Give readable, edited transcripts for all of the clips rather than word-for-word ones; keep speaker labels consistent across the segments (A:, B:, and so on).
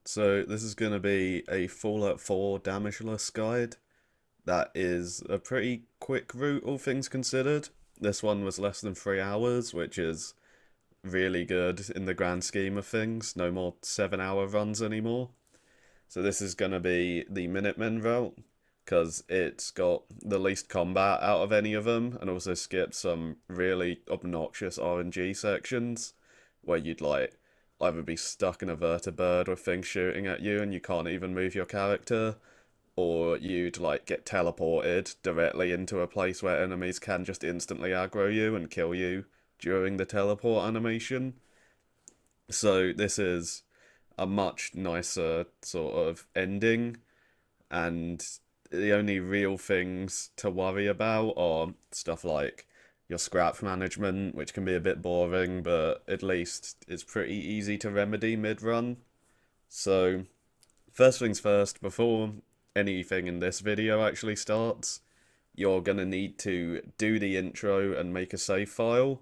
A: So this is going to be a Fallout 4 damageless guide. That is a pretty quick route, all things considered. This one was less than 3 hours, which is really good in the grand scheme of things. No more 7 hour runs anymore. So this is going to be the Minutemen route, because it's got the least combat out of any of them, and also skips some really obnoxious RNG sections, where you'd either be stuck in a vertibird with things shooting at you and you can't even move your character, or you'd get teleported directly into a place where enemies can just instantly aggro you and kill you during the teleport animation. So this is a much nicer sort of ending, and the only real things to worry about are stuff like your scrap management, which can be a bit boring, but at least it's pretty easy to remedy mid-run. So, first things first, before anything in this video actually starts, you're going to need to do the intro and make a save file,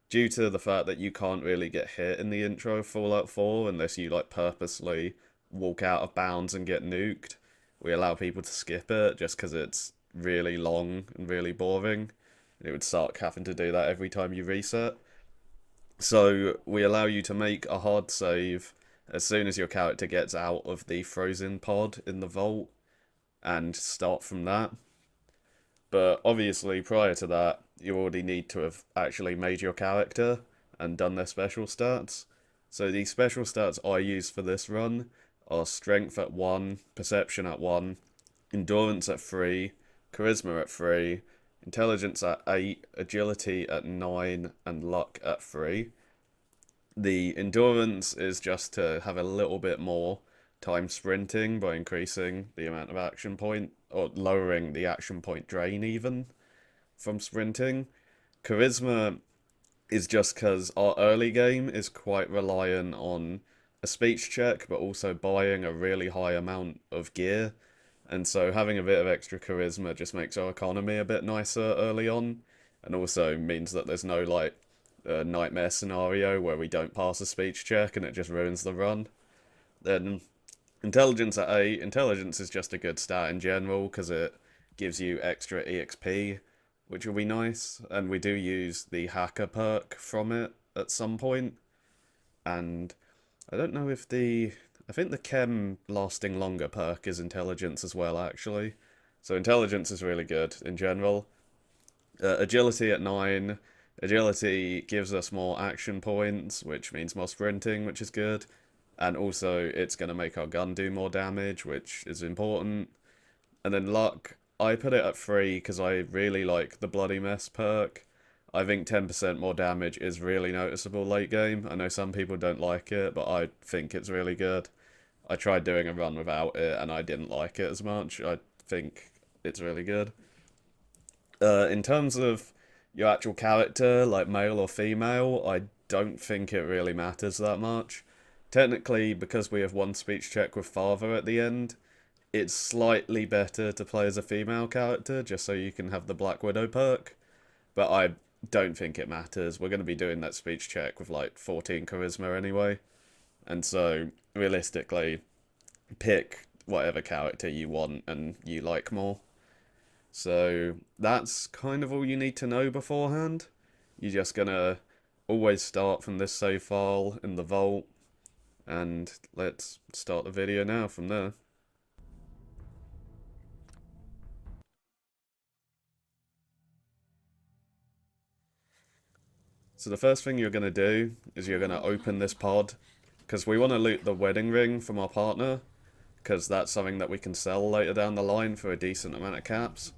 A: due to the fact that you can't really get hit in the intro of Fallout 4 unless you purposely walk out of bounds and get nuked. We allow people to skip it just because it's really long and really boring. It would suck having to do that every time you reset. So we allow you to make a hard save as soon as your character gets out of the frozen pod in the vault and start from that. But obviously, prior to that, you already need to have actually made your character and done their special stats. So the special stats I use for this run are Strength at 1, Perception at 1, Endurance at 3, Charisma at 3, Intelligence at 8, Agility at 9, and Luck at 3. The Endurance is just to have a little bit more time sprinting by increasing the amount of action point, or lowering the action point drain even, from sprinting. Charisma is just because our early game is quite reliant on a speech check, but also buying a really high amount of gear. And so having a bit of extra charisma just makes our economy a bit nicer early on, and also means that there's no nightmare scenario where we don't pass a speech check and it just ruins the run. Then Intelligence at 8. Intelligence is just a good stat in general because it gives you extra EXP, which will be nice. And we do use the hacker perk from it at some point. And I don't know if I think the chem lasting longer perk is intelligence as well, actually. So intelligence is really good in general. Agility at 9. Agility gives us more action points, which means more sprinting, which is good. And also, it's going to make our gun do more damage, which is important. And then luck, I put it at 3 because I really like the Bloody Mess perk. I think 10% more damage is really noticeable late game. I know some people don't like it, but I think it's really good. I tried doing a run without it, and I didn't like it as much. I think it's really good. In terms of your actual character, like male or female, I don't think it really matters that much. Technically, because we have one speech check with father at the end, it's slightly better to play as a female character, just so you can have the Black Widow perk. But I don't think it matters. We're going to be doing that speech check with 14 charisma anyway. And so, realistically, pick whatever character you want and you like more. So, that's kind of all you need to know beforehand. You're just going to always start from this save file in the vault. And let's start the video now from there. So the first thing you're going to do is you're going to open this pod, because we want to loot the wedding ring from our partner, because that's something that we can sell later down the line for a decent amount of caps.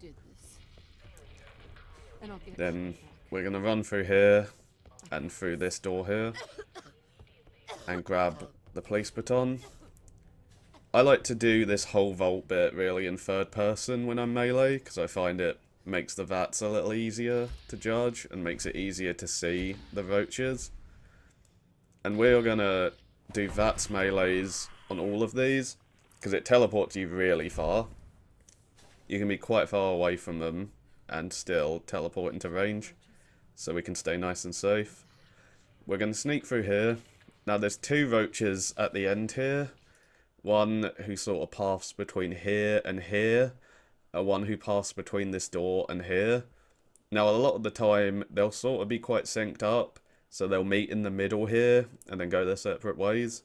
A: Then we're going to run through here and through this door here and grab the police baton. I like to do this whole vault bit really in third person when I'm melee, because I find it makes the VATs a little easier to judge and makes it easier to see the roaches. And we're gonna do VATs melees on all of these, because it teleports you really far. You can be quite far away from them and still teleport into range, so we can stay nice and safe. We're gonna sneak through here. Now there's 2 roaches at the end here, one who sort of paths between here and here, and one who paths between this door and here. Now, a lot of the time, they'll sort of be quite synced up, so they'll meet in the middle here, and then go their separate ways.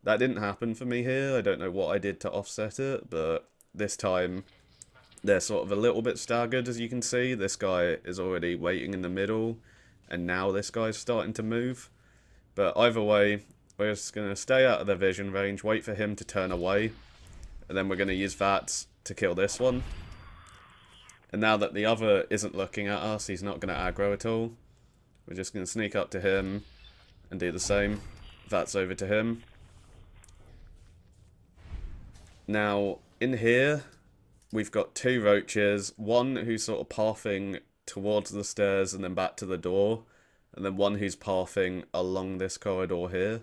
A: That didn't happen for me here. I don't know what I did to offset it, but this time they're sort of a little bit staggered, as you can see. This guy is already waiting in the middle, and now this guy's starting to move. But either way, we're just going to stay out of their vision range, wait for him to turn away, and then we're going to use that to kill this one. And now that the other isn't looking at us, he's not going to aggro at all. We're just going to sneak up to him and do the same. That's over to him. Now, in here, we've got two roaches. One who's sort of pathing towards the stairs and then back to the door. And then one who's pathing along this corridor here.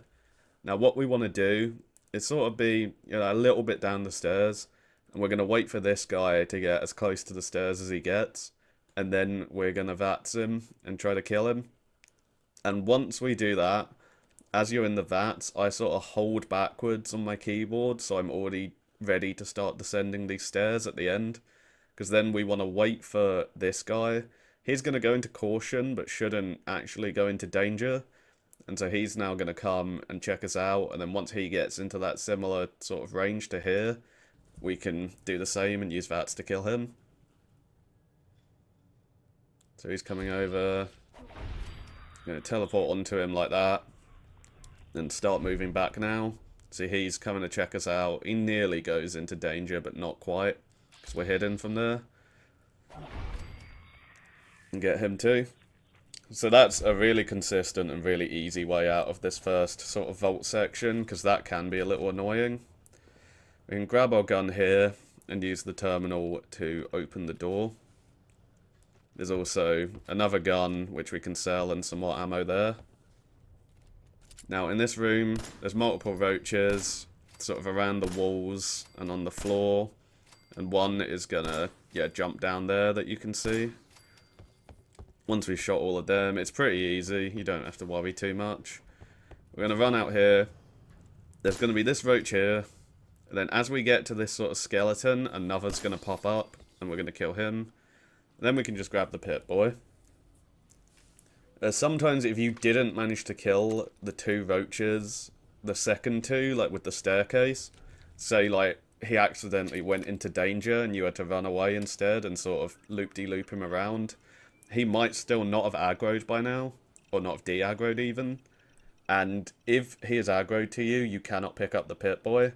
A: Now, what we want to do is sort of be, a little bit down the stairs. And we're going to wait for this guy to get as close to the stairs as he gets. And then we're going to VATS him and try to kill him. And once we do that, as you're in the VATS, I sort of hold backwards on my keyboard. So I'm already ready to start descending these stairs at the end. Because then we want to wait for this guy. He's going to go into caution, but shouldn't actually go into danger. And so he's now going to come and check us out. And then once he gets into that similar sort of range to here, we can do the same and use VATS to kill him. So he's coming over. I'm going to teleport onto him like that. And start moving back now. See, he's coming to check us out. He nearly goes into danger, but not quite. Because we're hidden from there. And get him too. So that's a really consistent and really easy way out of this first sort of vault section. Because that can be a little annoying. We can grab our gun here and use the terminal to open the door. There's also another gun which we can sell and some more ammo there. Now in this room there's multiple roaches sort of around the walls and on the floor. And one is gonna, jump down there that you can see. Once we've shot all of them, it's pretty easy. You don't have to worry too much. We're gonna run out here. There's gonna be this roach here. And then as we get to this sort of skeleton, another's going to pop up, and we're going to kill him. And then we can just grab the pit boy. Sometimes if you didn't manage to kill the two roaches, the second two, like with the staircase, say like he accidentally went into danger and you had to run away instead and sort of loop-de-loop him around, he might still not have aggroed by now, or not have de-aggroed even. And if he is aggroed to you, you cannot pick up the pit boy.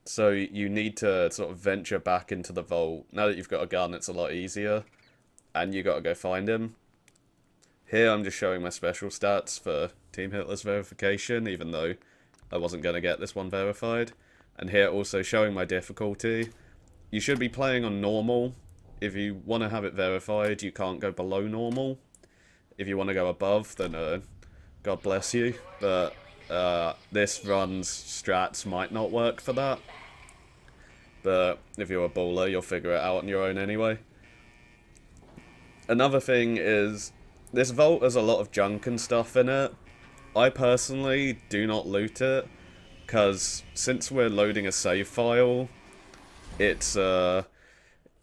A: So you need to sort of venture back into the vault. Now that you've got a gun, it's a lot easier. And you got to go find him. Here I'm just showing my special stats for Team Hitler's verification, even though I wasn't going to get this one verified. And here also showing my difficulty. You should be playing on normal. If you want to have it verified, you can't go below normal. If you want to go above, then God bless you. But this run's strats might not work for that. But if you're a baller, you'll figure it out on your own anyway. Another thing is, this vault has a lot of junk and stuff in it. I personally do not loot it, because since we're loading a save file, it's all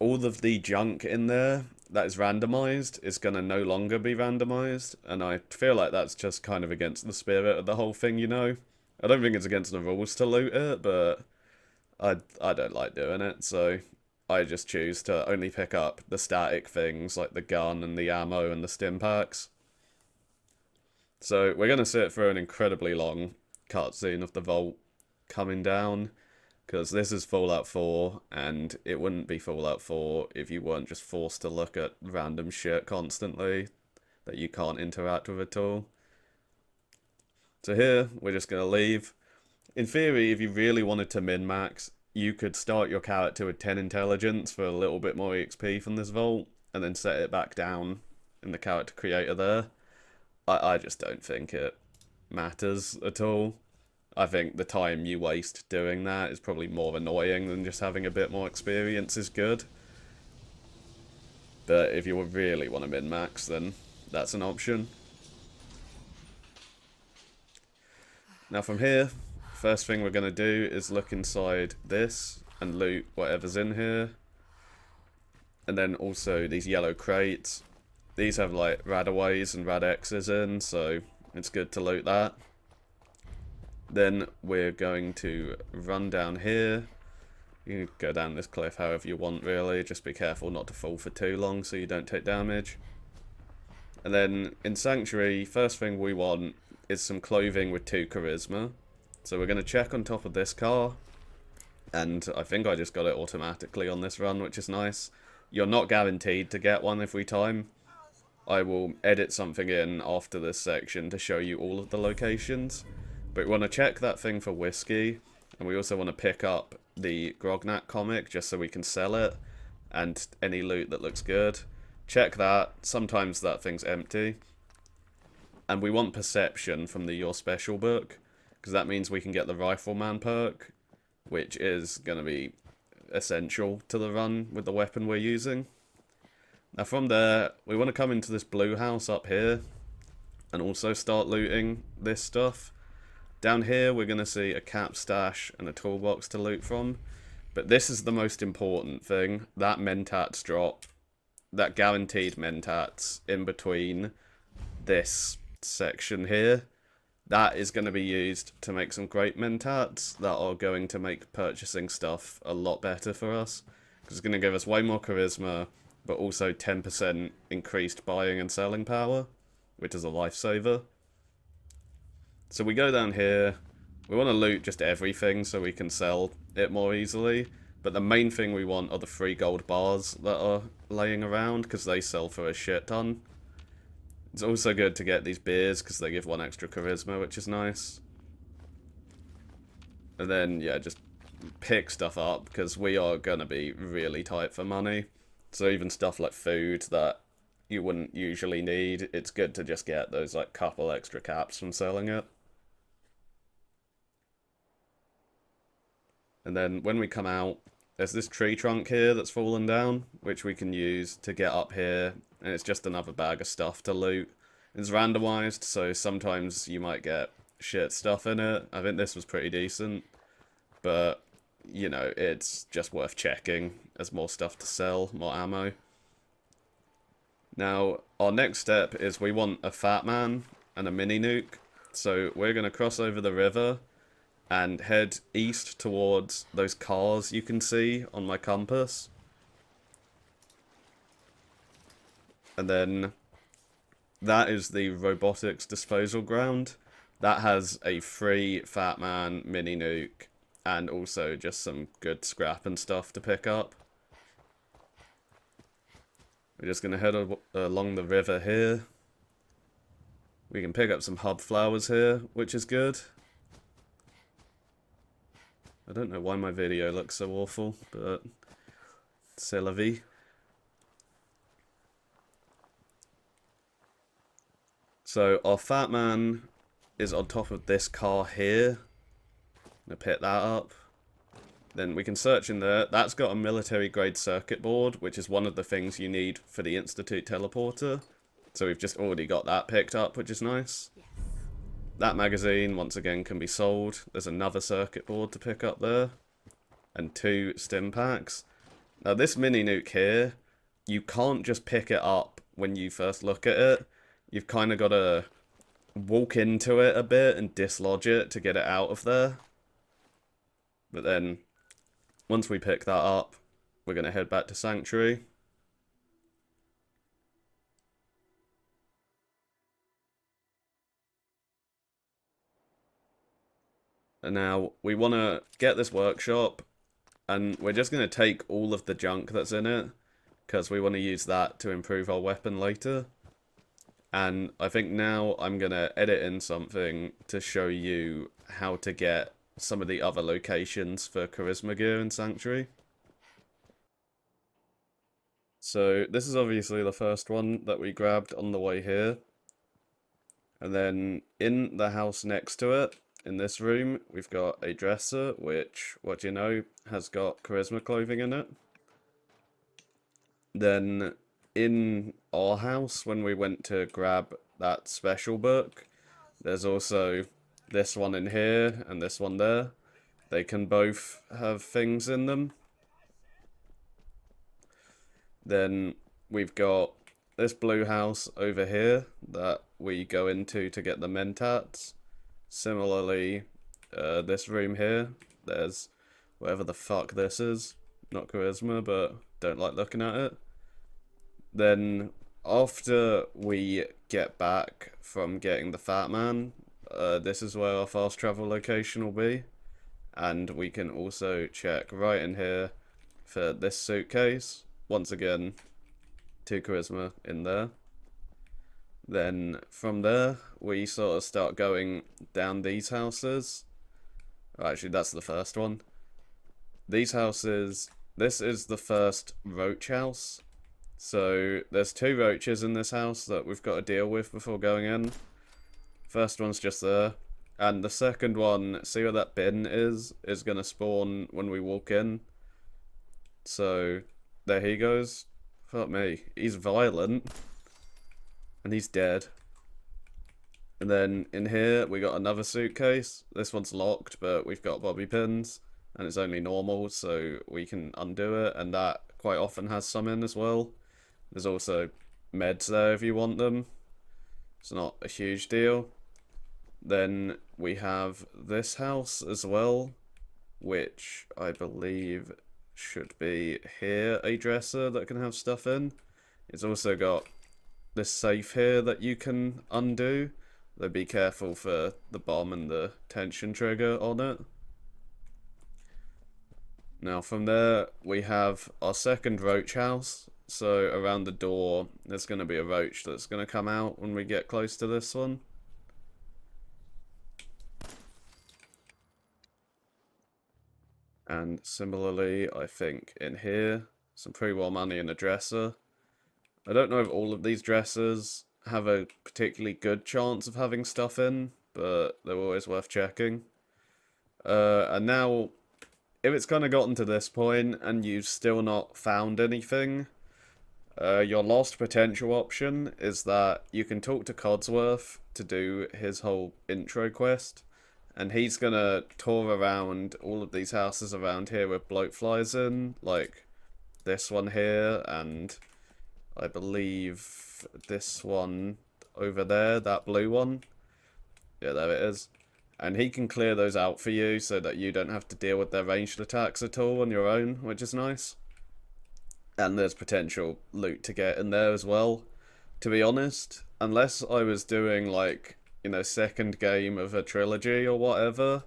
A: of the junk in there that is randomized is going to no longer be randomized, and I feel like that's just kind of against the spirit of the whole thing, I don't think it's against the rules to loot it, but I don't like doing it, so I just choose to only pick up the static things like the gun and the ammo and the stim packs. So we're going to sit through an incredibly long cutscene of the vault coming down, because this is Fallout 4, and it wouldn't be Fallout 4 if you weren't just forced to look at random shit constantly that you can't interact with at all. So here, we're just going to leave. In theory, if you really wanted to min-max, you could start your character with 10 intelligence for a little bit more XP from this vault, and then set it back down in the character creator there. I just don't think it matters at all. I think the time you waste doing that is probably more annoying than just having a bit more experience is good. But if you really want to min-max, then that's an option. Now from here, first thing we're going to do is look inside this and loot whatever's in here. And then also these yellow crates. These have like radaways and radexes in, so it's good to loot that. Then we're going to run down here. You can go down this cliff however you want, really. Just be careful not to fall for too long so you don't take damage. And then in Sanctuary, first thing we want is some clothing with 2 charisma. So we're going to check on top of this car. And I think I just got it automatically on this run, which is nice. You're not guaranteed to get one every time. I will edit something in after this section to show you all of the locations. But we want to check that thing for whiskey. And we also want to pick up the Grognak comic just so we can sell it. And any loot that looks good. Check that. Sometimes that thing's empty. And we want perception from the Your Special book. Because that means we can get the Rifleman perk. Which is going to be essential to the run with the weapon we're using. Now from there, we want to come into this blue house up here. And also start looting this stuff. Down here, we're going to see a cap stash and a toolbox to loot from. But this is the most important thing. That mentats drop. That guaranteed mentats in between this section here. That is going to be used to make some great mentats that are going to make purchasing stuff a lot better for us. Because it's going to give us way more charisma, but also 10% increased buying and selling power, which is a lifesaver. So we go down here. We want to loot just everything so we can sell it more easily. But the main thing we want are the 3 gold bars that are laying around, because they sell for a shit ton. It's also good to get these beers, because they give 1 extra charisma, which is nice. And then, yeah, just pick stuff up, because we are going to be really tight for money. So even stuff like food that you wouldn't usually need, it's good to just get those like couple extra caps from selling it. And then when we come out, there's this tree trunk here that's fallen down, which we can use to get up here. And it's just another bag of stuff to loot. It's randomized, so sometimes you might get shit stuff in it. I think this was pretty decent. But, you know, it's just worth checking as more stuff to sell, more ammo. Now, our next step is we want a fat man and a mini nuke. So we're going to cross over the river and head east towards those cars you can see on my compass. And then that is the robotics disposal ground. That has a free fat man mini nuke and also just some good scrap and stuff to pick up. We're just going to head along the river here. We can pick up some hub flowers here, which is good. I don't know why my video looks so awful, but c'est la vie. So our fat man is on top of this car here. I'm going to pick that up. Then we can search in there. That's got a military grade circuit board, which is one of the things you need for the Institute teleporter. So we've just already got that picked up, which is nice. That magazine, once again, can be sold. There's another circuit board to pick up there. And 2 stim packs. Now this mini nuke here, you can't just pick it up when you first look at it. You've kind of got to walk into it a bit and dislodge it to get it out of there. But then, once we pick that up, we're going to head back to Sanctuary. And now, we want to get this workshop, and we're just going to take all of the junk that's in it, because we want to use that to improve our weapon later. And I think now I'm going to edit in something to show you how to get some of the other locations for charisma gear in Sanctuary. So this is obviously the first one that we grabbed on the way here. And then in the house next to it, in this room, we've got a dresser, which, what you know, has got charisma clothing in it. Then in our house, when we went to grab that special book, there's also this one in here and this one there. They can both have things in them. Then we've got this blue house over here that we go into to get the mentats. Similarly, this room here, there's whatever the fuck this is. Not charisma, but don't like looking at it. Then after we get back from getting the fat man, this is where our fast travel location will be. And we can also check right in here for this suitcase. Once again, 2 charisma in there. Then from there, we sort of start going down these houses. Actually, that's the first one. These houses, this is the first roach house. So there's 2 roaches in this house that we've got to deal with before going in. First one's just there. And the second one, see where that bin is going to spawn when we walk in. So there he goes. Fuck me. He's violent. And he's dead. And then in here, we got another suitcase. This one's locked, but we've got bobby pins. And it's only normal, so we can undo it. And that quite often has some in as well. There's also meds there if you want them. It's not a huge deal. Then we have this house as well, which I believe should be here, a dresser that can have stuff in. It's also got this safe here that you can undo, though be careful for the bomb and the tension trigger on it. Now from there we have our second roach house, so around the door there's going to be a roach that's going to come out when we get close to this one. And similarly, I think in here, some pre-war money in a dresser. I don't know if all of these dressers have a particularly good chance of having stuff in, but they're always worth checking. And now, if it's kind of gotten to this point and you've still not found anything, your lost potential option is that you can talk to Codsworth to do his whole intro quest. And he's gonna tour around all of these houses around here with bloatflies in, like this one here, and I believe this one over there, that blue one. Yeah, there it is. And he can clear those out for you so that you don't have to deal with their ranged attacks at all on your own, which is nice. And there's potential loot to get in there as well. To be honest, unless I was doing like, you know, second game of a trilogy or whatever,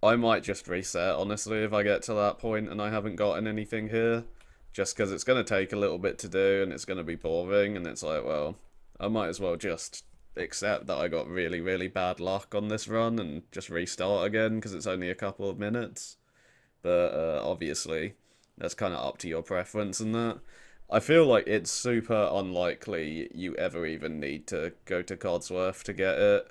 A: I might just reset, honestly, if I get to that point and I haven't gotten anything here. Just because it's going to take a little bit to do and it's going to be boring, and it's like, well, I might as well just accept that I got really, really bad luck on this run and just restart again because it's only a couple of minutes. But obviously, that's kind of up to your preference and that. I feel like it's super unlikely you ever even need to go to Codsworth to get it.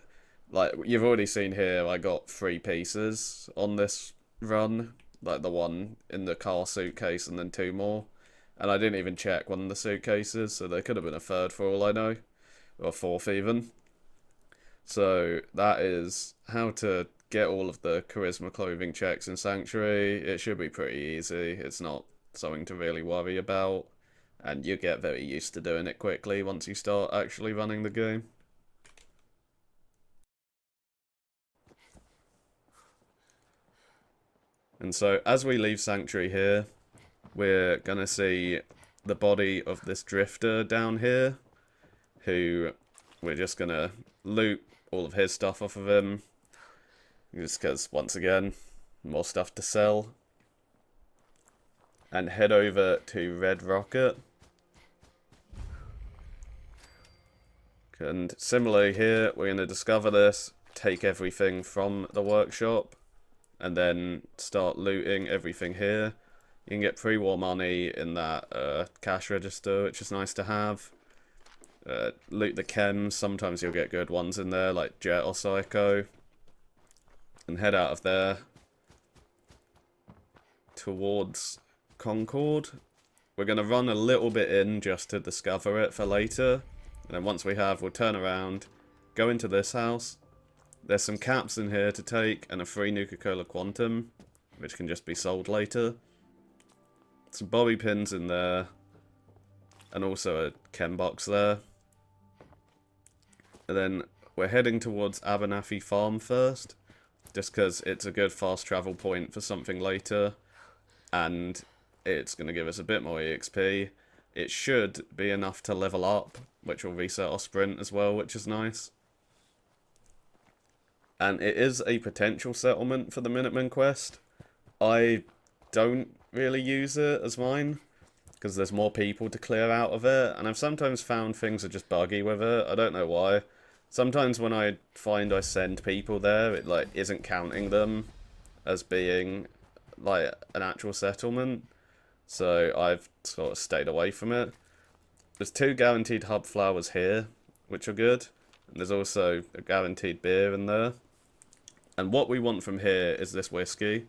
A: Like, you've already seen here, I got 3 pieces on this run. Like, the one in the car suitcase and then 2 more. And I didn't even check one of the suitcases, so there could have been a 3rd for all I know. Or a 4th even. So, that is how to get all of the charisma clothing checks in Sanctuary. It should be pretty easy. It's not something to really worry about. And you get very used to doing it quickly once you start actually running the game. And so, as we leave Sanctuary here, we're going to see the body of this drifter down here, who we're just going to loot all of his stuff off of him, just because, once again, more stuff to sell. And head over to Red Rocket. And similarly here, we're going to discover this, take everything from the workshop, and then start looting everything here. You can get pre-war money in that cash register, which is nice to have. Loot the chems, sometimes you'll get good ones in there, like Jet or Psycho. And head out of there towards Concord. We're going to run a little bit in just to discover it for later. And then once we have, we'll turn around, go into this house. There's some caps in here to take, and a free Nuka-Cola Quantum, which can just be sold later. Some bobby pins in there, and also a chem box there. And then we're heading towards Abernathy Farm first, just because it's a good fast travel point for something later, and it's going to give us a bit more EXP. It should be enough to level up, which will reset our sprint as well, which is nice. And it is a potential settlement for the Minutemen quest. I don't really use it as mine, because there's more people to clear out of it, and I've sometimes found things are just buggy with it. I don't know why. Sometimes when I find I send people there, it like isn't counting them as being like an actual settlement, so I've sort of stayed away from it. There's 2 guaranteed hub flowers here, which are good, and there's also a guaranteed beer in there. And what we want from here is this whiskey,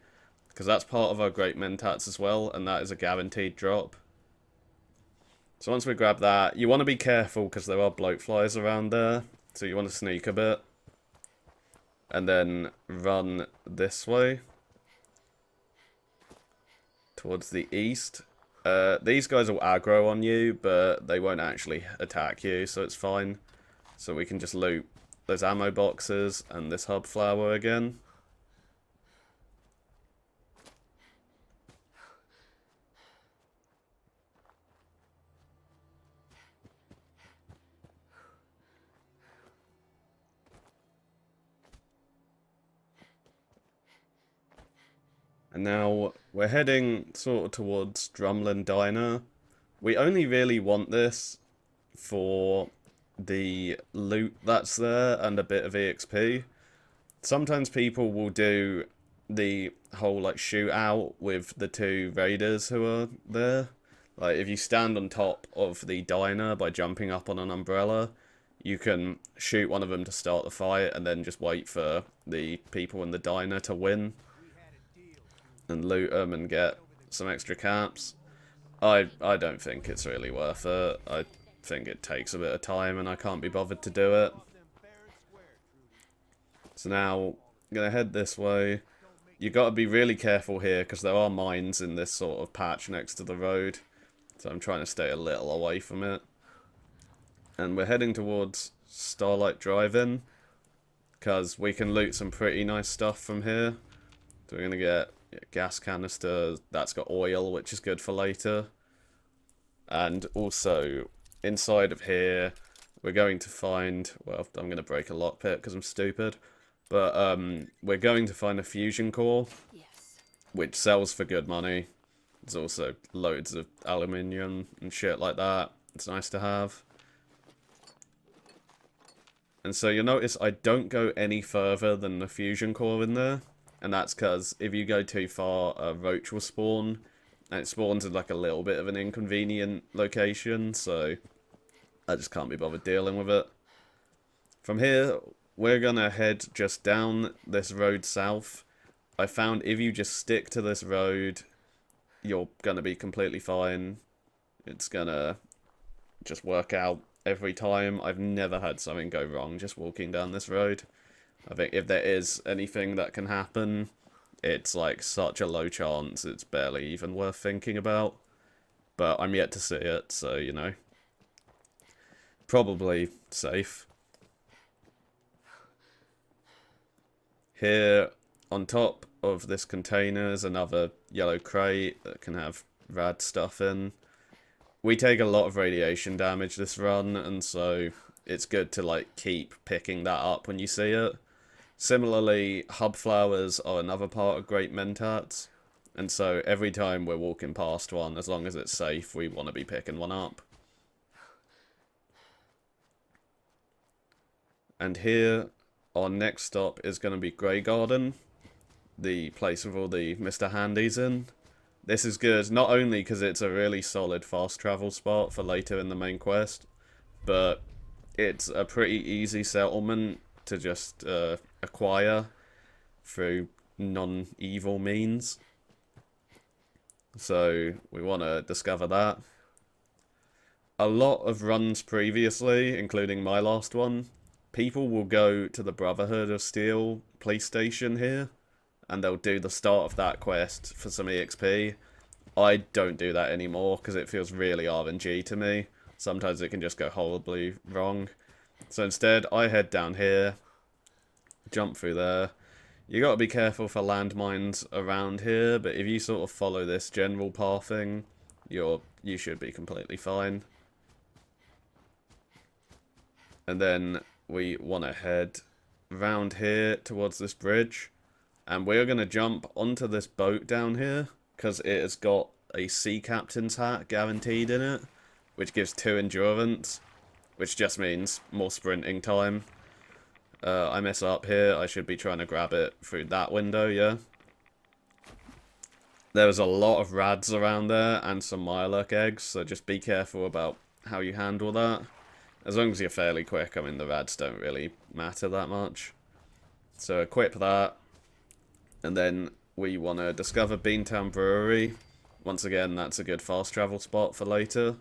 A: because that's part of our great mentats as well, and that is a guaranteed drop. So once we grab that, you want to be careful because there are bloatflies around there, so you want to sneak a bit. And then run this way towards the east. These guys will aggro on you, but they won't actually attack you, so it's fine. So we can just loot those ammo boxes and this hub flower again. And now we're heading sort of towards Drumlin Diner. We only really want this for the loot that's there and a bit of EXP. Sometimes people will do the whole like shootout with the 2 raiders who are there. Like if you stand on top of the diner by jumping up on an umbrella, you can shoot one of them to start the fight and then just wait for the people in the diner to win and loot them and get some extra caps. I don't think it's really worth it. I think it takes a bit of time and I can't be bothered to do it. So now, I'm going to head this way. You got to be really careful here because there are mines in this sort of patch next to the road. So I'm trying to stay a little away from it. And we're heading towards Starlight Drive-In because we can loot some pretty nice stuff from here. So we're going to get gas canister, that's got oil, which is good for later. And also, inside of here, we're going to find, well, I'm going to break a lockpick because I'm stupid, but we're going to find a fusion core, which sells for good money. There's also loads of aluminium and shit like that. It's nice to have. And so you'll notice I don't go any further than the fusion core in there. And that's because if you go too far, a roach will spawn. And it spawns in like a little bit of an inconvenient location. So I just can't be bothered dealing with it. From here, we're going to head just down this road south. I found if you just stick to this road, you're going to be completely fine. It's going to just work out every time. I've never had something go wrong just walking down this road. I think if there is anything that can happen, it's like such a low chance, it's barely even worth thinking about. But I'm yet to see it, so, you know. Probably safe. Here, on top of this container is another yellow crate that can have rad stuff in. We take a lot of radiation damage this run, and so it's good to like keep picking that up when you see it. Similarly, hub flowers are another part of great mentats, and so every time we're walking past one, as long as it's safe, we want to be picking one up. And here, our next stop is going to be Grey Garden, the place with all the Mr. Handies in. This is good, not only because it's a really solid fast travel spot for later in the main quest, but it's a pretty easy settlement to just acquire through non-evil means. So we want to discover that. A lot of runs previously, including my last one, people will go to the Brotherhood of Steel police station here, and they'll do the start of that quest for some EXP. I don't do that anymore because it feels really RNG to me. Sometimes it can just go horribly wrong. So instead, I head down here, jump through there. You got to be careful for landmines around here, but if you sort of follow this general pathing, you should be completely fine. And then we want to head round here towards this bridge, and we're going to jump onto this boat down here because it has got a sea captain's hat guaranteed in it, which gives 2 endurance, which just means more sprinting time. I mess up here. I should be trying to grab it through that window, yeah. There was a lot of rads around there and some Mirelurk eggs, so just be careful about how you handle that. As long as you're fairly quick, I mean, the rads don't really matter that much. So equip that, and then we want to discover Beantown Brewery. Once again, that's a good fast travel spot for later.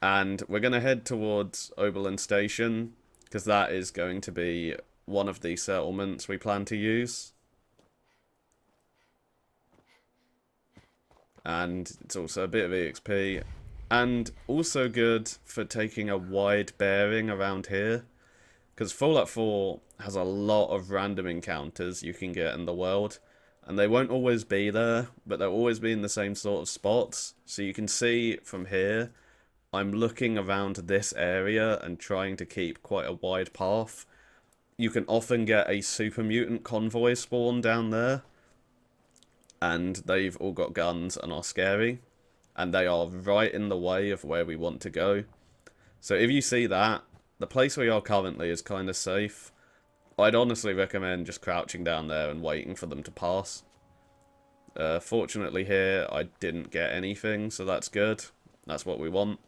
A: And we're going to head towards Oberlin Station, because that is going to be one of the settlements we plan to use. And it's also a bit of EXP. And also good for taking a wide bearing around here. Because Fallout 4 has a lot of random encounters you can get in the world. And they won't always be there, but they'll always be in the same sort of spots. So you can see from here, I'm looking around this area and trying to keep quite a wide path. You can often get a super mutant convoy spawn down there. And they've all got guns and are scary. And they are right in the way of where we want to go. So if you see that, the place we are currently is kind of safe. I'd honestly recommend just crouching down there and waiting for them to pass. Fortunately here, I didn't get anything, so that's good. That's what we want.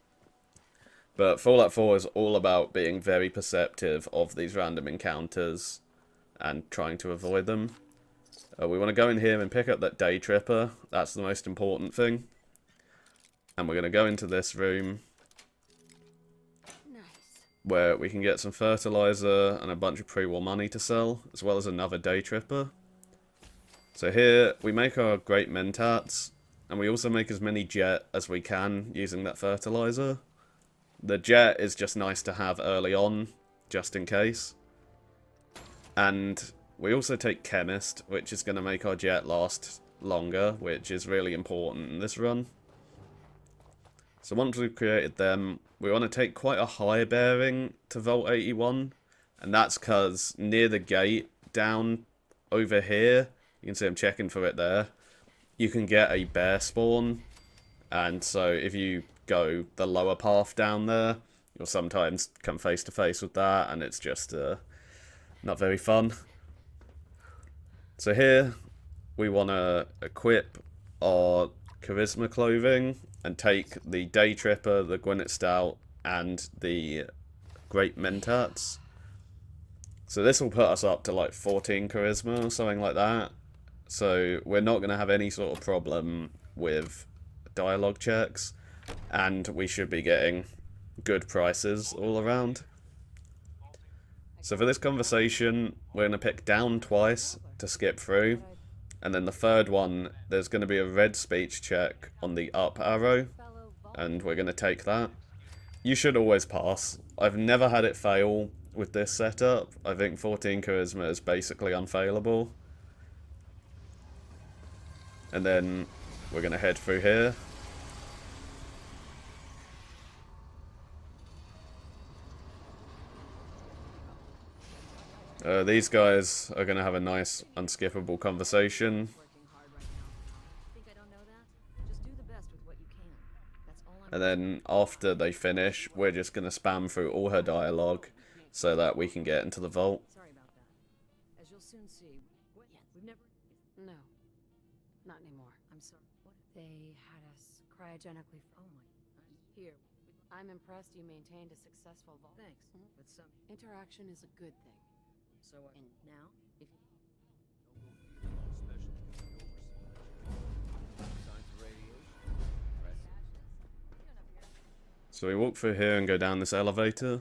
A: But Fallout 4 is all about being very perceptive of these random encounters and trying to avoid them. We want to go in here and pick up that day tripper. That's the most important thing. And we're going to go into this room where we can get some fertilizer and a bunch of pre-war money to sell, as well as another day tripper. So here, we make our great mentats, and we also make as many jet as we can using that fertilizer. The jet is just nice to have early on, just in case. And we also take chemist, which is going to make our jet last longer, which is really important in this run. So once we've created them, we want to take quite a high bearing to Vault 81. And that's because near the gate, down over here, you can see I'm checking for it there, you can get a bear spawn. And so if you go the lower path down there, you'll sometimes come face to face with that, and it's just not very fun. So here, we want to equip our charisma clothing and take the day tripper, the Gwyneth Stout, and the great mentats. So this will put us up to like 14 charisma or something like that. So we're not going to have any sort of problem with dialogue checks, and we should be getting good prices all around. So for this conversation, we're going to pick down twice to skip through. And then the third one, there's going to be a red speech check on the up arrow. And we're going to take that. You should always pass. I've never had it fail with this setup. I think 14 charisma is basically unfailable. And then we're going to head through here. These guys are going to have a nice, unskippable conversation. And then after they finish, we're just going to spam through all her dialogue so that we can get into the vault.
B: Sorry about that. As you'll soon see, we've never... No. Not anymore. I'm sorry. What? They had us cryogenically... Oh my... Here. I'm impressed you maintained a successful vault. Thanks. With some... Interaction is a good thing. So, and now, if...
A: So we walk through here and go down this elevator,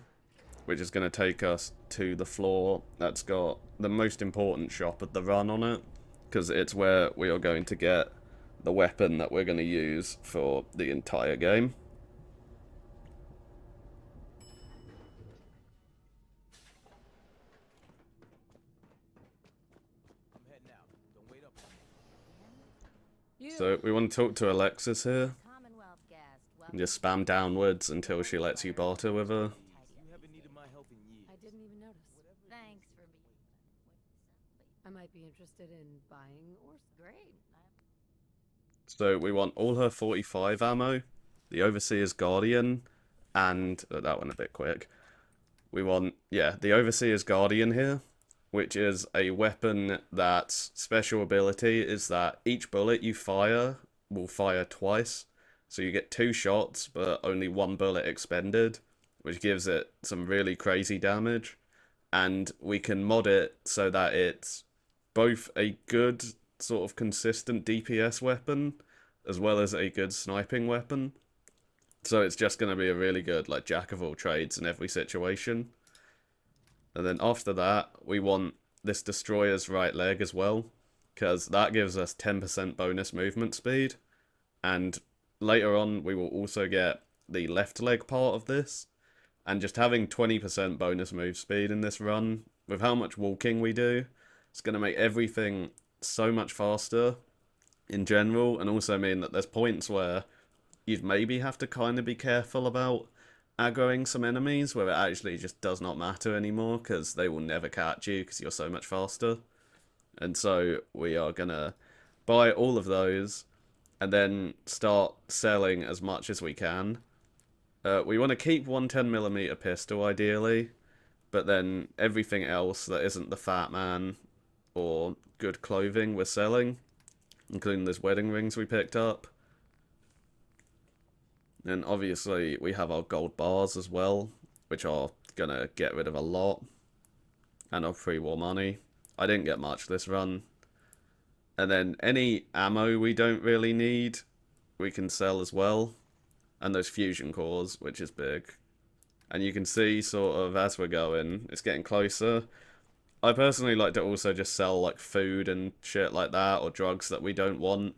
A: which is going to take us to the floor that's got the most important shop of the run on it, because it's where we are going to get the weapon that we're going to use for the entire game. So we want to talk to Alexis here, and just spam downwards until she lets you barter with her.
B: I didn't even notice. Thanks for me. I might be interested in buying or great.
A: So we want all her 45 ammo, the Overseer's Guardian, and that went a bit quick. We want, yeah, the Overseer's Guardian here, which is a weapon that's special ability is that each bullet you fire will fire twice. So you get 2 shots, but only 1 bullet expended, which gives it some really crazy damage. And we can mod it so that it's both a good, sort of consistent DPS weapon, as well as a good sniping weapon. So it's just going to be a really good, like, jack of all trades in every situation. And then after that, we want this Destroyer's right leg as well, because that gives us 10% bonus movement speed. And later on, we will also get the left leg part of this. And just having 20% bonus move speed in this run, with how much walking we do, it's going to make everything so much faster in general, and also mean that there's points where you'd maybe have to kind of be careful about aggroing some enemies, where it actually just does not matter anymore, because they will never catch you because you're so much faster. And so we are going to buy all of those, and then start selling as much as we can. We want to keep 110mm pistol ideally, but then everything else that isn't the Fat Man or good clothing we're selling, including those wedding rings we picked up. And obviously we have our gold bars as well, which are gonna get rid of a lot, and our pre-war money. I didn't get much this run. And then any ammo we don't really need, we can sell as well. And those fusion cores, which is big. And you can see sort of as we're going, it's getting closer. I personally like to also just sell like food and shit like that, or drugs that we don't want,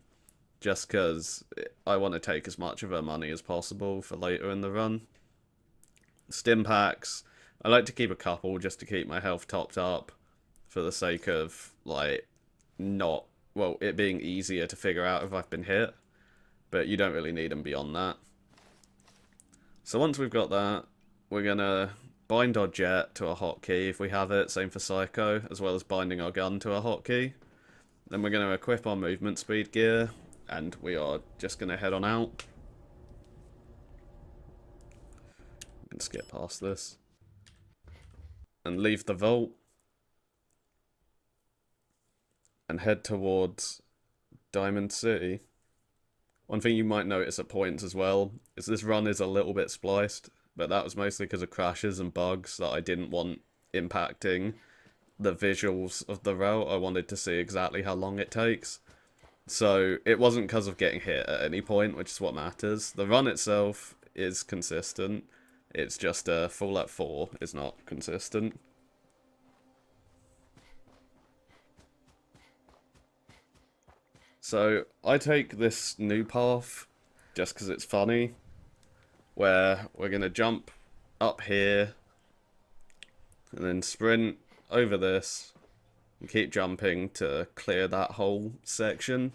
A: just because I want to take as much of her money as possible for later in the run. Stim packs, I like to keep a couple just to keep my health topped up, for the sake of, like, not, well, it being easier to figure out if I've been hit, but you don't really need them beyond that. So once we've got that, we're going to bind our jet to a hotkey if we have it, same for Psycho, as well as binding our gun to a hotkey. Then we're going to equip our movement speed gear, and we are just going to head on out. We can skip past this. And leave the vault. And head towards Diamond City. One thing you might notice at points as well is this run is a little bit spliced, but that was mostly because of crashes and bugs that I didn't want impacting the visuals of the route. I wanted to see exactly how long it takes. So it wasn't because of getting hit at any point, which is what matters. The run itself is consistent. It's just Fallout 4 is not consistent. So I take this new path just because it's funny, where we're going to jump up here and then sprint over this and keep jumping to clear that whole section.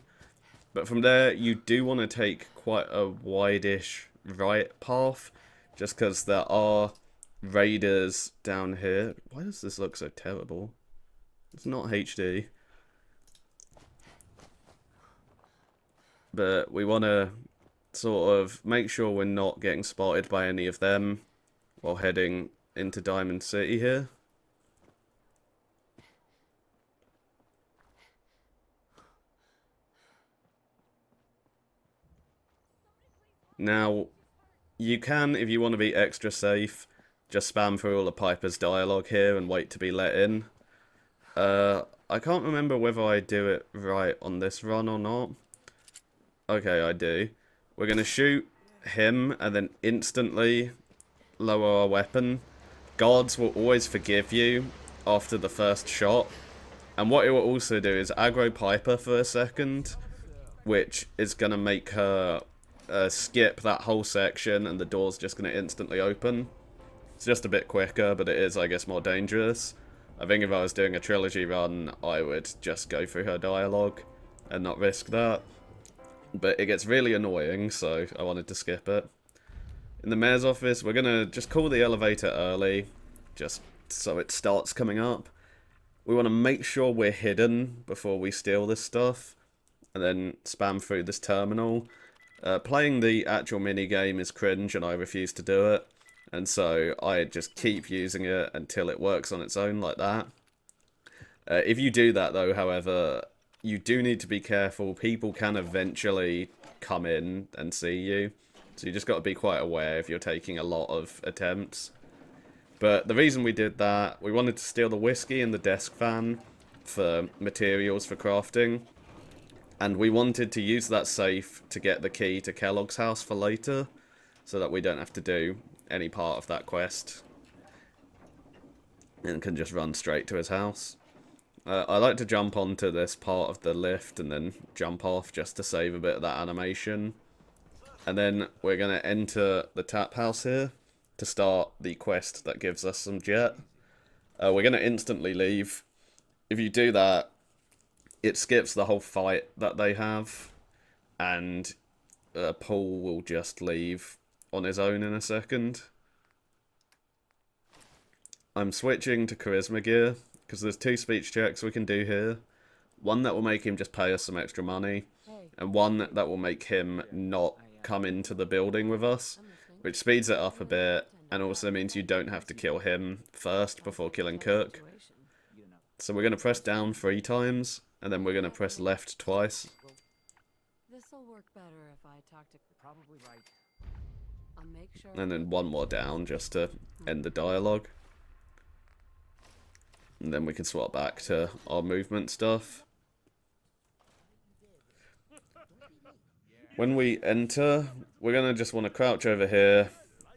A: But from there, you do want to take quite a wide-ish right path, just because there are raiders down here. Why does this look so terrible? It's not HD. But we want to sort of make sure we're not getting spotted by any of them while heading into Diamond City here. Now, you can, if you want to be extra safe, just spam through all the Piper's dialogue here and wait to be let in. I can't remember whether I do it right on this run or not. Okay, I do. We're going to shoot him and then instantly lower our weapon. guards will always forgive you after the first shot. And what it will also do is aggro Piper for a second, which is going to make her skip that whole section, and the door's just going to instantly open. It's just a bit quicker, but it is, I guess, more dangerous. I think if I was doing a trilogy run, I would just go through her dialogue and not risk that. But it gets really annoying, so I wanted to skip it. In the mayor's office, we're going to just call the elevator early, just so it starts coming up. We want to make sure we're hidden before we steal this stuff, and then spam through this terminal. Playing the actual minigame is cringe, and I refuse to do it. And so I just keep using it until it works on its own like that. If you do that though, however, you do need to be careful. People can eventually come in and see you. So you just got to be quite aware if you're taking a lot of attempts. But the reason we did that, we wanted to steal the whiskey and the desk fan for materials for crafting. And we wanted to use that safe to get the key to Kellogg's house for later, so that we don't have to do any part of that quest and can just run straight to his house. I like to jump onto this part of the lift and then jump off just to save a bit of that animation. And then we're going to enter the tap house here to start the quest that gives us some jet. We're going to instantly leave. If you do that, it skips the whole fight that they have, and Paul will just leave on his own in a second. I'm switching to charisma gear, because there's 2 speech checks we can do here. One that will make him just pay us some extra money, and one that will make him not come into the building with us, which speeds it up a bit, and also means you don't have to kill him first before killing Cook. So we're going to press down 3 times, and then we're going to press left twice.
B: This'll work better if I talk to... Probably right. I'll make sure...
A: And then 1 more down just to end the dialogue. And then we can swap back to our movement stuff. When we enter, we're going to just want to crouch over here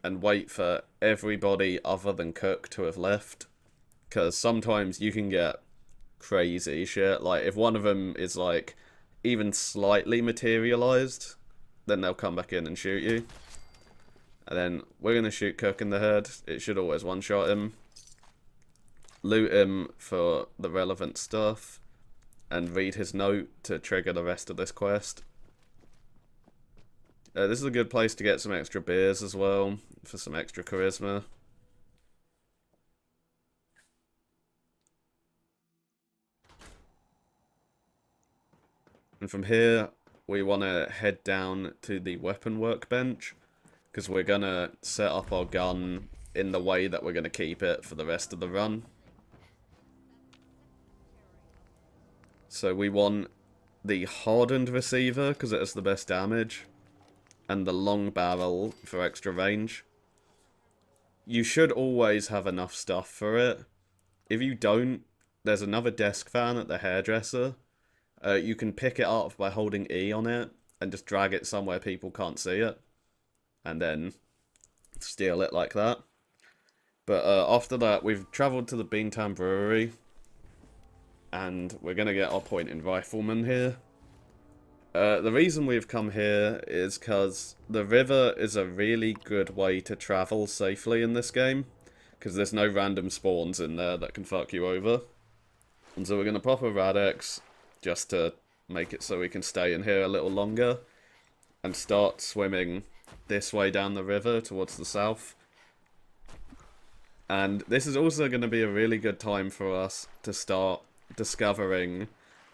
A: and wait for everybody other than Cook to have left. Because sometimes you can get crazy shit. Like, if one of them is, like, even slightly materialized, then they'll come back in and shoot you. And then we're going to shoot Cook in the head. It should always one-shot him. Loot him for the relevant stuff. And read his note to trigger the rest of this quest. This is a good place to get some extra beers as well, for some extra charisma. And from here, we want to head down to the weapon workbench, because we're going to set up our gun in the way that we're going to keep it for the rest of the run. So we want the hardened receiver, because it has the best damage, and the long barrel for extra range. You should always have enough stuff for it. If you don't, there's another desk fan at the hairdresser. You can pick it up by holding E on it and just drag it somewhere people can't see it. And then steal it like that. But after that, we've travelled to the Beantown Brewery. And we're going to get our point in Rifleman here. The reason we've come here is because the river is a really good way to travel safely in this game. Because there's no random spawns in there that can fuck you over. And so we're going to pop a Radex just to make it so we can stay in here a little longer. And start swimming this way down the river towards the south. And this is also going to be a really good time for us to start discovering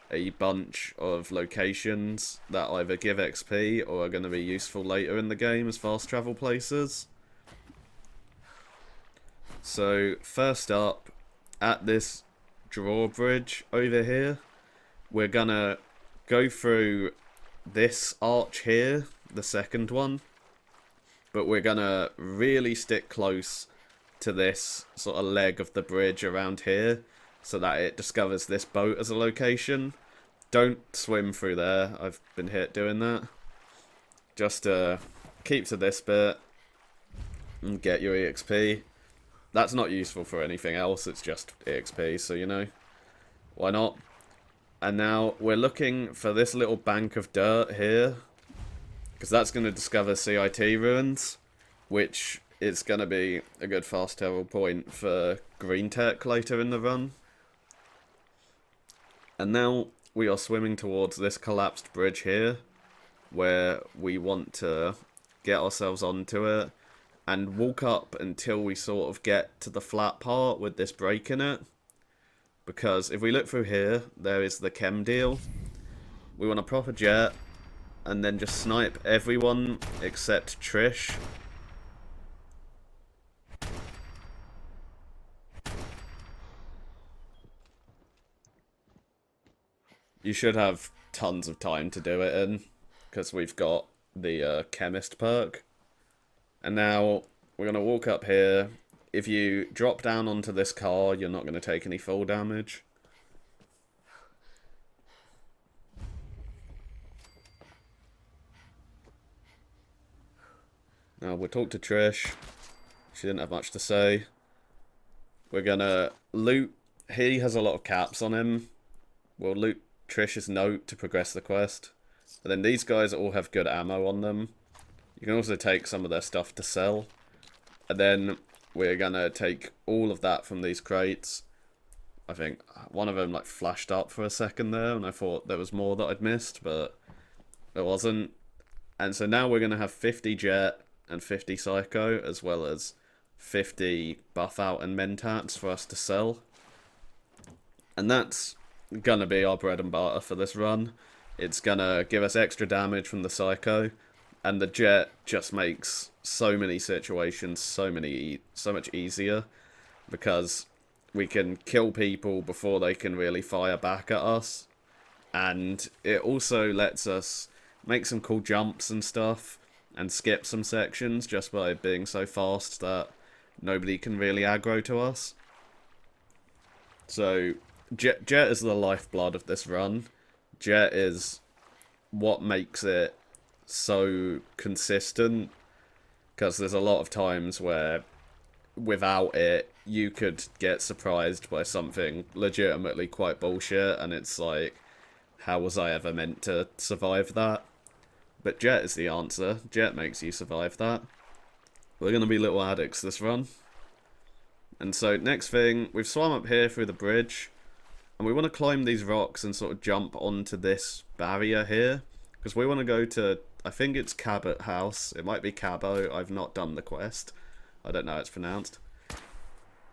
A: a bunch of locations that either give XP or are going to be useful later in the game as fast travel places. So first up, at this drawbridge over here, we're going to go through this arch here, the second one, but we're going to really stick close to this sort of leg of the bridge around here, so that it discovers this boat as a location. Don't swim through there. I've been hit doing that. Just keep to this bit and get your EXP. That's not useful for anything else, it's just EXP, so you know, why not? And now we're looking for this little bank of dirt here, because that's going to discover CIT ruins, which is going to be a good fast travel point for Greentech later in the run. And now we are swimming towards this collapsed bridge here, where we want to get ourselves onto it and walk up until we sort of get to the flat part with this break in it. Because if we look through here, there is the chem deal. We want a proper jet, and then just snipe everyone except Trish. You should have tons of time to do it in, because we've got the chemist perk. And now we're going to walk up here. If you drop down onto this car, you're not going to take any fall damage. Now we'll talk to Trish. She didn't have much to say. We're going to loot. He has a lot of caps on him. We'll loot Trish's note to progress the quest. And then these guys all have good ammo on them. You can also take some of their stuff to sell. And then we're gonna take all of that from these crates. I think one of them like flashed up for a second there, and I thought there was more that I'd missed, but there wasn't. And so now we're gonna have 50 jet and 50 psycho, as well as 50 buff out and mentats for us to sell. And that's gonna be our bread and butter for this run. It's gonna give us extra damage from the psycho, and the jet just makes so many situations so much easier, because we can kill people before they can really fire back at us, and it also lets us make some cool jumps and stuff and skip some sections just by being so fast that nobody can really aggro to us. So Jet is the lifeblood of this run. Jet is what makes it so consistent, because there's a lot of times where without it you could get surprised by something legitimately quite bullshit, and it's like, how was I ever meant to survive that? But Jet is the answer. Jet makes you survive that. We're going to be little addicts this run. And so next thing, we've swum up here through the bridge, and we want to climb these rocks and sort of jump onto this barrier here, because we want to go to, I think it's Cabot House. It might be Cabo. I've not done the quest. I don't know how it's pronounced.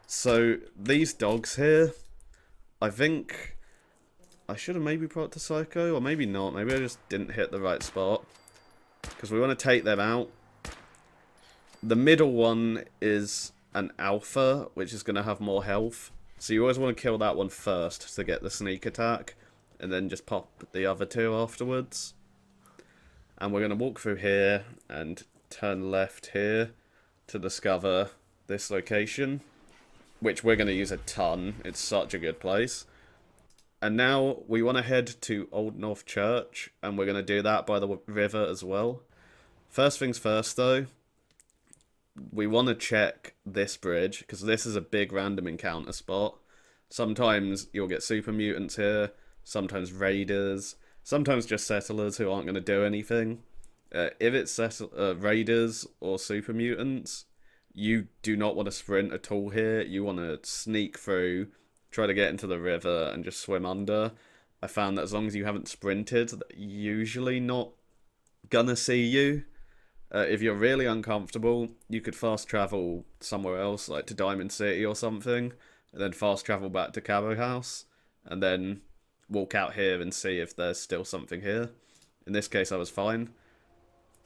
A: So these dogs here, I think I should have maybe brought to Psycho, or maybe not. Maybe I just didn't hit the right spot, because we want to take them out. The middle one is an alpha, which is going to have more health. So you always want to kill that one first to get the sneak attack, and then just pop the other two afterwards. And we're going to walk through here and turn left here to discover this location, which we're going to use a ton. It's such a good place. And now we want to head to Old North Church, and we're going to do that by the river as well. First things first though, we want to check this bridge, because this is a big random encounter spot. Sometimes you'll get super mutants here, sometimes raiders, sometimes just settlers who aren't going to do anything. If it's raiders or super mutants, you do not want to sprint at all here. You want to sneak through, try to get into the river, and just swim under. I found that as long as you haven't sprinted, they're usually not gonna see you. If you're really uncomfortable, you could fast travel somewhere else, like to Diamond City or something, and then fast travel back to Cabo House, and then walk out here and see if there's still something here. In this case, I was fine.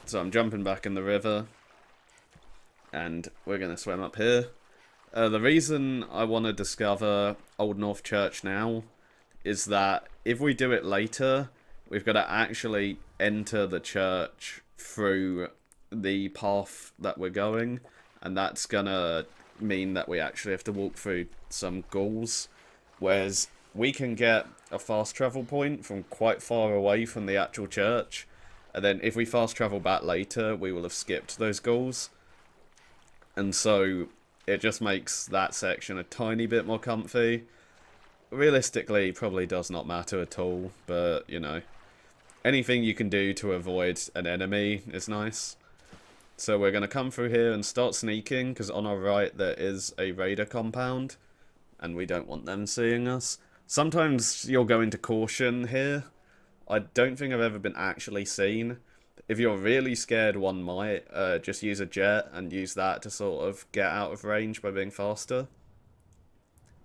A: So I'm jumping back in the river, and we're going to swim up here. The reason I want to discover Old North Church now is that if we do it later, we've got to actually enter the church through the path that we're going, and that's gonna mean that we actually have to walk through some ghouls, whereas we can get a fast travel point from quite far away from the actual church, and then if we fast travel back later, we will have skipped those ghouls. And so it just makes that section a tiny bit more comfy. Realistically, probably does not matter at all, but, you know, anything you can do to avoid an enemy is nice. So we're going to come through here and start sneaking, because on our right there is a raider compound, and we don't want them seeing us. Sometimes you'll go into caution here. I don't think I've ever been actually seen. If you're really scared, one might just use a jet and use that to sort of get out of range by being faster.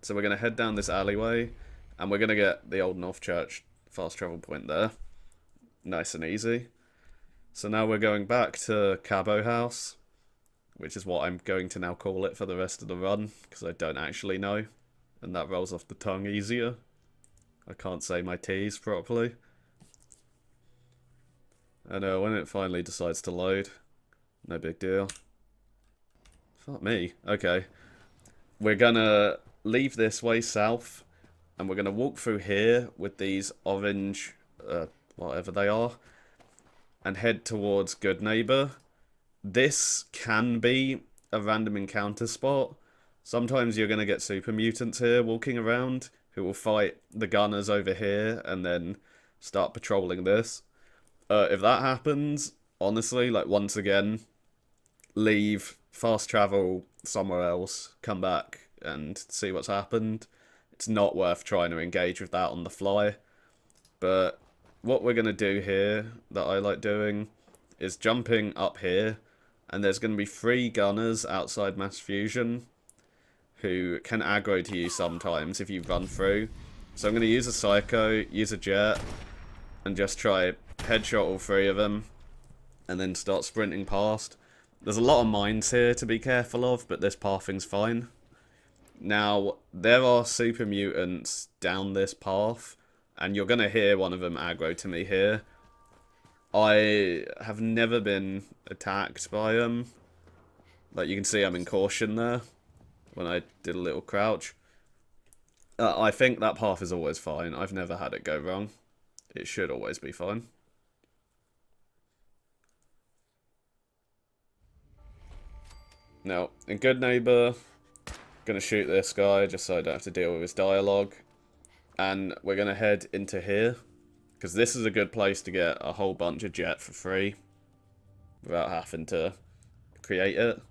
A: So we're going to head down this alleyway, and we're going to get the Old North Church fast travel point there. Nice and easy. So now we're going back to Cabo House, which is what I'm going to now call it for the rest of the run, because I don't actually know, and that rolls off the tongue easier. I can't say my T's properly. I know, when it finally decides to load, no big deal. Fuck me. Okay. We're gonna leave this way south, and we're gonna walk through here with these orange, whatever they are, and head towards Good Neighbor. This can be a random encounter spot. Sometimes you're gonna get super mutants here walking around who will fight the gunners over here and then start patrolling this. If that happens, honestly, like, once again, leave, fast travel somewhere else, come back and see what's happened. It's not worth trying to engage with that on the fly. But what we're going to do here, that I like doing, is jumping up here, and there's going to be 3 gunners outside Mass Fusion who can aggro to you sometimes if you run through. So I'm going to use a Psycho, use a Jet, and just try headshot all 3 of them, and then start sprinting past. There's a lot of mines here to be careful of, but this pathing's fine. Now, there are super mutants down this path, and you're going to hear one of them aggro to me here. I have never been attacked by them. Like, you can see I'm in caution there, when I did a little crouch. I think that path is always fine. I've never had it go wrong. It should always be fine. Now, in Good Neighbor, gonna shoot this guy just so I don't have to deal with his dialogue. And we're gonna head into here, because this is a good place to get a whole bunch of jet for free without having to create it.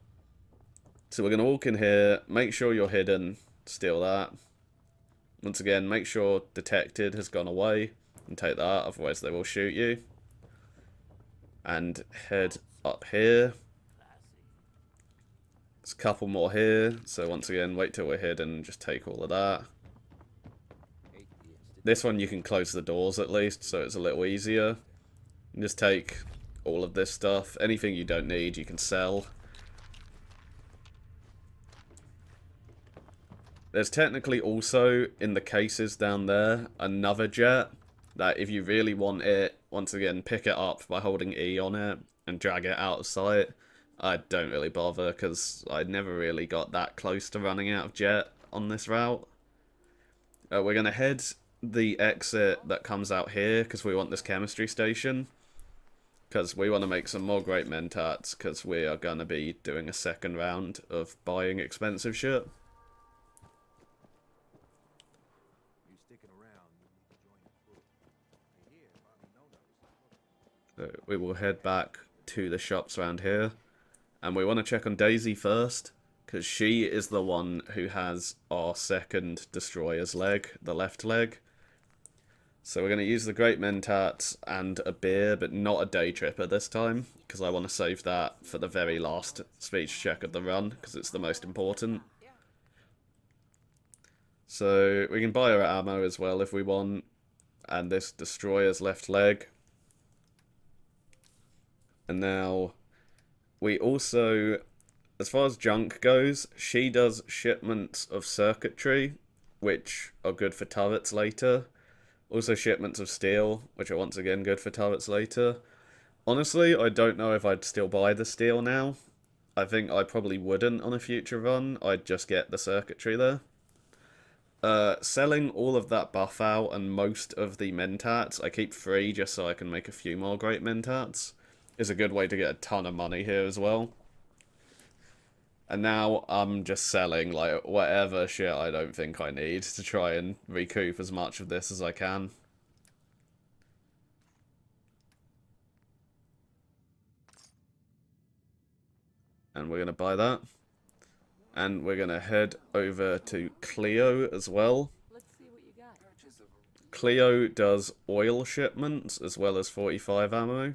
A: So we're gonna walk in here, make sure you're hidden, steal that. Once again, make sure detected has gone away and take that, otherwise they will shoot you. And head up here. There's a couple more here, so once again, wait till we're hidden and just take all of that. This one you can close the doors at least, so it's a little easier. And just take all of this stuff. Anything you don't need, you can sell. There's technically also, in the cases down there, another jet that if you really want it, once again, pick it up by holding E on it and drag it out of sight. I don't really bother, because I never really got that close to running out of jet on this route. We're going to head the exit that comes out here, because we want this chemistry station. Because we want to make some more great mentats, because we are going to be doing a second round of buying expensive shit. So we will head back to the shops around here. And we want to check on Daisy first, because she is the one who has our second destroyer's leg, the left leg. So we're going to use the Great Mentats and a beer, but not a day tripper this time, because I want to save that for the very last speech check of the run, because it's the most important. So we can buy her ammo as well if we want, and this destroyer's left leg. And now, we also, as far as junk goes, she does shipments of circuitry, which are good for turrets later. Also shipments of steel, which are once again good for turrets later. Honestly, I don't know if I'd still buy the steel now. I think I probably wouldn't on a future run. I'd just get the circuitry there. Selling all of that buff out and most of the mentats, I keep 3 just so I can make a few more great mentats, is a good way to get a ton of money here as well. And now I'm just selling, like, whatever shit I don't think I need to try and recoup as much of this as I can. And we're going to buy that. And we're going to head over to Cleo as well. Cleo does oil shipments as well as 45 ammo.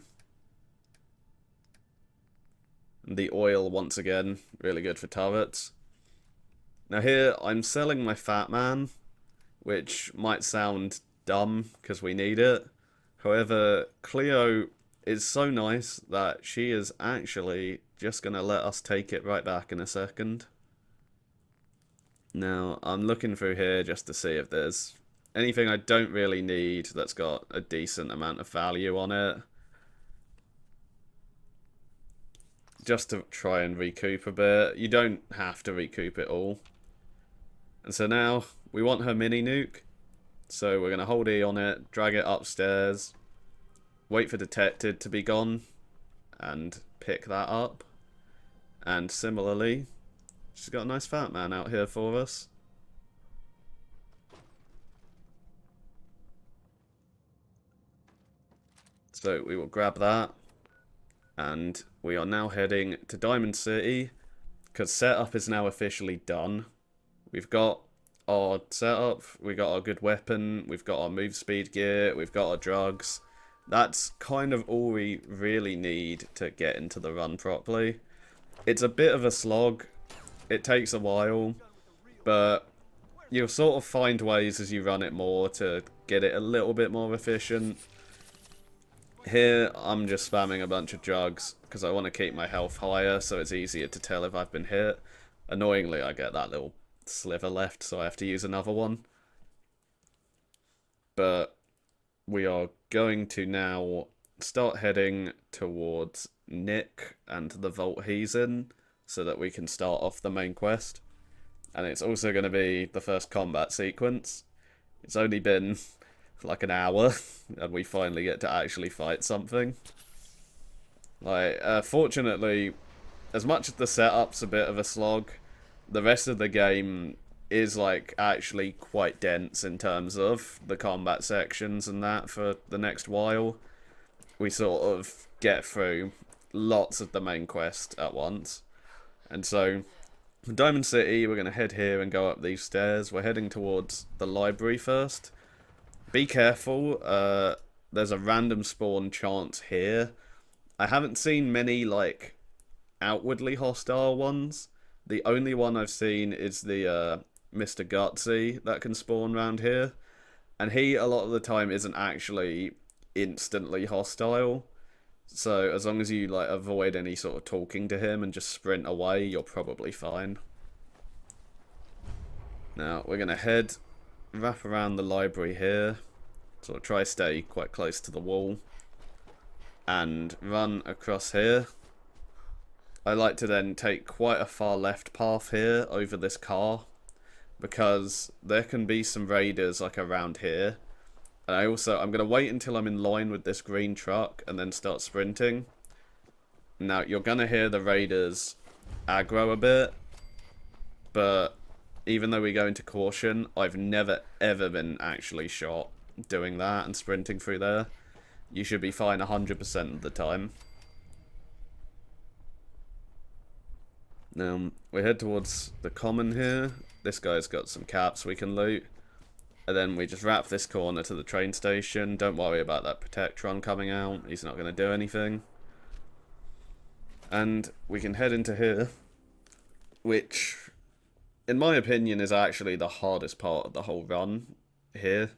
A: And the oil, once again, really good for turrets. Now here, I'm selling my Fat Man, which might sound dumb because we need it. However, Cleo is so nice that she is actually just going to let us take it right back in a second. Now, I'm looking through here just to see if there's anything I don't really need that's got a decent amount of value on it. Just to try and recoup a bit. You don't have to recoup it all. And so now, we want her mini nuke. So we're going to hold E on it, drag it upstairs, wait for detected to be gone, and pick that up. And similarly, she's got a nice Fat Man out here for us. So we will grab that. And we are now heading to Diamond City, because setup is now officially done. We've got our setup, we got our good weapon, we've got our move speed gear, we've got our drugs. That's kind of all we really need to get into the run properly. It's a bit of a slog, it takes a while, but you'll sort of find ways as you run it more to get it a little bit more efficient. Here, I'm just spamming a bunch of drugs because I want to keep my health higher so it's easier to tell if I've been hit. Annoyingly, I get that little sliver left, so I have to use another one. But we are going to now start heading towards Nick and the vault he's in so that we can start off the main quest. And it's also going to be the first combat sequence. It's only been like an hour and we finally get to actually fight something. Like, fortunately, as much as the setup's a bit of a slog, the rest of the game is like actually quite dense in terms of the combat sections and that for the next while. We sort of get through lots of the main quest at once. And so, from Diamond City, we're going to head here and go up these stairs. We're heading towards the library first. Be careful, there's a random spawn chance here. I haven't seen many, like, outwardly hostile ones. The only one I've seen is the Mr. Gutsy that can spawn around here. And he, a lot of the time, isn't actually instantly hostile. So as long as you like avoid any sort of talking to him and just sprint away, you're probably fine. Now, we're going to wrap around the library here. Sort of try stay quite close to the wall. And run across here. I like to then take quite a far left path here over this car, because there can be some raiders like around here. And I'm going to wait until I'm in line with this green truck and then start sprinting. Now, you're going to hear the raiders aggro a bit, but even though we go into caution, I've never ever been actually shot doing that and sprinting through there. You should be fine 100% of the time. Now, we head towards the common here. This guy's got some caps we can loot. And then we just wrap this corner to the train station. Don't worry about that Protectron coming out. He's not going to do anything. And we can head into here, which, in my opinion, is actually the hardest part of the whole run here.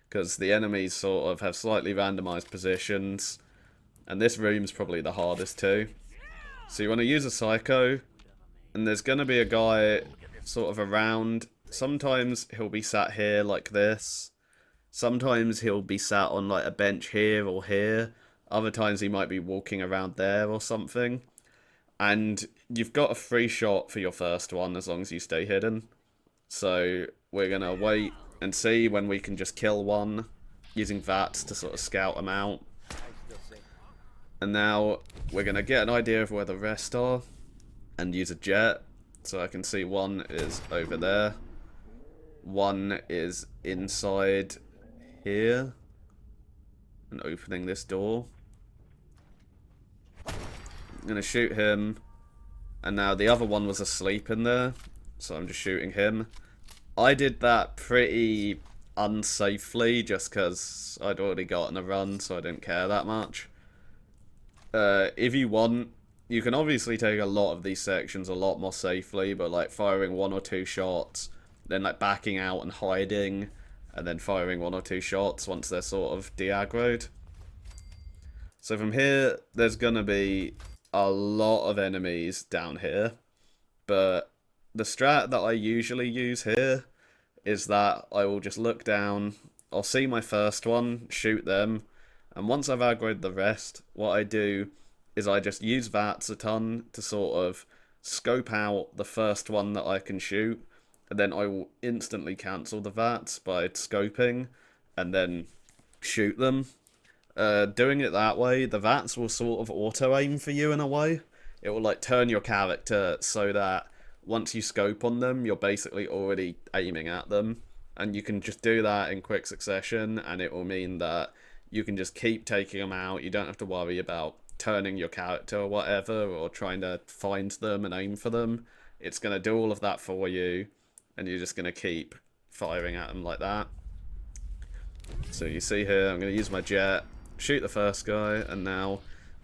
A: Because the enemies sort of have slightly randomized positions. And this room's probably the hardest too. So you want to use a Psycho. And there's going to be a guy sort of around. Sometimes he'll be sat here like this. Sometimes he'll be sat on like a bench here or here. Other times he might be walking around there or something. And you've got a free shot for your first one as long as you stay hidden. So we're going to wait and see when we can just kill one using VATs to sort of scout them out. And now we're going to get an idea of where the rest are. and use a jet. So I can see one is over there. One is inside here and opening this door. I'm gonna shoot him, and now the other one was asleep in there, so I'm just shooting him. I did that pretty unsafely just because I'd already gotten a run, so I didn't care that much. If you want, you can obviously take a lot of these sections a lot more safely, but like firing 1 or 2 shots, then like backing out and hiding, and then firing 1 or 2 shots once they're sort of de-aggroed. So from here, there's gonna be a lot of enemies down here, but the strat that I usually use here is that I will just look down, I'll see my first one, shoot them, and once I've aggroed the rest, what I do is I just use VATS a ton to sort of scope out the first one that I can shoot, and then I will instantly cancel the VATS by scoping, and then shoot them. Doing it that way, the VATS will sort of auto-aim for you in a way. It will like turn your character so that once you scope on them, you're basically already aiming at them. And you can just do that in quick succession, and it will mean that you can just keep taking them out. You don't have to worry about turning your character or whatever, or trying to find them and aim for them. It's going to do all of that for you, and you're just going to keep firing at them like that. So you see here, I'm going to use my jet, shoot the first guy, and now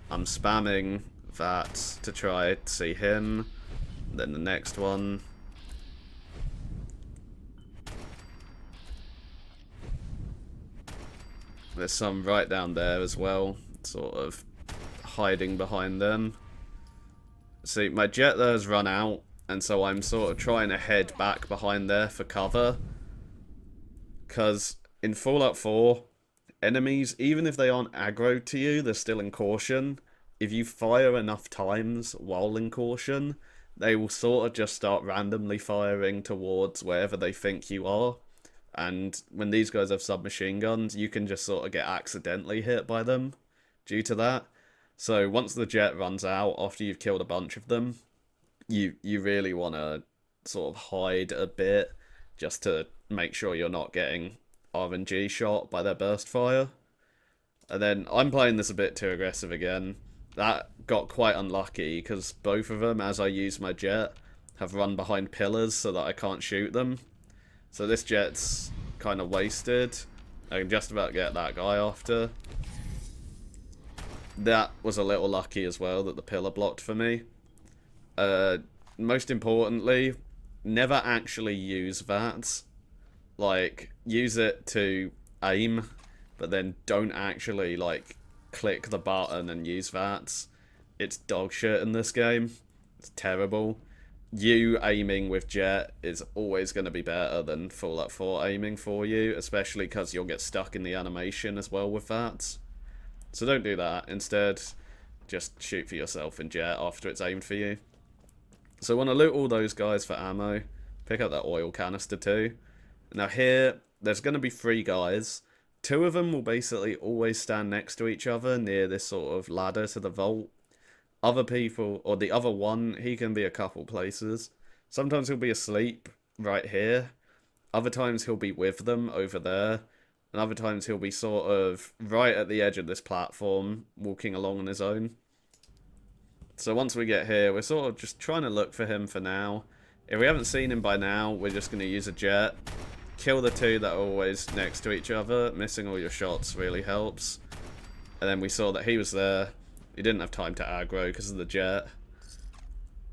A: I'm spamming that to try to see him, then the next one. There's some right down there as well, sort of hiding behind them. See, my jet there has run out, and so I'm sort of trying to head back behind there for cover. Because in Fallout 4, enemies, even if they aren't aggroed to you, they're still in caution. If you fire enough times while in caution, they will sort of just start randomly firing towards wherever they think you are. And when these guys have submachine guns, you can just sort of get accidentally hit by them due to that. So once the jet runs out, after you've killed a bunch of them, you really want to sort of hide a bit just to make sure you're not getting RNG shot by their burst fire. And then I'm playing this a bit too aggressive again. That got quite unlucky because both of them, as I use my jet, have run behind pillars so that I can't shoot them. So this jet's kind of wasted. I can just about get that guy after. That was a little lucky as well that the pillar blocked for me. Most importantly, never actually use VATS. Like, use it to aim, but then don't actually, like, click the button and use VATS. It's dog shit in this game. It's terrible. You aiming with jet is always going to be better than Fallout 4 aiming for you, especially because you'll get stuck in the animation as well with VATS. So don't do that. Instead, just shoot for yourself in jet after it's aimed for you. So I want to loot all those guys for ammo. Pick up that oil canister too. Now here, there's going to be 3 guys. 2 of them will basically always stand next to each other near this sort of ladder to the vault. Other people, or the other one, he can be a couple places. Sometimes he'll be asleep right here. Other times he'll be with them over there. And other times he'll be sort of right at the edge of this platform, walking along on his own. So once we get here, we're sort of just trying to look for him for now. If we haven't seen him by now, we're just going to use a jet. Kill the 2 that are always next to each other. Missing all your shots really helps. And then we saw that he was there. He didn't have time to aggro because of the jet.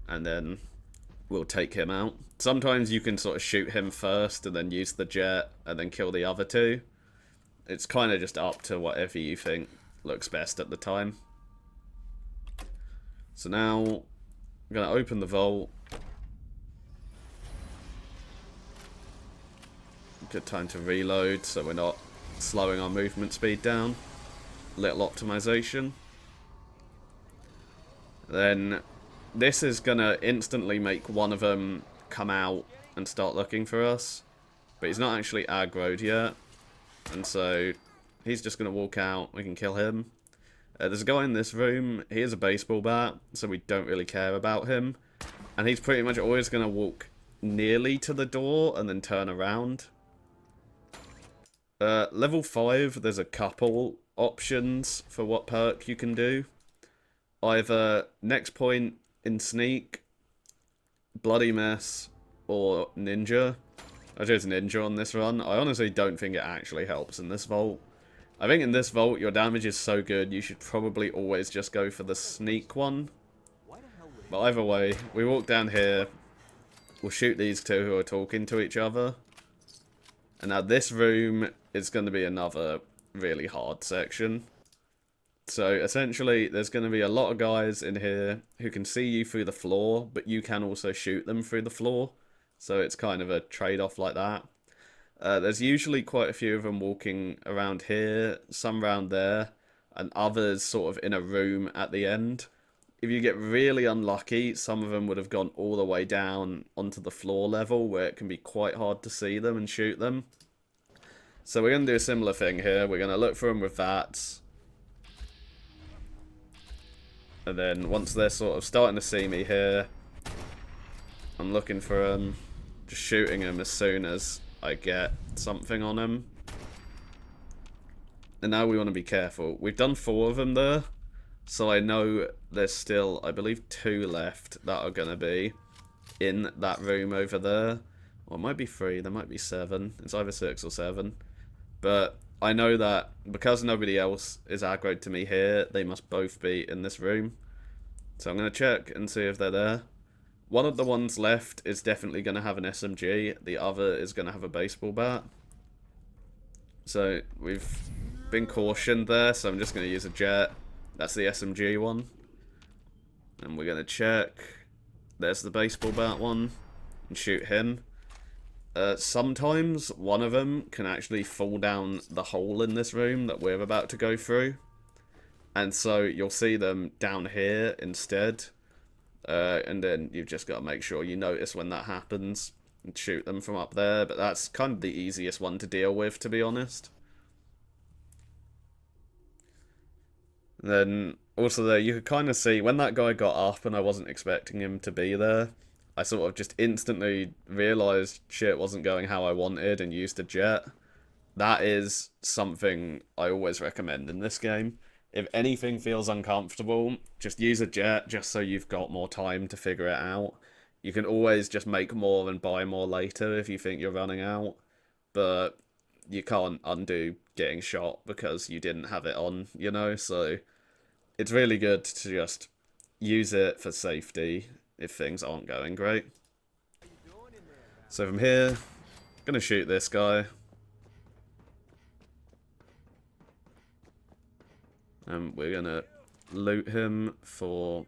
A: And then we'll take him out. Sometimes you can sort of shoot him first and then use the jet and then kill the other 2. It's kind of just up to whatever you think looks best at the time. So now I'm going to open the vault. Good time to reload so we're not slowing our movement speed down. Little optimization. Then this is going to instantly make one of them come out and start looking for us. But he's not actually aggroed yet. And so he's just going to walk out. We can kill him. There's a guy in this room. He has a baseball bat, so we don't really care about him. And he's pretty much always going to walk nearly to the door and then turn around. Level 5, there's a couple options for what perk you can do. Either next point in sneak, bloody mess, or ninja. I chose ninja on this run. I honestly don't think it actually helps in this vault. I think in this vault, your damage is so good, you should probably always just go for the sneak one. But either way, we walk down here. We'll shoot these two who are talking to each other. And now this room is going to be another really hard section. So essentially, there's going to be a lot of guys in here who can see you through the floor, but you can also shoot them through the floor. So it's kind of a trade-off like that. There's usually quite a few of them walking around here, some around there, and others sort of in a room at the end. If you get really unlucky, some of them would have gone all the way down onto the floor level, where it can be quite hard to see them and shoot them. So we're going to do a similar thing here. We're going to look for them with that. And then once they're sort of starting to see me here, I'm looking for them, just shooting them as soon as I get something on them. And now we want to be careful. We've done 4 of them there. So I know there's still, I believe, 2 left that are going to be in that room over there. Or it might be 3, there might be 7. It's either 6 or 7. But I know that because nobody else is aggroed to me here, they must both be in this room. So I'm going to check and see if they're there. One of the ones left is definitely going to have an SMG. The other is going to have a baseball bat. So we've been cautioned there, so I'm just going to use a jet. That's the SMG one. And we're going to check. There's the baseball bat one. And shoot him. Sometimes one of them can actually fall down the hole in this room that we're about to go through. And so you'll see them down here instead. And then you've just got to make sure you notice when that happens. And shoot them from up there. But that's kind of the easiest one to deal with, to be honest. Then, also there, you could kind of see, when that guy got up and I wasn't expecting him to be there, I sort of just instantly realised shit wasn't going how I wanted and used a jet. That is something I always recommend in this game. If anything feels uncomfortable, just use a jet just so you've got more time to figure it out. You can always just make more and buy more later if you think you're running out. But you can't undo getting shot because you didn't have it on, you know? So it's really good to just use it for safety if things aren't going great. So from here, I'm going to shoot this guy. And we're going to loot him for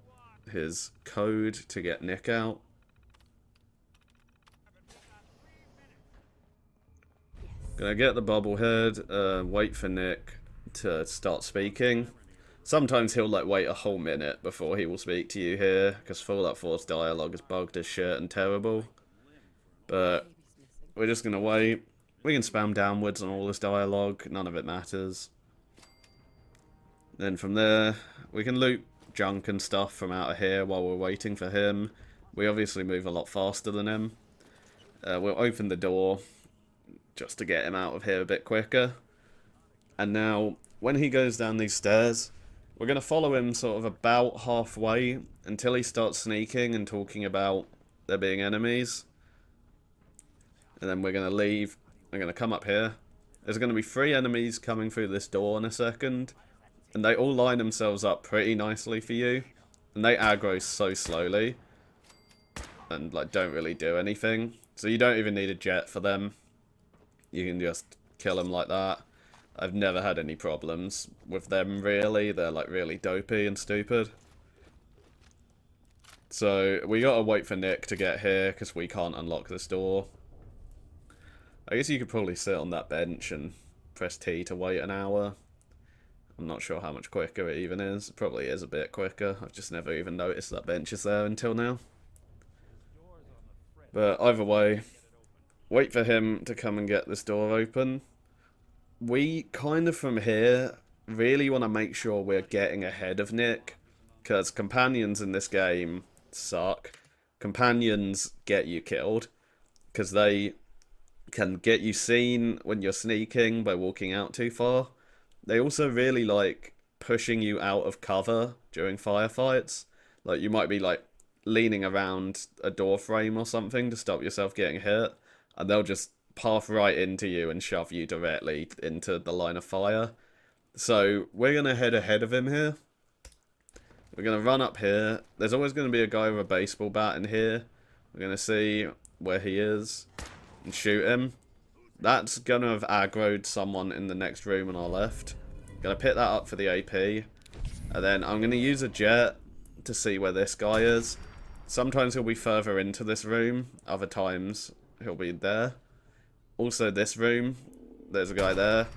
A: his code to get Nick out. Gonna get the bobblehead, wait for Nick to start speaking. Sometimes he'll like wait a whole minute before he will speak to you here, because Fallout 4's dialogue is bugged as shit and terrible. But we're just gonna wait. We can spam downwards on all this dialogue, none of it matters. Then from there, we can loot junk and stuff from out of here while we're waiting for him. We obviously move a lot faster than him. We'll open the door just to get him out of here a bit quicker. And now, when he goes down these stairs, we're going to follow him sort of about halfway until he starts sneaking and talking about there being enemies. And then we're going to leave. We're going to come up here. There's going to be 3 enemies coming through this door in a second. And they all line themselves up pretty nicely for you. And they aggro so slowly. And like don't really do anything. So you don't even need a jet for them. You can just kill them like that. I've never had any problems with them, really. They're, like, really dopey and stupid. So, we gotta wait for Nick to get here, because we can't unlock this door. I guess you could probably sit on that bench and press T to wait an hour. I'm not sure how much quicker it even is. It probably is a bit quicker. I've just never even noticed that bench is there until now. But either way, wait for him to come and get this door open. We kind of from here really want to make sure we're getting ahead of Nick, because companions in this game suck. Companions get you killed because they can get you seen when you're sneaking by walking out too far. They also really like pushing you out of cover during firefights. Like you might be like leaning around a door frame or something to stop yourself getting hit, and they'll just path right into you and shove you directly into the line of fire. So we're gonna head ahead of him here. We're gonna run up here. There's always gonna be a guy with a baseball bat in here. We're gonna see where he is and shoot him. That's gonna have aggroed someone in the next room on our left. Gonna pick that up for the AP. And then I'm gonna use a jet to see where this guy is. Sometimes he'll be further into this room. Other times he'll be there. Also this room. There's a guy there.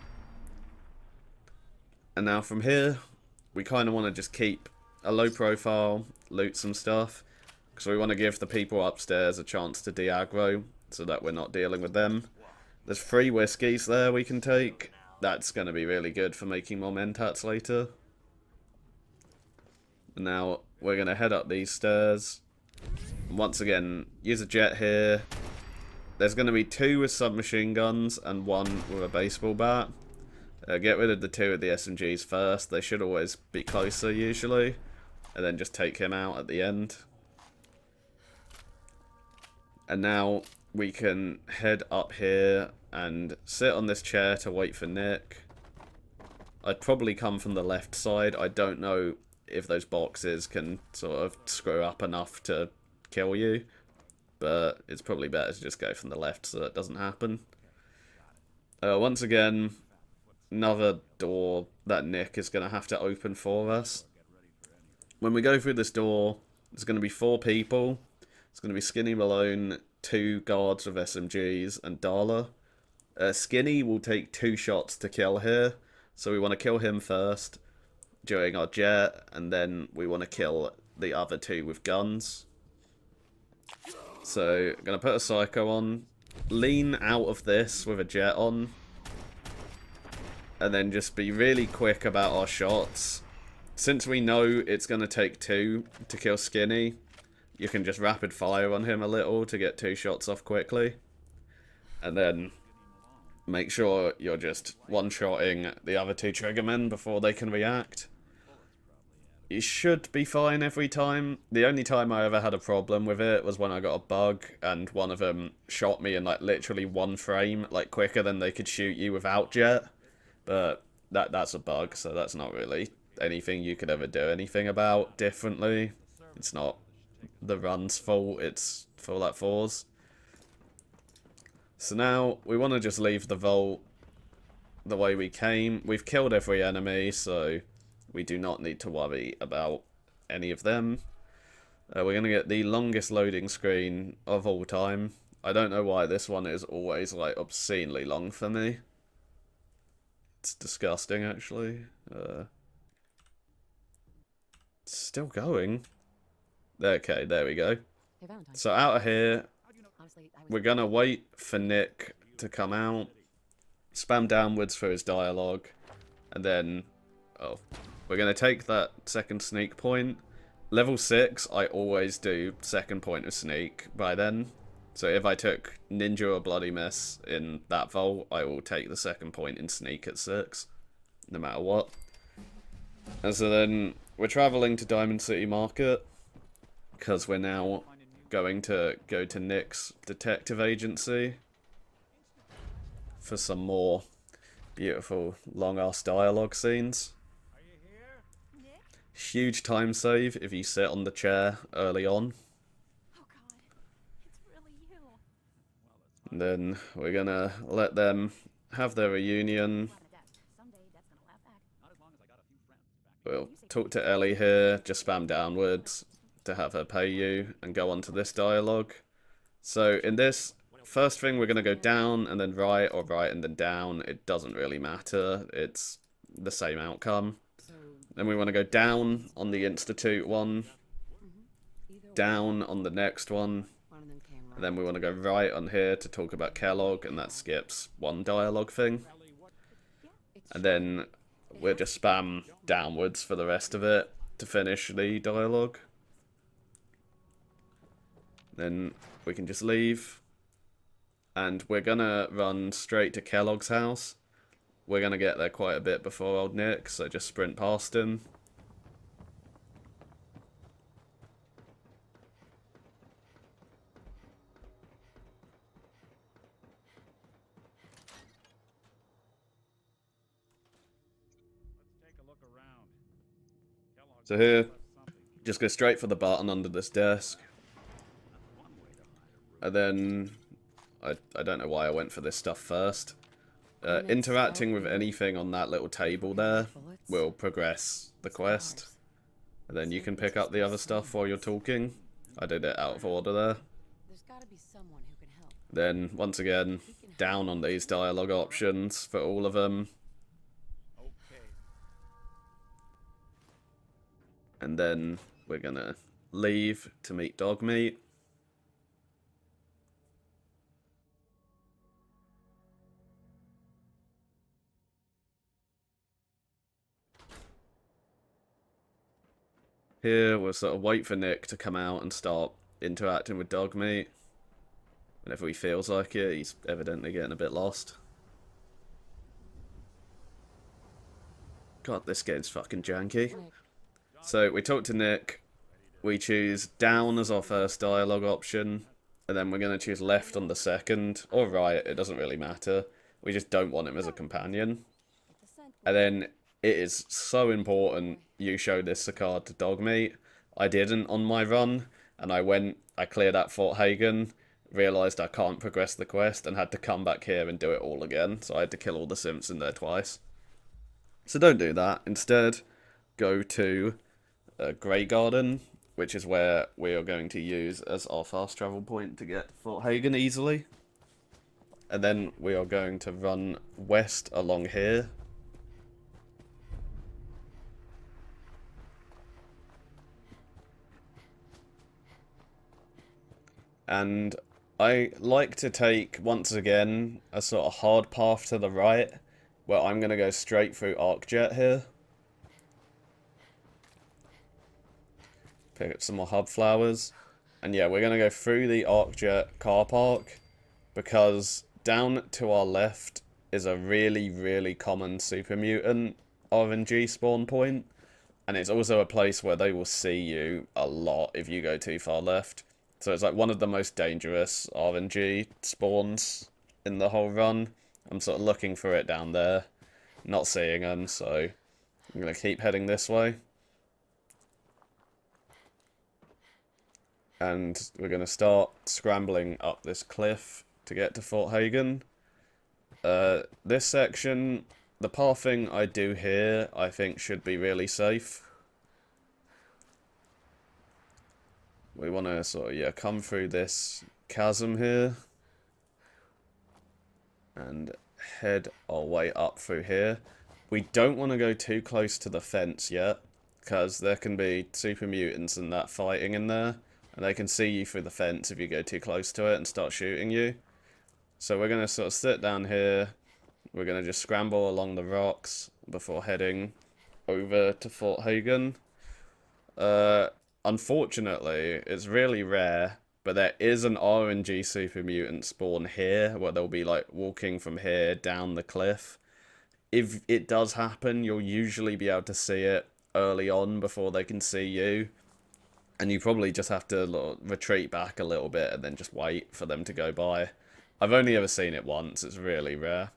A: And now from here, we kind of want to just keep a low profile, loot some stuff. Because we want to give the people upstairs a chance to de-aggro, so that we're not dealing with them. There's 3 whiskies there we can take. That's going to be really good for making more mentats later. Now, we're going to head up these stairs. Once again, use a jet here. There's going to be 2 with submachine guns and 1 with a baseball bat. Get rid of the 2 with the SMGs first. They should always be closer, usually. And then just take him out at the end. And now we can head up here and sit on this chair to wait for Nick. I'd probably come from the left side. I don't know if those boxes can sort of screw up enough to kill you. But it's probably better to just go from the left so that doesn't happen. Once again, another door that Nick is going to have to open for us. When we go through this door, there's going to be 4 people. It's going to be Skinny Malone, 2 guards with SMGs, and Darla. Skinny will take 2 shots to kill here, so we want to kill him first during our jet, and then we want to kill the other 2 with guns. So, I'm going to put a Psycho on, lean out of this with a jet on, and then just be really quick about our shots. Since we know it's going to take 2 to kill Skinny, you can just rapid fire on him a little to get 2 shots off quickly. And then make sure you're just one-shotting the other 2 triggermen before they can react. You should be fine every time. The only time I ever had a problem with it was when I got a bug and one of them shot me in like literally 1 frame, like quicker than they could shoot you without jet. But that's a bug, so that's not really anything you could ever do anything about differently. It's not the run's fault, it's Fallout 4's. So now we want to just leave the vault the way we came. We've killed every enemy, so we do not need to worry about any of them. We're going to get the longest loading screen of all time. I don't know why this one is always like obscenely long for me. It's disgusting, actually. It's still going. Okay, there we go.
B: Hey, Valentine.
A: So out of here,
B: Honestly,
A: we're going to wait for Nick to come out. Spam downwards for his dialogue. And then, oh, we're going to take that second sneak point. Level 6, I always do second point of sneak by then. So if I took Ninja or Bloody Mess in that vault, I will take the second point in sneak at 6. No matter what. And so then, we're travelling to Diamond City Market. Because we're now going to go to Nick's detective agency. For some more beautiful long-ass dialogue scenes. Huge time save if you sit on the chair early on.
B: Oh God, it's really you.
A: And then we're gonna let them have their reunion. We'll talk to Ellie here, just spam downwards to have her pay you and go on to this dialogue. So in this, first thing we're gonna go down and then right, or right and then down. It doesn't really matter, it's the same outcome. Then we want to go down on the Institute one, down on the next one, and then we want to go right on here to talk about Kellogg, and that skips 1 dialogue thing. And then we'll just spam downwards for the rest of it to finish the dialogue. Then we can just leave. And we're gonna run straight to Kellogg's house. We're gonna get there quite a bit before old Nick, so just sprint past him. So here, just go straight for the button under this desk. And then, I don't know why I went for this stuff first. Interacting with anything on that little table there will progress the quest. And then you can pick up the other stuff while you're talking. I did it out of order there. Then, once again, down on these dialogue options for all of them. And then we're gonna leave to meet Dogmeat. Here, we'll sort of wait for Nick to come out and start interacting with Dogmeat. Whenever he feels like it, he's evidently getting a bit lost. God, this game's fucking janky. So, we talk to Nick. We choose down as our first dialogue option. And then we're going to choose left on the second. Or right, it doesn't really matter. We just don't want him as a companion. And then it is so important you show this card to Dogmeat. I didn't on my run. And I cleared out Fort Hagen. Realised I can't progress the quest. And had to come back here and do it all again. So I had to kill all the simps in there twice. So don't do that. Instead, go to Grey Garden, which is where we are going to use as our fast travel point to get Fort Hagen easily. And then we are going to run west along here. And I like to take, once again, a sort of hard path to the right, where I'm going to go straight through Arcjet here. Pick up some more hub flowers. And yeah, we're going to go through the Arcjet car park, because down to our left is a really, really common super mutant RNG spawn point. And it's also a place where they will see you a lot if you go too far left. So it's like one of the most dangerous RNG spawns in the whole run. I'm sort of looking for it down there, not seeing them, so I'm going to keep heading this way. And we're going to start scrambling up this cliff to get to Fort Hagen. This section, the pathing I do here, I think should be really safe. We want to sort of, come through this chasm here. And head our way up through here. We don't want to go too close to the fence yet, because there can be super mutants and that fighting in there. And they can see you through the fence if you go too close to it and start shooting you. So we're going to sort of sit down here. We're going to just scramble along the rocks before heading over to Fort Hagen. Unfortunately, it's really rare, but there is an RNG super mutant spawn here, where they'll be like walking from here down the cliff. If it does happen, you'll usually be able to see it early on before they can see you. And you probably just have to retreat back a little bit and then just wait for them to go by. I've only ever seen it once, it's really rare.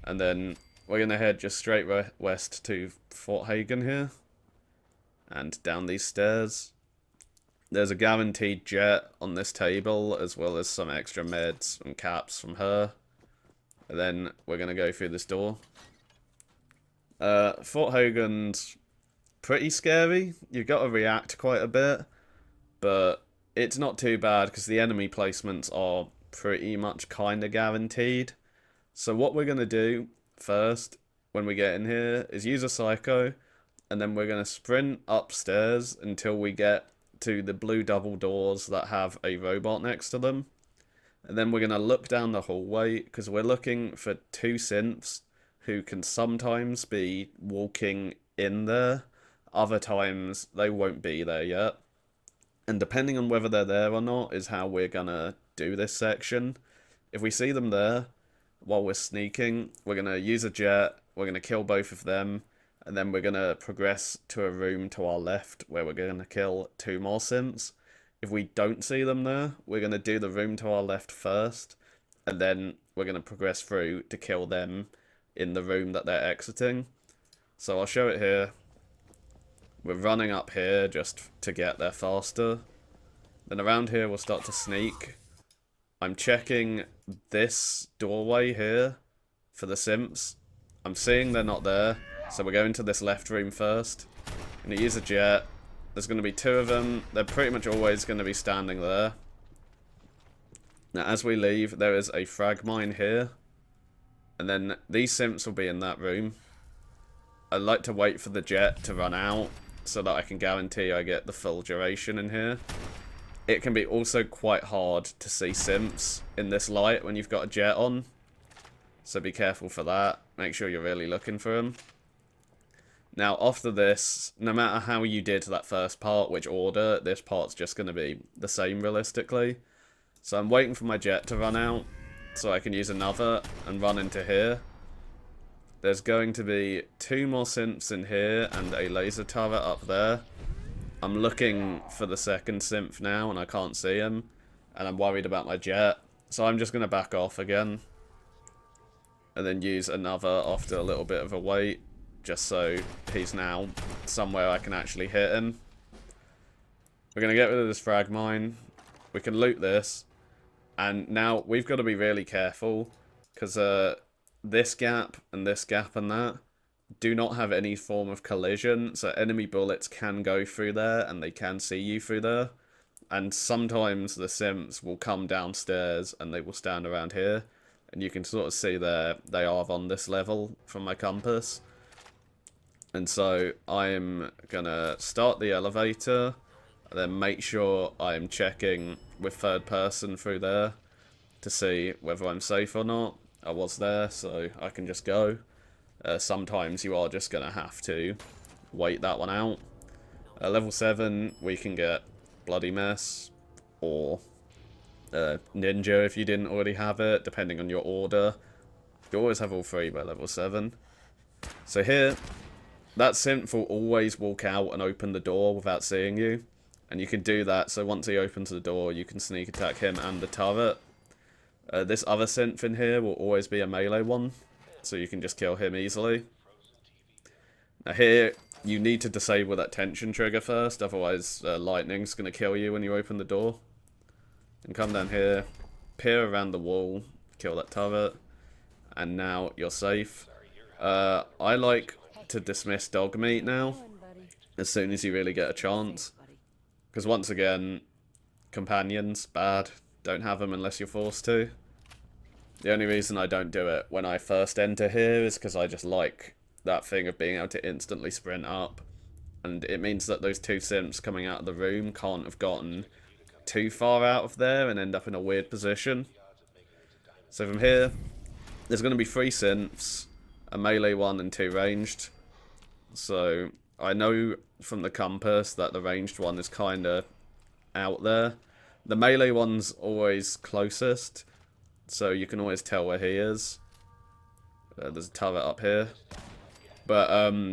A: And then we're going to head just straight west to Fort Hagen here. And down these stairs. There's a guaranteed jet on this table, as well as some extra meds and caps from her. And then we're going to go through this door. Fort Hagen's pretty scary. You've got to react quite a bit. But it's not too bad, because the enemy placements are pretty much kind of guaranteed. So what we're going to do first, when we get in here, is use a psycho. And then we're going to sprint upstairs until we get to the blue double doors that have a robot next to them. And then we're going to look down the hallway, because we're looking for two synths who can sometimes be walking in there. Other times, they won't be there yet. And depending on whether they're there or not is how we're gonna do this section. If we see them there while we're sneaking, we're gonna use a jet, we're gonna kill both of them, and then we're gonna progress to a room to our left where we're gonna kill 2 more synths. If we don't see them there, we're gonna do the room to our left first, and then we're gonna progress through to kill them in the room that they're exiting. So I'll show it here. We're running up here just to get there faster. Then around here we'll start to sneak. I'm checking this doorway here for the simps. I'm seeing they're not there, so we're going to this left room first. I'm going to use a jet. There's going to be 2 of them. They're pretty much always going to be standing there. Now as we leave, there is a frag mine here. And then these simps will be in that room. I like to wait for the jet to run out so that I can guarantee I get the full duration in here. It can be also quite hard to see simps in this light when you've got a jet on. So be careful for that. Make sure you're really looking for them. Now after this, no matter how you did that first part, which order, this part's just going to be the same realistically. So I'm waiting for my jet to run out so I can use another and run into here. There's going to be 2 more synths in here and a laser turret up there. I'm looking for the second synth now and I can't see him. And I'm worried about my jet. So I'm just going to back off again. And then use another after a little bit of a wait. Just so he's now somewhere I can actually hit him. We're going to get rid of this frag mine. We can loot this. And now we've got to be really careful. Because this gap and that do not have any form of collision, so enemy bullets can go through there and they can see you through there. And sometimes the simps will come downstairs and they will stand around here, and you can sort of see there they are on this level from my compass. And so I'm gonna start the elevator and then make sure I'm checking with third person through there to see whether I'm safe or not. I was there, so I can just go. Sometimes you are just going to have to wait that one out. Level 7, we can get Bloody Mess, or Ninja if you didn't already have it, depending on your order. You always have all 3 by level 7. So here, that synth will always walk out and open the door without seeing you. And you can do that, so once he opens the door, you can sneak attack him and the turret. This other synth in here will always be a melee one, so you can just kill him easily. Now here, you need to disable that tension trigger first, otherwise lightning's going to kill you when you open the door. And come down here, peer around the wall, kill that turret, and now you're safe. I like to dismiss dog meat now, as soon as you really get a chance. Because once again, companions, bad. Don't have them unless you're forced to. The only reason I don't do it when I first enter here is because I just like that thing of being able to instantly sprint up. And it means that those 2 simps coming out of the room can't have gotten too far out of there and end up in a weird position. So from here, there's going to be 3 synths, a melee one and 2 ranged. So I know from the compass that the ranged one is kind of out there. The melee one's always closest, so you can always tell where he is. There's a turret up here. But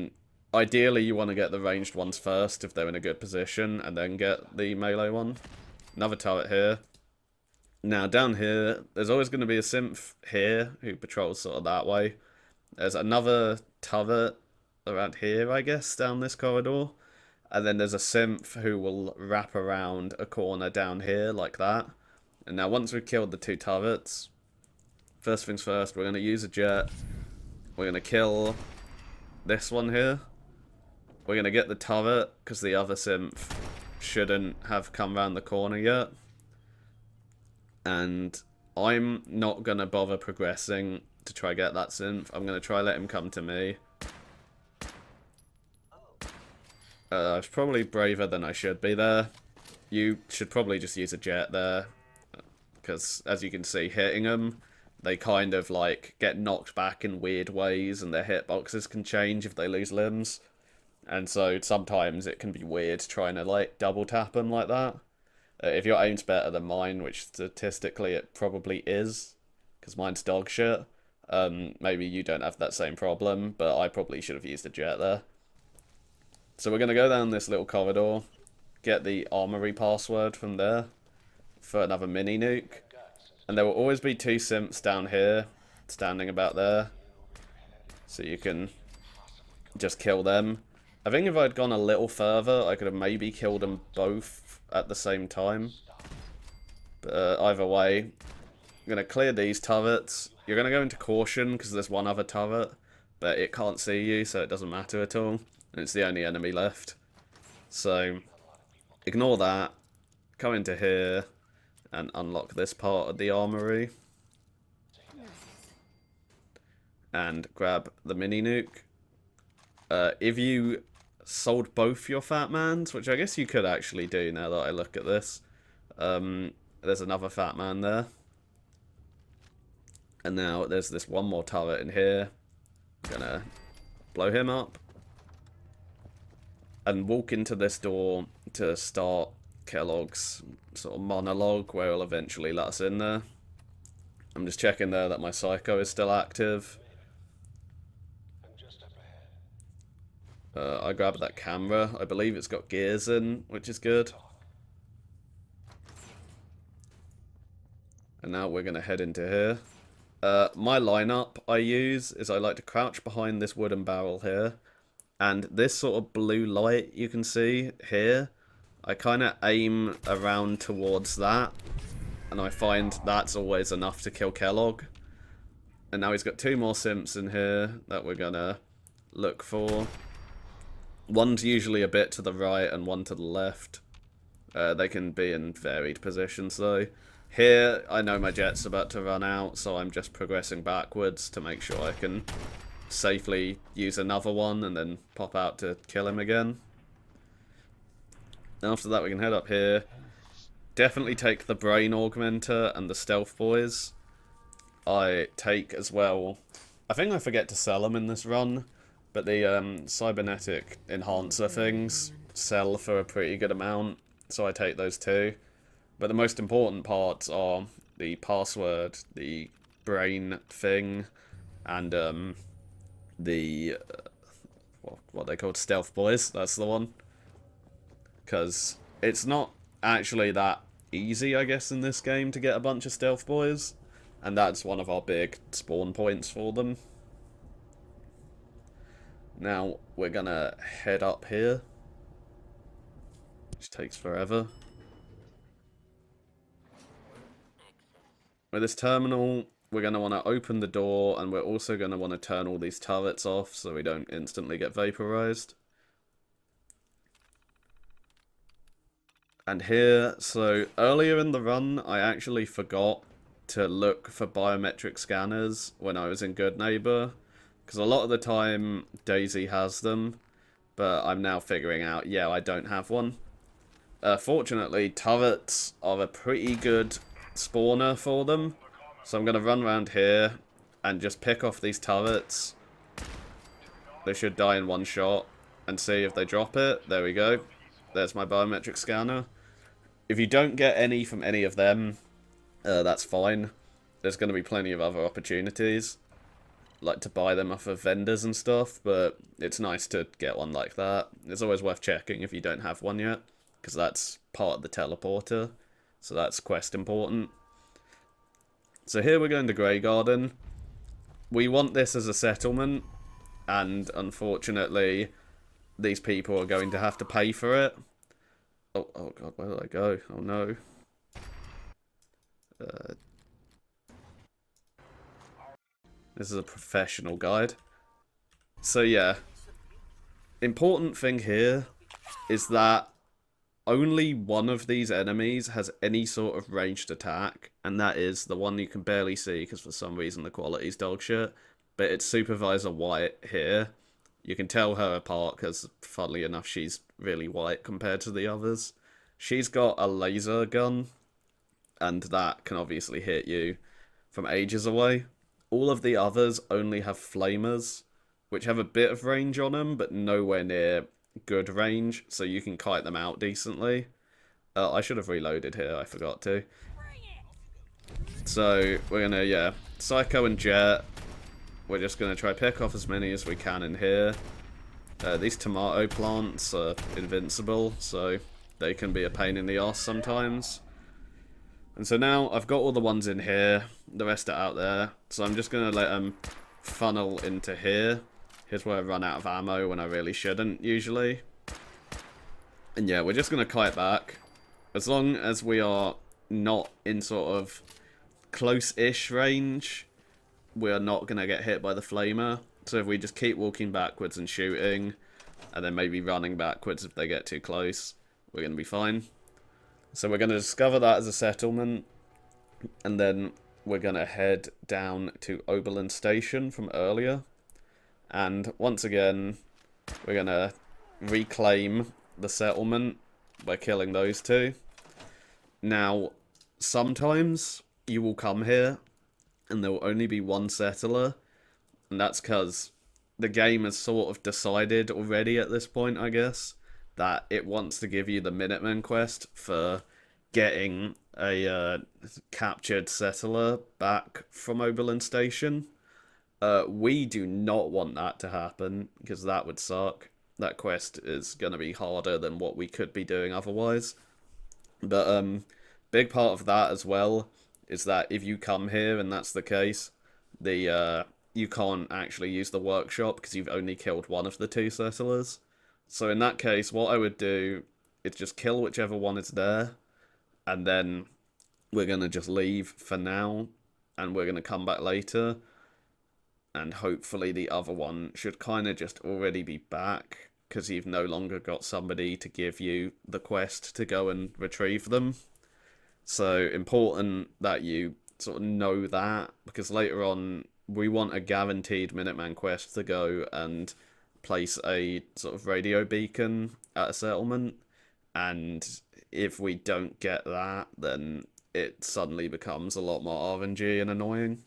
A: ideally you want to get the ranged ones first if they're in a good position, and then get the melee one. Another turret here. Now down here, there's always going to be a synth here who patrols sort of that way. There's another turret around here, I guess, down this corridor. And then there's a synth who will wrap around a corner down here like that. And now once we've killed the 2 turrets, first things first, we're going to use a jet. We're going to kill this one here. We're going to get the turret, because the other synth shouldn't have come around the corner yet. And I'm not going to bother progressing to try get that synth. I'm going to try let him come to me. I was probably braver than I should be there. You should probably just use a jet there. Because, as you can see, hitting them, they kind of, like, get knocked back in weird ways, and their hitboxes can change if they lose limbs. And so, sometimes it can be weird trying to, like, double tap them like that. If your aim's better than mine, which statistically it probably is, because mine's dog shit, maybe you don't have that same problem, but I probably should have used a jet there. So we're going to go down this little corridor, get the armory password from there for another mini nuke, and there will always be two simps down here, standing about there, so you can just kill them. I think if I'd gone a little further, I could have maybe killed them both at the same time. But either way, I'm going to clear these turrets. You're going to go into caution because there's one other turret, but it can't see you, so it doesn't matter at all. And it's the only enemy left. So, ignore that. Come into here and unlock this part of the armory. And grab the mini nuke. If you sold both your fat mans, which I guess you could actually do now that I look at this, there's another fat man there. And now there's this one more turret in here. I'm gonna blow him up. And walk into this door to start Kellogg's sort of monologue where he'll eventually let us in there. I'm just checking there that my psycho is still active. I grabbed that camera. I believe it's got gears in, which is good. And now we're going to head into here. My lineup I use is I like to crouch behind this wooden barrel here. And this sort of blue light you can see here, I kind of aim around towards that. And I find that's always enough to kill Kellogg. And now he's got two more simps in here that we're going to look for. One's usually a bit to the right and one to the left. They can be in varied positions though. Here, I know my jet's about to run out, so I'm just progressing backwards to make sure I can safely use another one and then pop out to kill him again. After that, we can head up here. Definitely take the brain augmenter and the stealth boys. I take as well, I think I forget to sell them in this run, but the cybernetic enhancer things sell for a pretty good amount, so I take those too. But the most important parts are the password, the brain thing, and the what they called stealth boys. That's the one. Because it's not actually that easy, I guess, in this game to get a bunch of stealth boys, and that's one of our big spawn points for them. Now, we're gonna head up here. Which takes forever. With this terminal, we're gonna want to open the door, and we're also gonna want to turn all these turrets off so we don't instantly get vaporized. And here, so earlier in the run, I actually forgot to look for biometric scanners when I was in Good Neighbor. Because a lot of the time, Daisy has them, but I'm now figuring out, yeah, I don't have one. Fortunately, turrets are a pretty good spawner for them. So I'm going to run around here and just pick off these turrets. They should die in one shot and see if they drop it. There we go. There's my biometric scanner. If you don't get any from any of them, that's fine. There's going to be plenty of other opportunities, like to buy them off of vendors and stuff, but it's nice to get one like that. It's always worth checking if you don't have one yet, because that's part of the teleporter, so that's quest important. So here we're going to Grey Garden. We want this as a settlement, and unfortunately, these people are going to have to pay for it. Oh god, where did I go? Oh no. This is a professional guide. So yeah, important thing here is that only one of these enemies has any sort of ranged attack, and that is the one you can barely see because for some reason the quality's dog shit, but it's Supervisor White here. You can tell her apart because, funnily enough, she's really white compared to the others. She's got a laser gun, and that can obviously hit you from ages away. All of the others only have flamers, which have a bit of range on them, but nowhere near good range, so you can kite them out decently. I should have reloaded here, I forgot to. So, we're gonna, yeah, Psycho and Jet. We're just gonna try pick off as many as we can in here. These tomato plants are invincible, so they can be a pain in the ass sometimes. And so now I've got all the ones in here, the rest are out there, so I'm just going to let them funnel into here. Here's where I run out of ammo when I really shouldn't, usually. And yeah, we're just going to kite back. As long as we are not in sort of close-ish range, we are not going to get hit by the flamer. So if we just keep walking backwards and shooting, and then maybe running backwards if they get too close, we're going to be fine. So we're going to discover that as a settlement, and then we're going to head down to Oberlin Station from earlier. And once again, we're going to reclaim the settlement by killing those two. Now, sometimes you will come here, and there will only be one settler, and that's because the game has sort of decided already at this point, I guess, that it wants to give you the Minutemen quest for getting a captured settler back from Oberlin Station. We do not want that to happen, because that would suck. That quest is going to be harder than what we could be doing otherwise. But big part of that as well is that if you come here and that's the case, you can't actually use the workshop because you've only killed one of the two settlers. So in that case, what I would do is just kill whichever one is there, and then we're going to just leave for now, and we're going to come back later, and hopefully the other one should kind of just already be back, because you've no longer got somebody to give you the quest to go and retrieve them. So important that you sort of know that, because later on we want a guaranteed Minuteman quest to go and place a sort of radio beacon at a settlement, and if we don't get that, then it suddenly becomes a lot more RNG and annoying.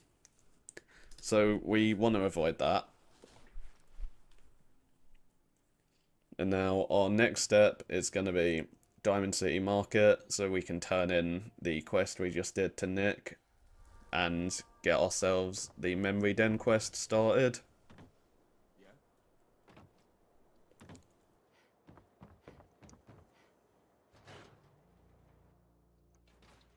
A: So we want to avoid that. And now our next step is going to be Diamond City Market, so we can turn in the quest we just did to Nick and get ourselves the Memory Den quest started.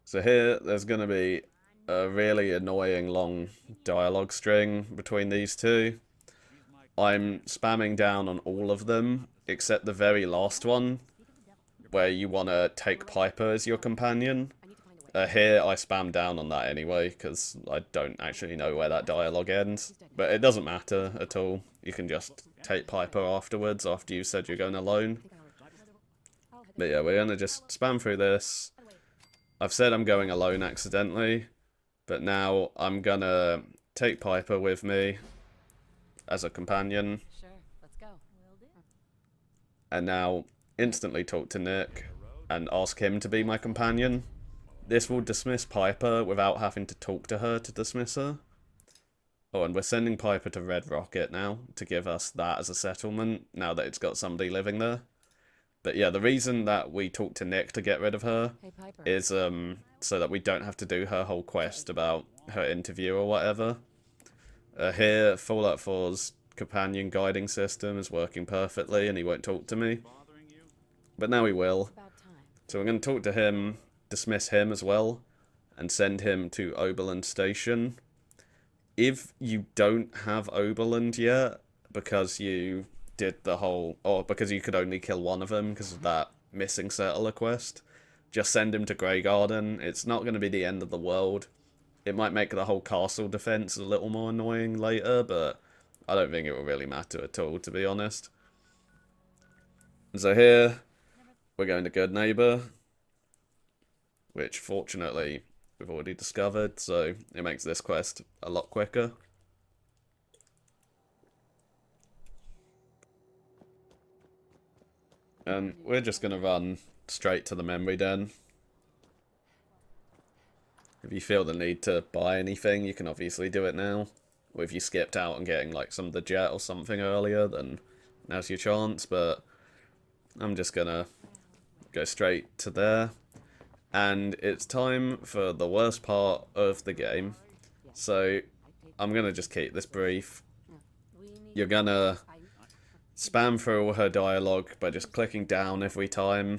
A: So here, there's going to be a really annoying long dialogue string between these two. I'm spamming down on all of them, except the very last one, where you want to take Piper as your companion. Here, I spam down on that anyway, because I don't actually know where that dialogue ends. But it doesn't matter at all. You can just take Piper afterwards, after you said you're going alone. But yeah, we're going to just spam through this. I've said I'm going alone accidentally, but now I'm going to take Piper with me as a companion.
B: Sure, let's go.
A: And now instantly talk to Nick and ask him to be my companion. This will dismiss Piper without having to talk to her to dismiss her. Oh, and we're sending Piper to Red Rocket now to give us that as a settlement, now that it's got somebody living there. But yeah, the reason that we talk to Nick to get rid of her is so that we don't have to do her whole quest about her interview or whatever. Here, Fallout 4's companion guiding system is working perfectly and he won't talk to me. But now he will. So we're going to talk to him, dismiss him as well, and send him to Oberlin Station. If you don't have Oberlin yet, because you did the whole, or because you could only kill one of them because of that missing settler quest, just send him to Grey Garden. It's not going to be the end of the world. It might make the whole castle defense a little more annoying later, but I don't think it will really matter at all, to be honest. And so here, we're going to Good Neighbor, which fortunately we've already discovered, so it makes this quest a lot quicker. And we're just going to run straight to the Memory Den. If you feel the need to buy anything, you can obviously do it now. Or if you skipped out on getting like some of the jet or something earlier, then now's your chance, but I'm just going to go straight to there. And it's time for the worst part of the game. So I'm going to just keep this brief. You're going to spam through all her dialogue by just clicking down every time.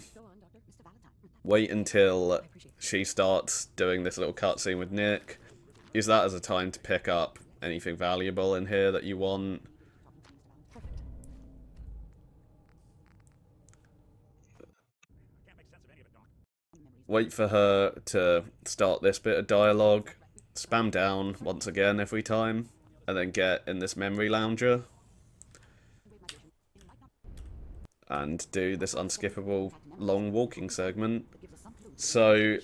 A: Wait until she starts doing this little cutscene with Nick. Use that as a time to pick up anything valuable in here that you want. Wait for her to start this bit of dialogue. Spam down once again every time. And then get in this memory lounger. And do this unskippable long walking segment. So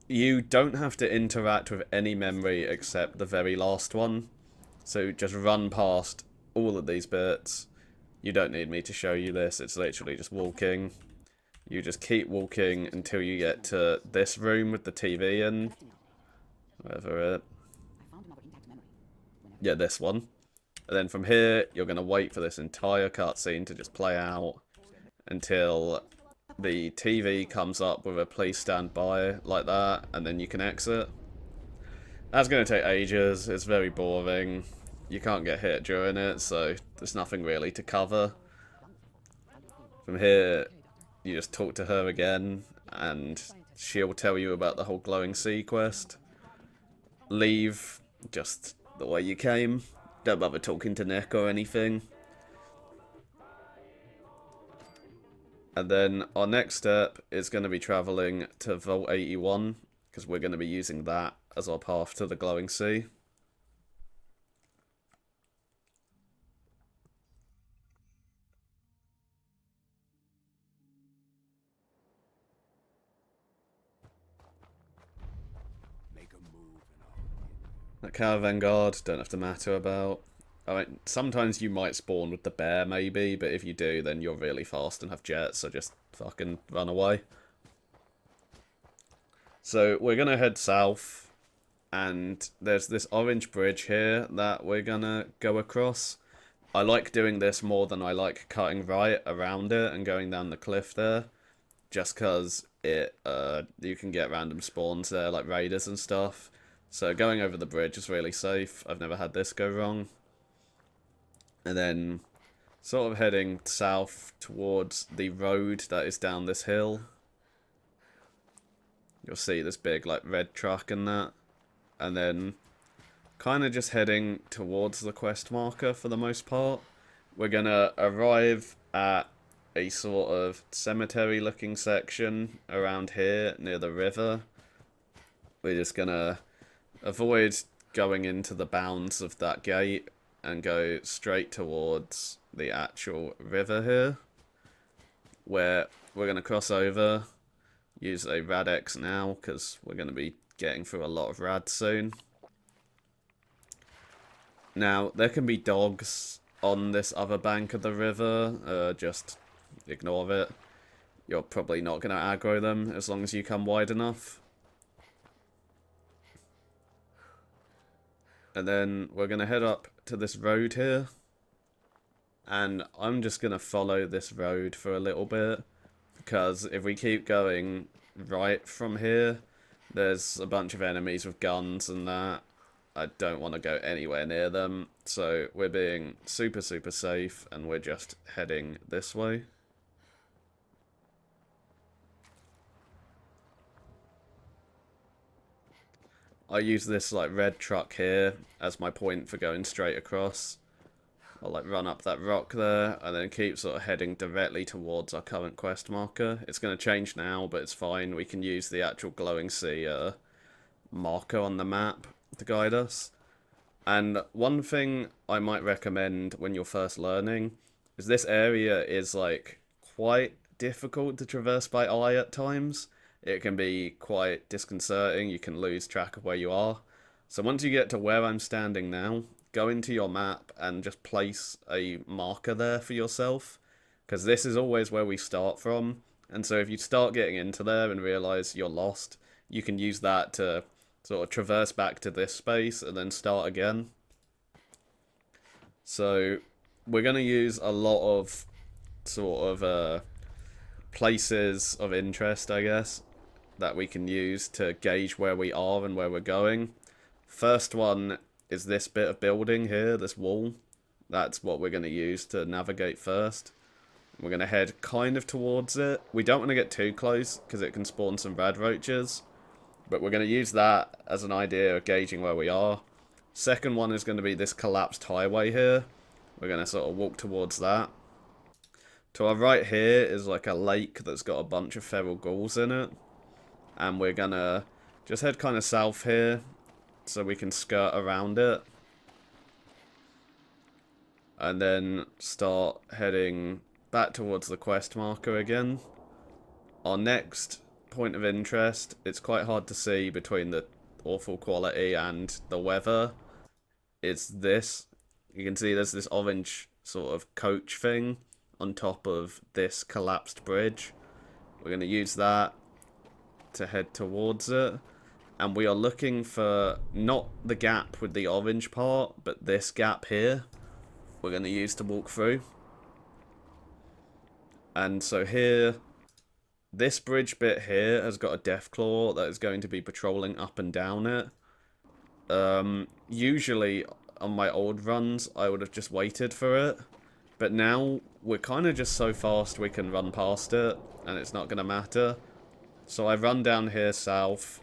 A: you don't have to interact with any memory except the very last one. So just run past all of these bits. You don't need me to show you this, it's literally just walking. You just keep walking until you get to this room with the TV in. Whatever it. Yeah, this one. And then from here, you're going to wait for this entire cutscene to just play out until the TV comes up with a please stand by, like that, and then you can exit. That's going to take ages, it's very boring. You can't get hit during it, so there's nothing really to cover. From here, you just talk to her again, and she'll tell you about the whole glowing sea quest. Leave just the way you came. Don't bother talking to Nick or anything. And then our next step is going to be travelling to Vault 81, because we're going to be using that as our path to the glowing sea. That caravan guard, don't have to matter about. I mean, sometimes you might spawn with the bear, maybe, but if you do, then you're really fast and have jets, so just fucking run away. So, we're gonna head south, and there's this orange bridge here that we're gonna go across. I like doing this more than I like cutting right around it and going down the cliff there, just because you can get random spawns there, like raiders and stuff. So going over the bridge is really safe. I've never had this go wrong. And then sort of heading south towards the road that is down this hill. You'll see this big like red truck and that. And then kind of just heading towards the quest marker for the most part. We're gonna arrive at a sort of cemetery looking section around here near the river. We're just gonna avoid going into the bounds of that gate and go straight towards the actual river here, where we're going to cross over, use a Rad-X now, because we're going to be getting through a lot of rads soon. Now, there can be dogs on this other bank of the river, just ignore it. You're probably not going to aggro them as long as you come wide enough. And then we're going to head up to this road here. And I'm just going to follow this road for a little bit. Because if we keep going right from here, there's a bunch of enemies with guns and that. I don't want to go anywhere near them. So we're being super, super safe. And we're just heading this way. I use this like red truck here as my point for going straight across. I'll like run up that rock there and then keep sort of heading directly towards our current quest marker. It's going to change now, but it's fine. We can use the actual glowing sea marker on the map to guide us. And one thing I might recommend when you're first learning is this area is like quite difficult to traverse by eye at times. It can be quite disconcerting, you can lose track of where you are. So once you get to where I'm standing now, go into your map and just place a marker there for yourself. Because this is always where we start from. And so if you start getting into there and realise you're lost, you can use that to sort of traverse back to this space and then start again. So we're going to use a lot of sort of places of interest, I guess, that we can use to gauge where we are and where we're going. First one is this bit of building here, this wall. That's what we're going to use to navigate first. We're going to head kind of towards it. We don't want to get too close because it can spawn some rad roaches. But we're going to use that as an idea of gauging where we are. Second one is going to be this collapsed highway here. We're going to sort of walk towards that. To our right here is like a lake that's got a bunch of feral ghouls in it. And we're going to just head kind of south here so we can skirt around it. And then start heading back towards the quest marker again. Our next point of interest, it's quite hard to see between the awful quality and the weather. It's this. You can see there's this orange sort of coach thing on top of this collapsed bridge. We're going to use that to head towards it. And we are looking for not the gap with the orange part, but this gap here. We're going to use to walk through. And so here, this bridge bit here has got a Deathclaw that is going to be patrolling up and down it. Usually on my old runs, I would have just waited for it. But now, we're kind of just so fast we can run past it, and it's not going to matter. So I run down here south.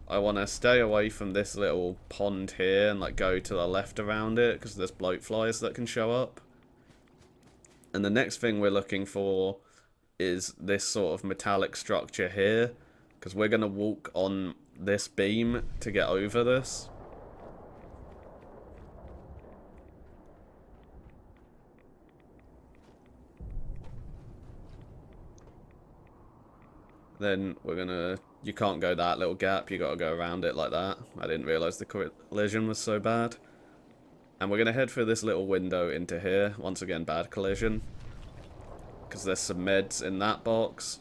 A: I want to stay away from this little pond here and like go to the left around it, because there's bloatflies that can show up. And the next thing we're looking for is this sort of metallic structure here, because we're going to walk on this beam to get over this. Then we're going to... You can't go that little gap, you got to go around it like that. I didn't realise the collision was so bad. And we're going to head through this little window into here. Once again, bad collision. Because there's some meds in that box.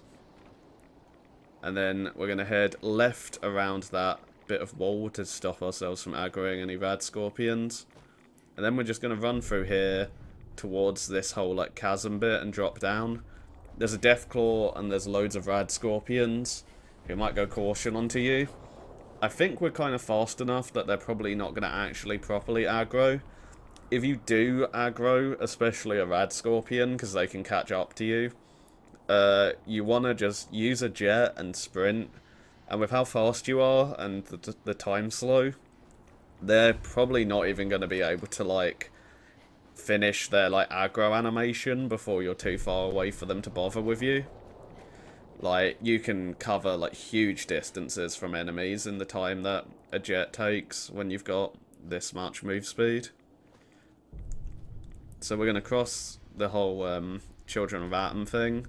A: And then we're going to head left around that bit of wall to stop ourselves from aggroing any rad scorpions. And then we're just going to run through here towards this whole like chasm bit and drop down. There's a Deathclaw and there's loads of rad scorpions who might go caution onto you. I think we're kind of fast enough that they're probably not going to actually properly aggro. If you do aggro, especially a rad scorpion, because they can catch up to you, you want to just use a jet and sprint. And with how fast you are and the time slow, they're probably not even going to be able to like finish their like aggro animation before you're too far away for them to bother with you. Like, you can cover like huge distances from enemies in the time that a jet takes when you've got this much move speed. So we're going to cross the whole Children of Atom thing.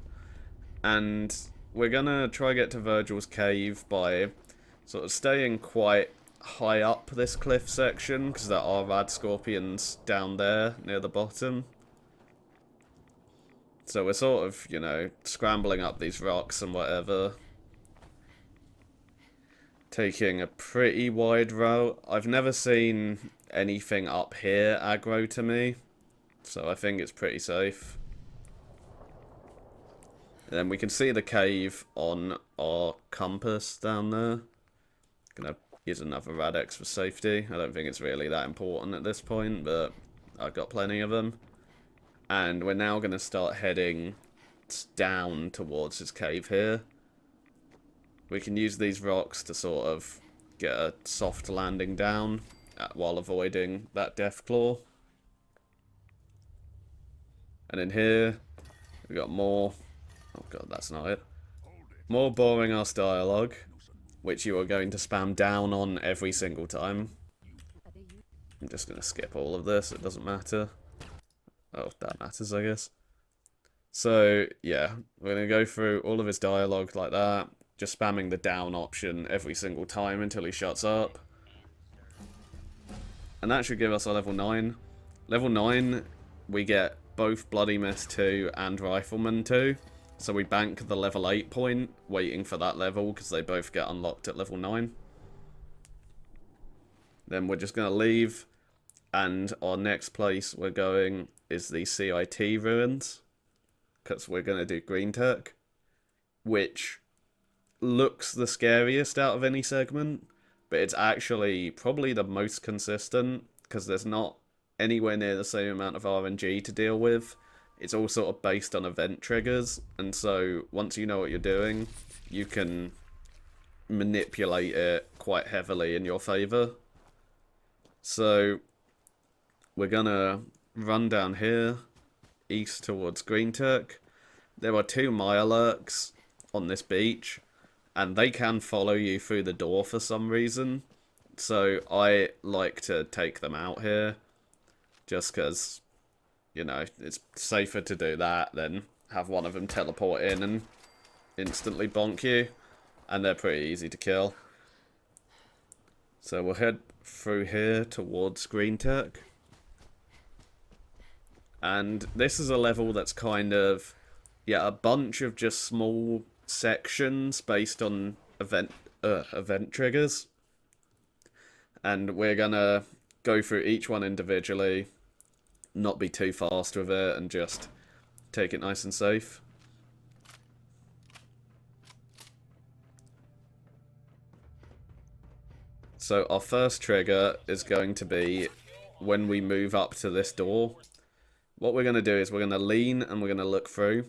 A: And we're going to try get to Virgil's cave by sort of staying quite high up this cliff section, because there are rad scorpions down there near the bottom. So we're sort of, you know, scrambling up these rocks and whatever. Taking a pretty wide route. I've never seen anything up here aggro to me, so I think it's pretty safe. And then we can see the cave on our compass down there. Gonna use another Radex for safety. I don't think it's really that important at this point, but I've got plenty of them. And we're now going to start heading down towards his cave here. We can use these rocks to sort of get a soft landing down while avoiding that Deathclaw. And in here, we got more... Oh god, that's not it. More boring ass dialogue, which you are going to spam down on every single time. I'm just going to skip all of this, it doesn't matter. Oh, that matters, I guess. So, yeah, we're going to go through all of his dialogue like that, just spamming the down option every single time until he shuts up. And that should give us a level 9. Level 9, we get both Bloody Mess 2 and Rifleman 2. So we bank the level 8 point, waiting for that level, because they both get unlocked at level 9. Then we're just going to leave, and our next place we're going is the CIT ruins, because we're going to do Greentech. which looks the scariest out of any segment, but it's actually probably the most consistent because there's not anywhere near the same amount of RNG to deal with. It's all sort of based on event triggers, and so once you know what you're doing, you can manipulate it quite heavily in your favor. So we're gonna run down here, east towards Greentech. There are 2 Mirelurks on this beach, and they can follow you through the door for some reason. So I like to take them out here, just because, you know, it's safer to do that than have one of them teleport in and instantly bonk you. And they're pretty easy to kill. So we'll head through here towards Greentech. And this is a level that's kind of, yeah, a bunch of just small sections based on event triggers. And we're gonna go through each one individually, not be too fast with it, and just take it nice and safe. So our first trigger is going to be when we move up to this door. What we're going to do is we're going to lean and we're going to look through.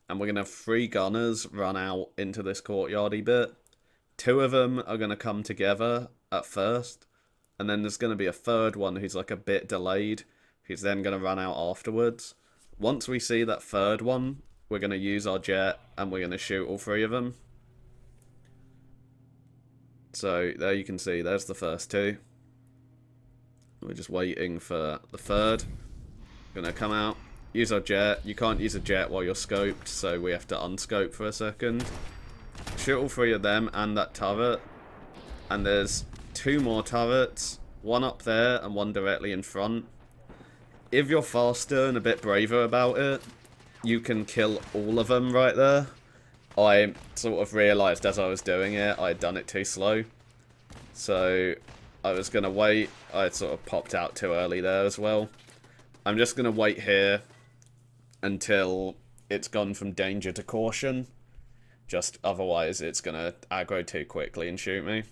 A: And we're going to have 3 gunners run out into this courtyardy bit. 2 of them are going to come together at first. And then there's going to be a third one who's like a bit delayed, who's then going to run out afterwards. Once we see that third one, we're going to use our jet and we're going to shoot all 3 of them. So there you can see, there's the first 2. We're just waiting for the third. Gonna come out, use our jet. You can't use a jet while you're scoped, so we have to unscope for a second. Shoot all 3 of them and that turret. And there's 2 more turrets, one up there and one directly in front. If you're faster and a bit braver about it, you can kill all of them right there. I sort of realised as I was doing it, I'd done it too slow. So I was going to wait. I sort of popped out too early there as well. I'm just going to wait here until it's gone from danger to caution. Just otherwise it's going to aggro too quickly and shoot me.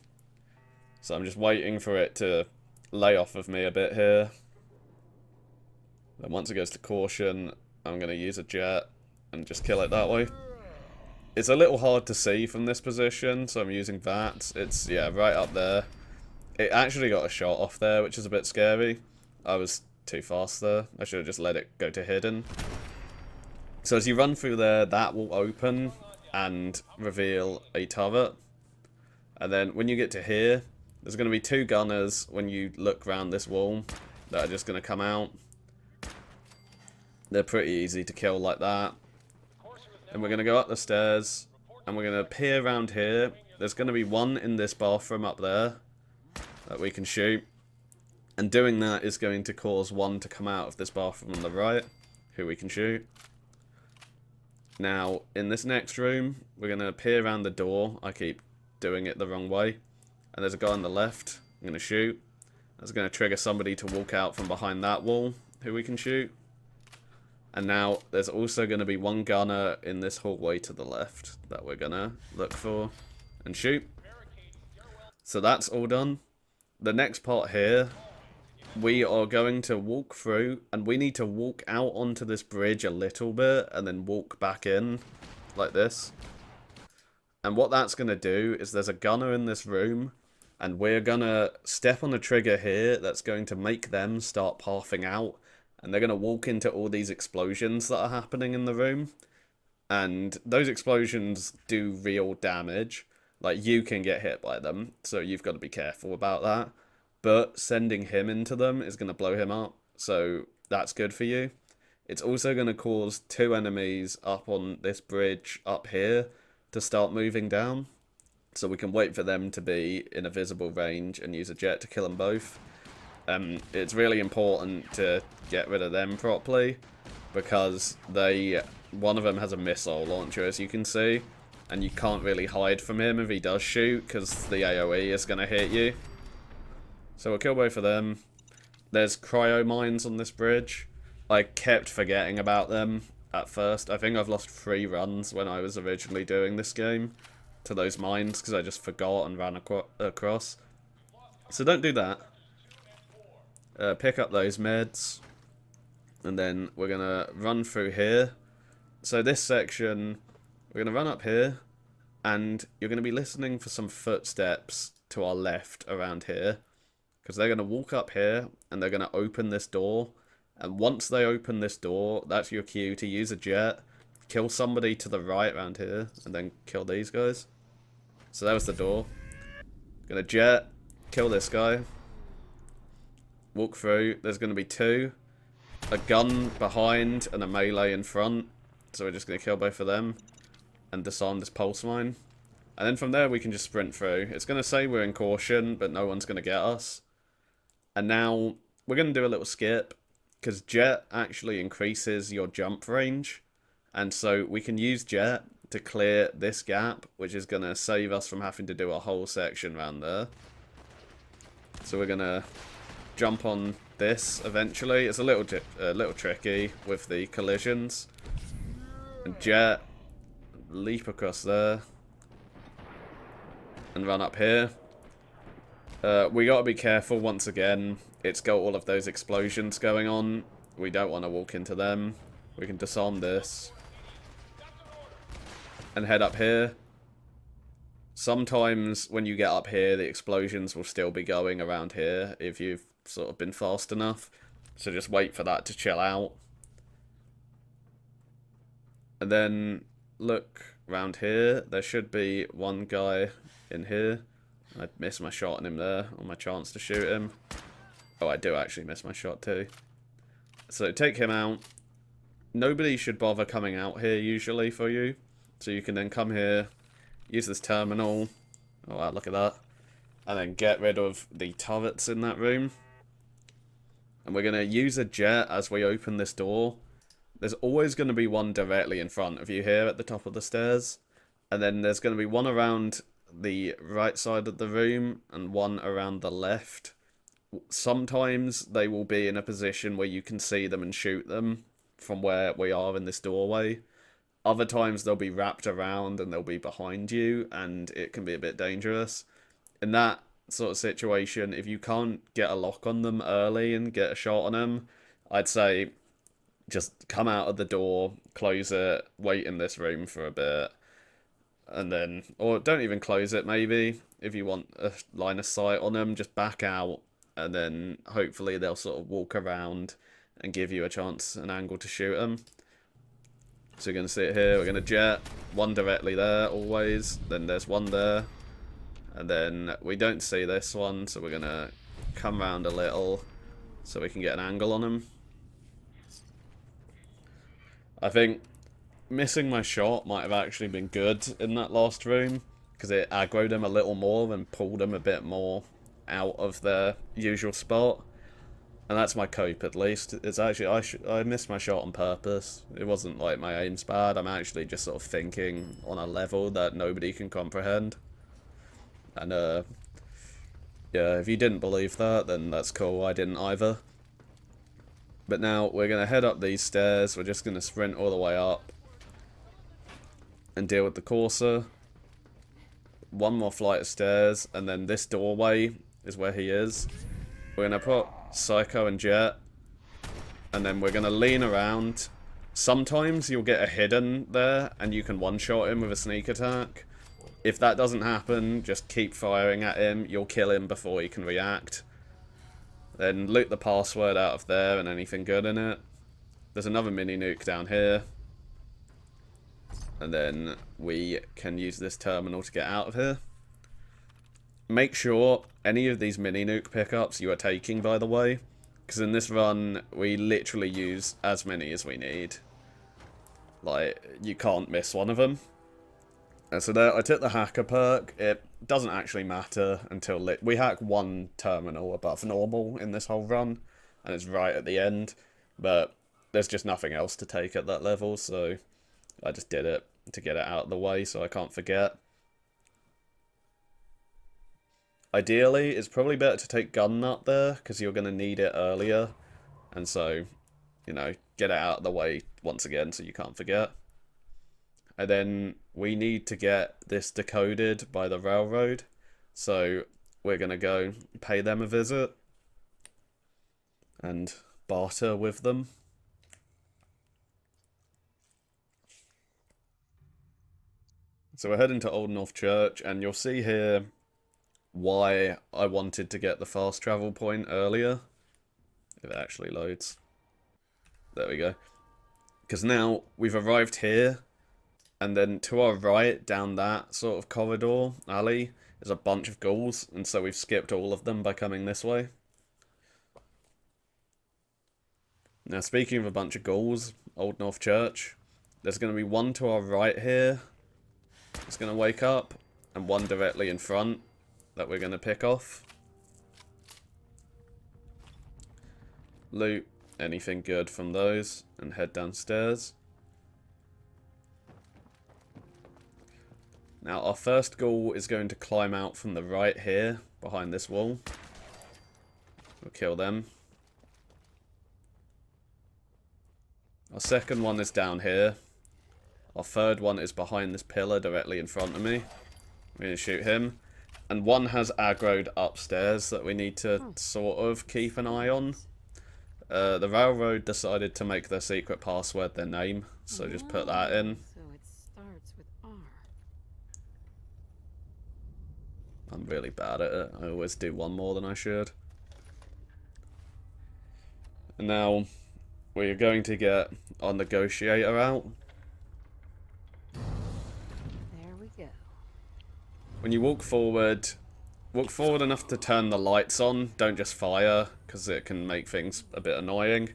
A: So I'm just waiting for it to lay off of me a bit here. Then once it goes to caution, I'm going to use a jet and just kill it that way. It's a little hard to see from this position, so I'm using that. It's, yeah, right up there. It actually got a shot off there, which is a bit scary. I was too fast there. I should have just let it go to hidden. So as you run through there, that will open and reveal a turret. And then when you get to here, there's going to be 2 gunners when you look around this wall that are just going to come out. They're pretty easy to kill like that. And we're going to go up the stairs, and we're going to peer around here. There's going to be 1 in this bathroom up there that we can shoot. And doing that is going to cause 1 to come out of this bathroom on the right, who we can shoot. Now, in this next room, we're going to peer around the door. I keep doing it the wrong way. And there's a guy on the left. I'm going to shoot. That's going to trigger somebody to walk out from behind that wall, who we can shoot. And now, there's also going to be 1 gunner in this hallway to the left that we're going to look for and shoot. So that's all done. The next part here, we are going to walk through, and we need to walk out onto this bridge a little bit, and then walk back in, like this. And what that's going to do is there's a gunner in this room, and we're going to step on a trigger here that's going to make them start pathing out. And they're going to walk into all these explosions that are happening in the room. And those explosions do real damage. Like, you can get hit by them, so you've got to be careful about that. But sending him into them is going to blow him up, so that's good for you. It's also going to cause 2 enemies up on this bridge up here to start moving down. So we can wait for them to be in a visible range and use a jet to kill them both. It's really important to get rid of them properly, because one of them has a missile launcher, as you can see, and you can't really hide from him if he does shoot, because the AoE is going to hit you. So we'll kill both of them. There's cryo mines on this bridge. I kept forgetting about them, at first. I think I've lost 3 runs when I was originally doing this game to those mines because I just forgot and ran across. So don't do that. Pick up those meds. And then we're going to run through here. So this section, we're going to run up here. And you're going to be listening for some footsteps to our left around here. Because they're going to walk up here and they're going to open this door. And once they open this door, that's your cue to use a jet. Kill somebody to the right around here. And then kill these guys. So that was the door. Gonna jet. Kill this guy. Walk through. There's going to be 2. A gun behind and a melee in front. So we're just going to kill both of them. And disarm this pulse mine. And then from there we can just sprint through. It's going to say we're in caution, but no one's going to get us. And now we're going to do a little skip. Because jet actually increases your jump range. And so we can use jet to clear this gap, which is going to save us from having to do a whole section around there. So we're going to jump on this eventually. It's a little tricky with the collisions. And jet, leap across there. And run up here. We got to be careful once again. It's got all of those explosions going on. We don't want to walk into them. We can disarm this. And head up here. Sometimes when you get up here, the explosions will still be going around here if you've sort of been fast enough. So just wait for that to chill out. And then look around here. There should be one guy in here. I missed my shot on him there, on my chance to shoot him. Oh, I do actually miss my shot too. So take him out. Nobody should bother coming out here usually for you. So you can then come here, use this terminal. Oh wow, look at that. And then get rid of the turrets in that room. And we're going to use a jet as we open this door. There's always going to be one directly in front of you here at the top of the stairs. And then there's going to be one around the right side of the room and one around the left. Sometimes they will be in a position where you can see them and shoot them from where we are in this doorway. Other times they'll be wrapped around and they'll be behind you and it can be a bit dangerous. In that sort of situation, if you can't get a lock on them early and get a shot on them, I'd say just come out of the door, close it, wait in this room for a bit. And then, or don't even close it maybe, if you want a line of sight on them, just back out. And then hopefully they'll sort of walk around and give you a chance, an angle to shoot them. So we're going to sit here, we're going to jet, one directly there always, then there's one there. And then we don't see this one, so we're going to come round a little so we can get an angle on them. I think missing my shot might have actually been good in that last room, because it aggroed him a little more and pulled him a bit more out of their usual spot. And that's my cope, at least. It's actually, I missed my shot on purpose. It wasn't like my aim's bad. I'm actually just sort of thinking on a level that nobody can comprehend. And, yeah, if you didn't believe that, then that's cool. I didn't either. But now we're going to head up these stairs. We're just going to sprint all the way up and deal with the Corsair. One more flight of stairs, and then this doorway is where he is. We're going to put Psycho and Jet, and then we're going to lean around. Sometimes you'll get a hidden there, and you can one-shot him with a sneak attack. If that doesn't happen, just keep firing at him. You'll kill him before he can react. Then loot the password out of there and anything good in it. There's another mini nuke down here. And then we can use this terminal to get out of here. Make sure any of these mini nuke pickups you are taking, by the way. Because in this run, we literally use as many as we need. Like, you can't miss one of them. And so there, I took the hacker perk. It doesn't actually matter until we hack one terminal above normal in this whole run. And it's right at the end. But there's just nothing else to take at that level, so I just did it to get it out of the way so I can't forget. Ideally, it's probably better to take gun nut there, because you're going to need it earlier. And so you know, get it out of the way once again so you can't forget. And then we need to get this decoded by the railroad. So we're going to go pay them a visit and barter with them. So we're heading to Old North Church, and you'll see here why I wanted to get the fast travel point earlier. If it actually loads. There we go. Because now we've arrived here, and then to our right, down that sort of corridor, alley, is a bunch of ghouls, and so we've skipped all of them by coming this way. Now, speaking of a bunch of ghouls, Old North Church, there's going to be one to our right here. It's going to wake up, and one directly in front that we're going to pick off. Loot anything good from those, and head downstairs. Now, our first ghoul is going to climb out from the right here, behind this wall. We'll kill them. Our second one is down here. Our third one is behind this pillar directly in front of me. We're going to shoot him. And one has aggroed upstairs that we need to sort of keep an eye on. The railroad decided to make their secret password their name, so just put that in.
B: So it starts with R.
A: I'm really bad at it. I always do one more than I should. And now we're going to get our negotiator out.
B: There we go.
A: When you walk forward enough to turn the lights on. Don't just fire, because it can make things a bit annoying.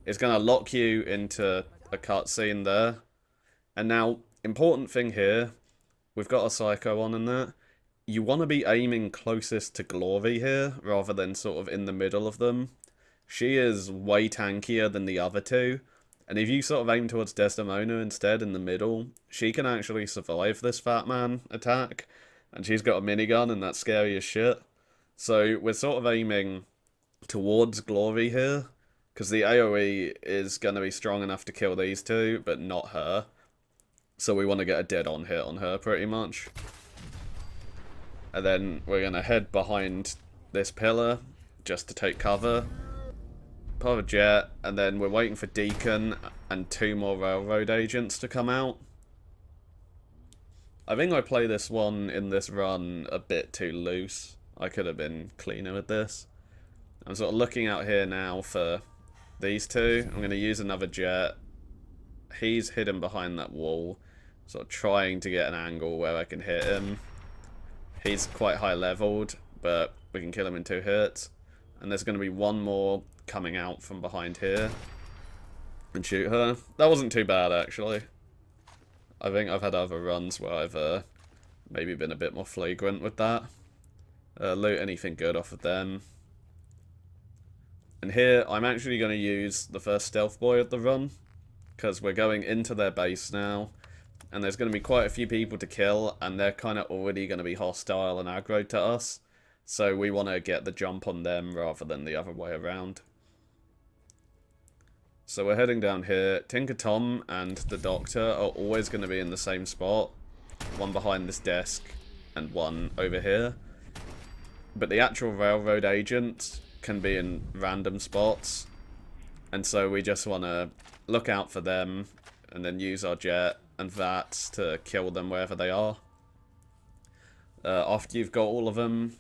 A: It's going to lock you into a cutscene there. And now, important thing here, we've got a psycho on in that. You want to be aiming closest to Glory here, rather than sort of in the middle of them. She is way tankier than the other two. And if you sort of aim towards Desdemona instead in the middle, she can actually survive this fat man attack. And she's got a minigun, and that's scary as shit. So we're sort of aiming towards Glory here, because the AoE is going to be strong enough to kill these two, but not her. So we want to get a dead-on hit on her, pretty much. And then we're going to head behind this pillar, just to take cover. Pop a jet, and then we're waiting for Deacon and 2 more railroad agents to come out. I think I play this one in this run a bit too loose. I could have been cleaner with this. I'm sort of looking out here now for these two. I'm going to use another jet. He's hidden behind that wall, sort of trying to get an angle where I can hit him. He's quite high leveled, but we can kill him in 2 hits. And there's going to be one more coming out from behind here and shoot her. That wasn't too bad, actually. I think I've had other runs where I've maybe been a bit more flagrant with that. Loot anything good off of them. And here, I'm actually going to use the first stealth boy of the run, because we're going into their base now, and there's going to be quite a few people to kill, and they're kind of already going to be hostile and aggro to us. So we want to get the jump on them rather than the other way around. So we're heading down here. Tinker Tom and the Doctor are always going to be in the same spot. One behind this desk and one over here. But the actual railroad agents can be in random spots. And so we just want to look out for them and then use our jet and VATs to kill them wherever they are. After you've got all of them,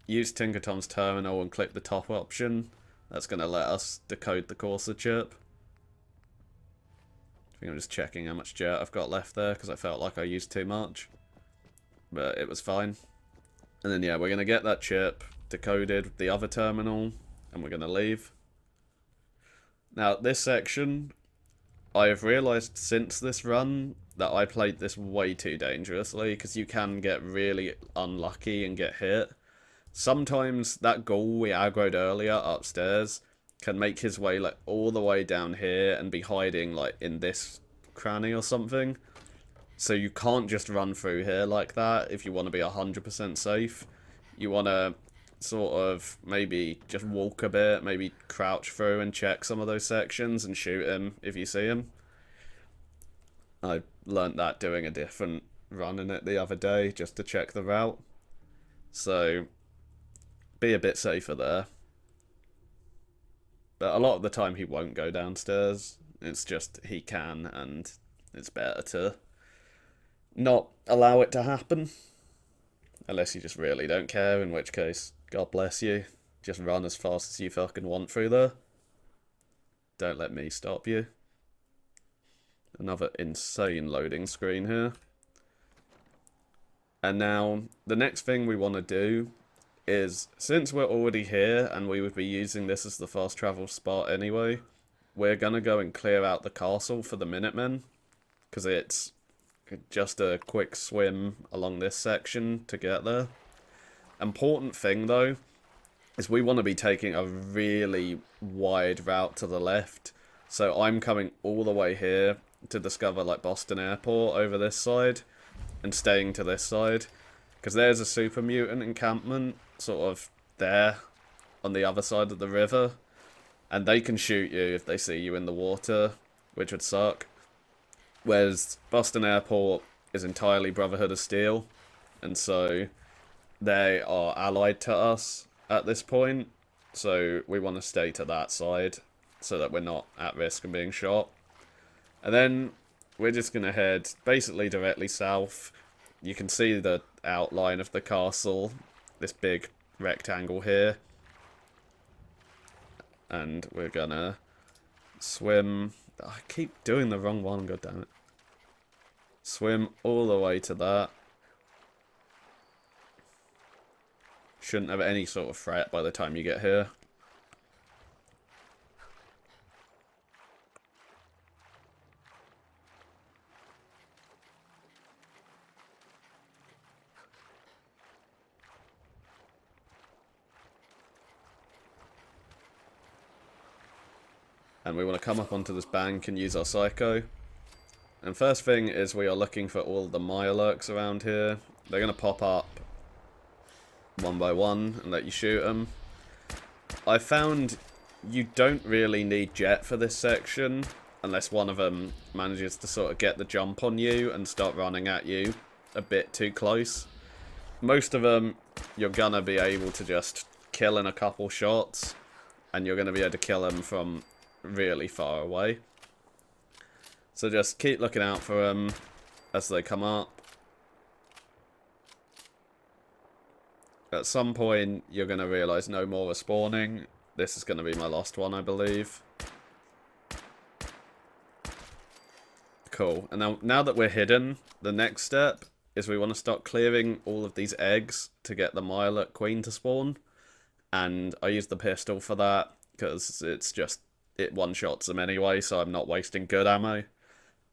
A: use Tinker Tom's terminal and click the top option. That's going to let us decode the Corsa chip. I think I'm just checking how much jet I've got left there, because I felt like I used too much. But it was fine. And then yeah, we're going to get that chip decoded with the other terminal, and we're going to leave. Now, this section, I have realised since this run that I played this way too dangerously, because you can get really unlucky and get hit. Sometimes that ghoul we aggroed earlier upstairs can make his way like all the way down here and be hiding like in this cranny or something. So you can't just run through here like that if you want to be 100% safe. You want to sort of maybe just walk a bit, maybe crouch through and check some of those sections and shoot him if you see him. I learnt that doing a different run in it the other day just to check the route. So be a bit safer there. But a lot of the time he won't go downstairs. It's just he can, and it's better to not allow it to happen. Unless you just really don't care, in which case, God bless you. Just run as fast as you fucking want through there. Don't let me stop you. Another insane loading screen here. And now, the next thing we want to do is, since we're already here and we would be using this as the fast travel spot anyway, we're going to go and clear out the castle for the Minutemen, because it's just a quick swim along this section to get there. Important thing though, is we want to be taking a really wide route to the left. So I'm coming all the way here to discover like Boston Airport over this side, and staying to this side, because there's a super mutant encampment sort of there on the other side of the river, and they can shoot you if they see you in the water, which would suck. Whereas Boston Airport is entirely Brotherhood of Steel, and so they are allied to us at this point, so we want to stay to that side so that we're not at risk of being shot. And then we're just going to head basically directly south. You can see the outline of the castle, this big rectangle here. And we're going to swim. I keep doing the wrong one, goddammit. Swim all the way to that. Shouldn't have any sort of threat by the time you get here. And we want to come up onto this bank and use our Psycho. And first thing is we are looking for all the Mirelurks around here. They're going to pop up one by one and let you shoot them. I found you don't really need Jet for this section, unless one of them manages to sort of get the jump on you and start running at you a bit too close. Most of them you're going to be able to just kill in a couple shots, and you're going to be able to kill them from really far away. So just keep looking out for them as they come up. At some point, you're going to realise no more are spawning. This is going to be my last one, I believe. Cool. And now that we're hidden, the next step is we want to start clearing all of these eggs to get the Mirelurk Queen to spawn. And I use the pistol for that, because it's just, it one-shots them anyway, so I'm not wasting good ammo.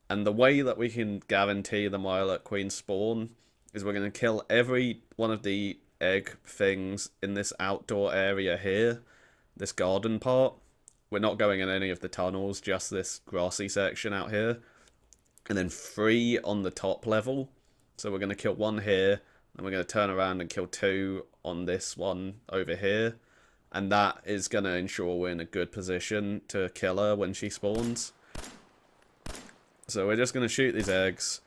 A: And the way that we can guarantee the Mirelurk Queen spawn is we're going to kill every one of the egg things in this outdoor area here, this garden part. We're not going in any of the tunnels, just this grassy section out here. And then 3 on the top level. So we're going to kill 1 here, and we're going to turn around and kill 2 on this one over here. And that is going to ensure we're in a good position to kill her when she spawns. So we're just going to shoot these eggs.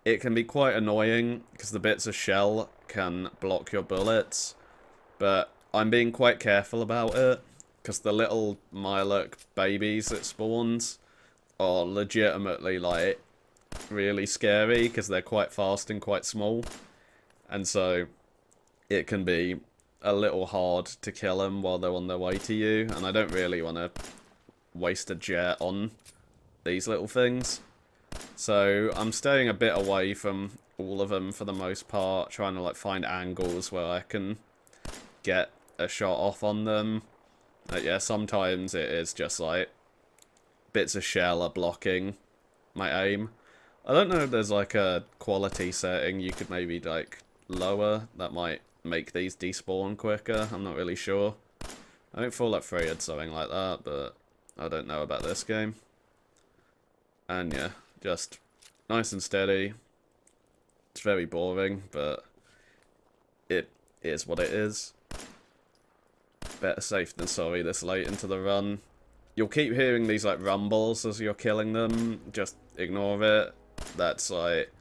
A: It can be quite annoying, because the bits of shell can block your bullets. But I'm being quite careful about it, because the little Mirelurk babies it spawns are legitimately, like, really scary, because they're quite fast and quite small. And so it can be a little hard to kill them while they're on their way to you. And I don't really want to waste a jet on these little things. So I'm staying a bit away from all of them for the most part, trying to like find angles where I can get a shot off on them. Yeah, sometimes it is just like bits of shell are blocking my aim. I don't know if there's like a quality setting you could maybe like lower that might make these despawn quicker. I'm not really sure. I think Fallout 3 had something like that, but I don't know about this game. And yeah, just nice and steady. It's very boring, but it is what it is. better safe than sorry this late into the run. You'll keep hearing these like rumbles as you're killing them. Just ignore it. That's like,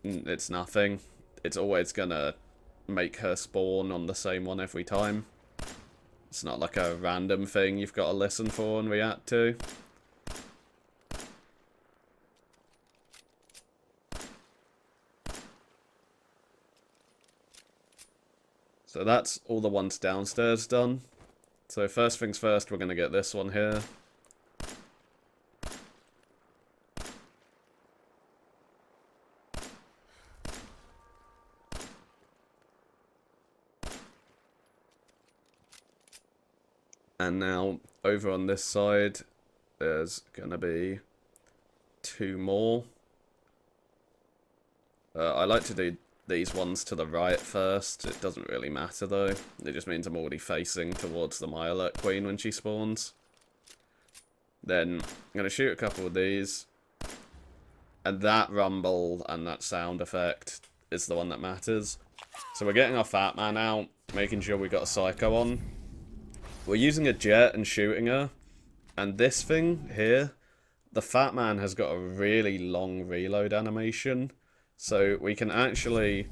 A: it's nothing. It's always gonna make her spawn on the same one every time. It's not like a random thing you've got to listen for and react to. So that's all the ones downstairs done. So first things first, we're going to get this one here. And now, over on this side, there's going to be 2 more. I like to do these ones to the right first. It doesn't really matter though. It just means I'm already facing towards the My Alert Queen when she spawns. Then I'm going to shoot a couple of these. And that rumble and that sound effect is the one that matters. So we're getting our Fat Man out, making sure we got a Psycho on. We're using a jet and shooting her. And this thing here, the Fat Man has got a really long reload animation. So we can actually,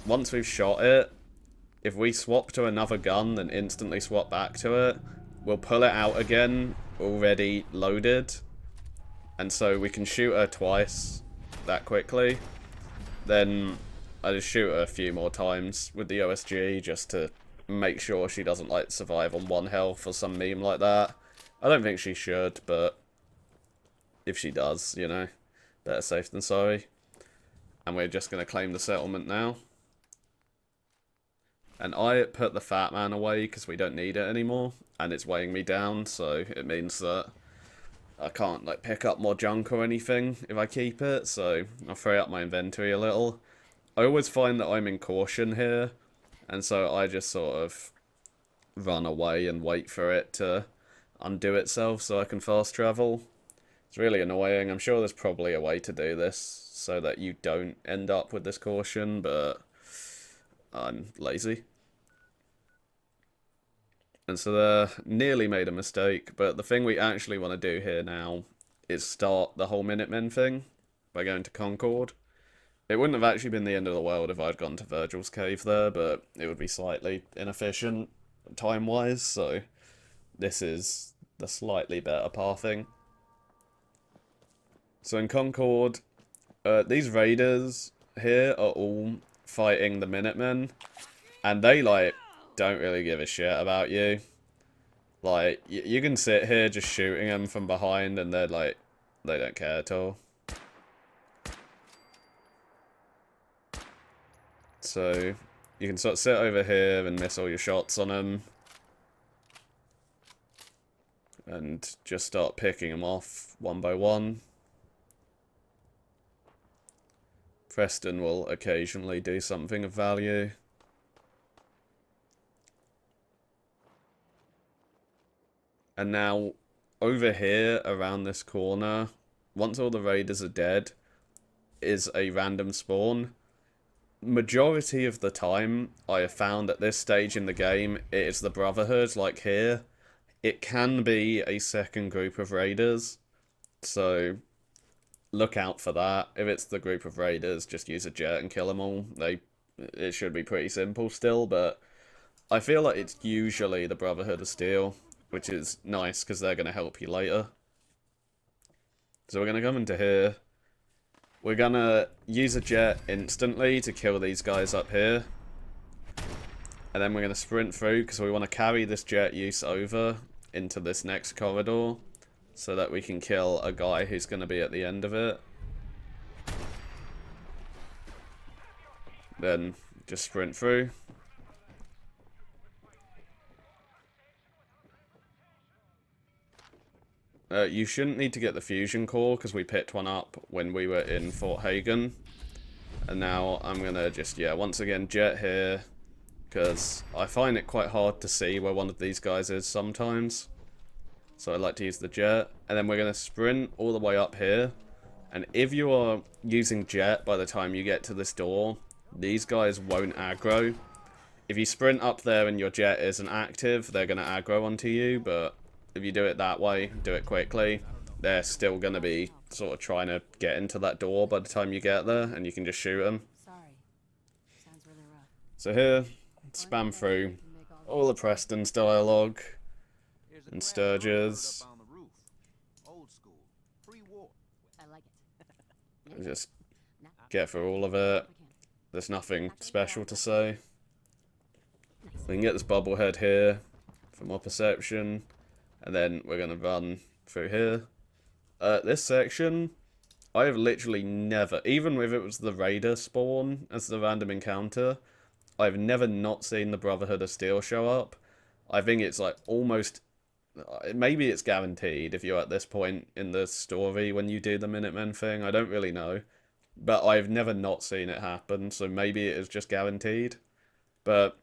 A: once we've shot it, if we swap to another gun and instantly swap back to it, we'll pull it out again, already loaded. And so we can shoot her twice that quickly. Then I just shoot her a few more times with the OSG just to make sure she doesn't like survive on 1 health or some meme like that. I don't think she should, but if she does, you know, better safe than sorry. And we're just going to claim the settlement now. And I put the Fat Man away because we don't need it anymore. And it's weighing me down, so it means that I can't like pick up more junk or anything if I keep it. So I'll free up my inventory a little. I always find that I'm in caution here. And so I just sort of run away and wait for it to undo itself so I can fast travel. It's really annoying. I'm sure there's probably a way to do this so that you don't end up with this caution, but I'm lazy. And so they nearly made a mistake, but the thing we actually want to do here now is start the whole Minutemen thing by going to Concord. It wouldn't have actually been the end of the world if I'd gone to Virgil's cave there, but it would be slightly inefficient time-wise, so this is the slightly better pathing. So in Concord, these raiders here are all fighting the Minutemen, and they, like, don't really give a shit about you. Like, you can sit here just shooting them from behind, and they're like, they don't care at all. So, you can sort of sit over here and miss all your shots on them. And just start picking them off one by one. Preston will occasionally do something of value. And now, over here, around this corner, once all the raiders are dead, is a random spawn. Majority of the time, I have found at this stage in the game, it is the Brotherhood, like here. It can be a second group of raiders, so look out for that. If it's the group of raiders, just use a jet and kill them all. It should be pretty simple still, but I feel like it's usually the Brotherhood of Steel, which is nice because they're going to help you later. So we're going to come into here. We're going to use a jet instantly to kill these guys up here. And then we're going to sprint through because we want to carry this jet use over into this next corridor so that we can kill a guy who's going to be at the end of it. Then just sprint through. You shouldn't need to get the fusion core because we picked one up when we were in Fort Hagen. And now I'm going to just, yeah, once again jet here because I find it quite hard to see where one of these guys is sometimes. So I like to use the jet. And then we're going to sprint all the way up here. And if you are using jet by the time you get to this door, these guys won't aggro. if you sprint up there and your jet isn't active, they're going to aggro onto you, but if you do it that way, do it quickly, they're still going to be sort of trying to get into that door by the time you get there, and you can just shoot them.
B: Sorry. Sounds really rough.
A: So here, spam through all of Preston's dialogue and Sturgis.
B: I like it.
A: Just get through all of it. There's nothing special to say. We can get this bobblehead here for more perception, and then we're going to run through here. This section, I have literally never, even if it was the Raider spawn as the random encounter, I've never not seen the Brotherhood of Steel show up. I think it's like almost, maybe it's guaranteed if you're at this point in the story when you do the Minutemen thing, I don't really know. But I've never not seen it happen, so maybe it is just guaranteed. But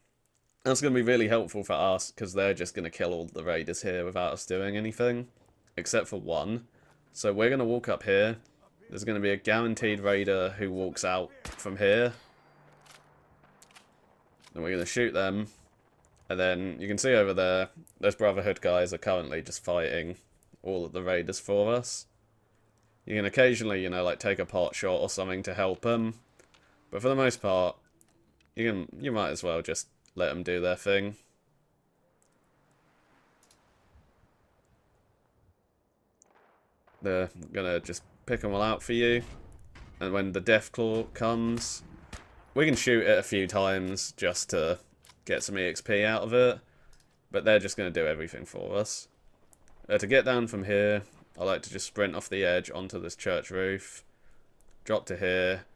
A: that's going to be really helpful for us, because they're just going to kill all the raiders here without us doing anything. Except for one. So we're going to walk up here. There's going to be a guaranteed raider who walks out from here. And we're going to shoot them. And then you can see over there, those Brotherhood guys are currently just fighting all of the raiders for us. You can occasionally, you know, like take a pot shot or something to help them. But for the most part, you might as well just let them do their thing. They're gonna just pick them all out for you. And when the Deathclaw comes, we can shoot it a few times just to get some EXP out of it. But they're just gonna do everything for us. To get down from here, I like to just sprint off the edge onto this church roof. Drop to here.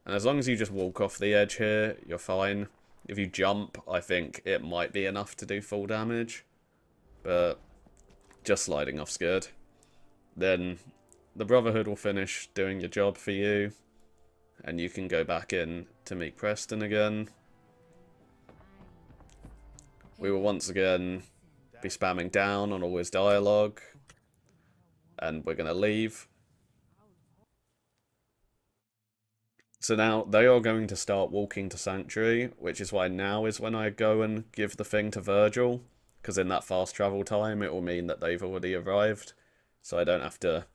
A: And as long as you just walk off the edge here, you're fine. If you jump, I think it might be enough to do full damage. But just sliding off's good. Then the Brotherhood will finish doing your job for you. And you can go back in to meet Preston again. We will once again be spamming down on all his dialogue. And we're going to leave. So now they are going to start walking to Sanctuary, which is why now is when I go and give the thing to Virgil, because in that fast travel time it will mean that they've already arrived, so I don't have to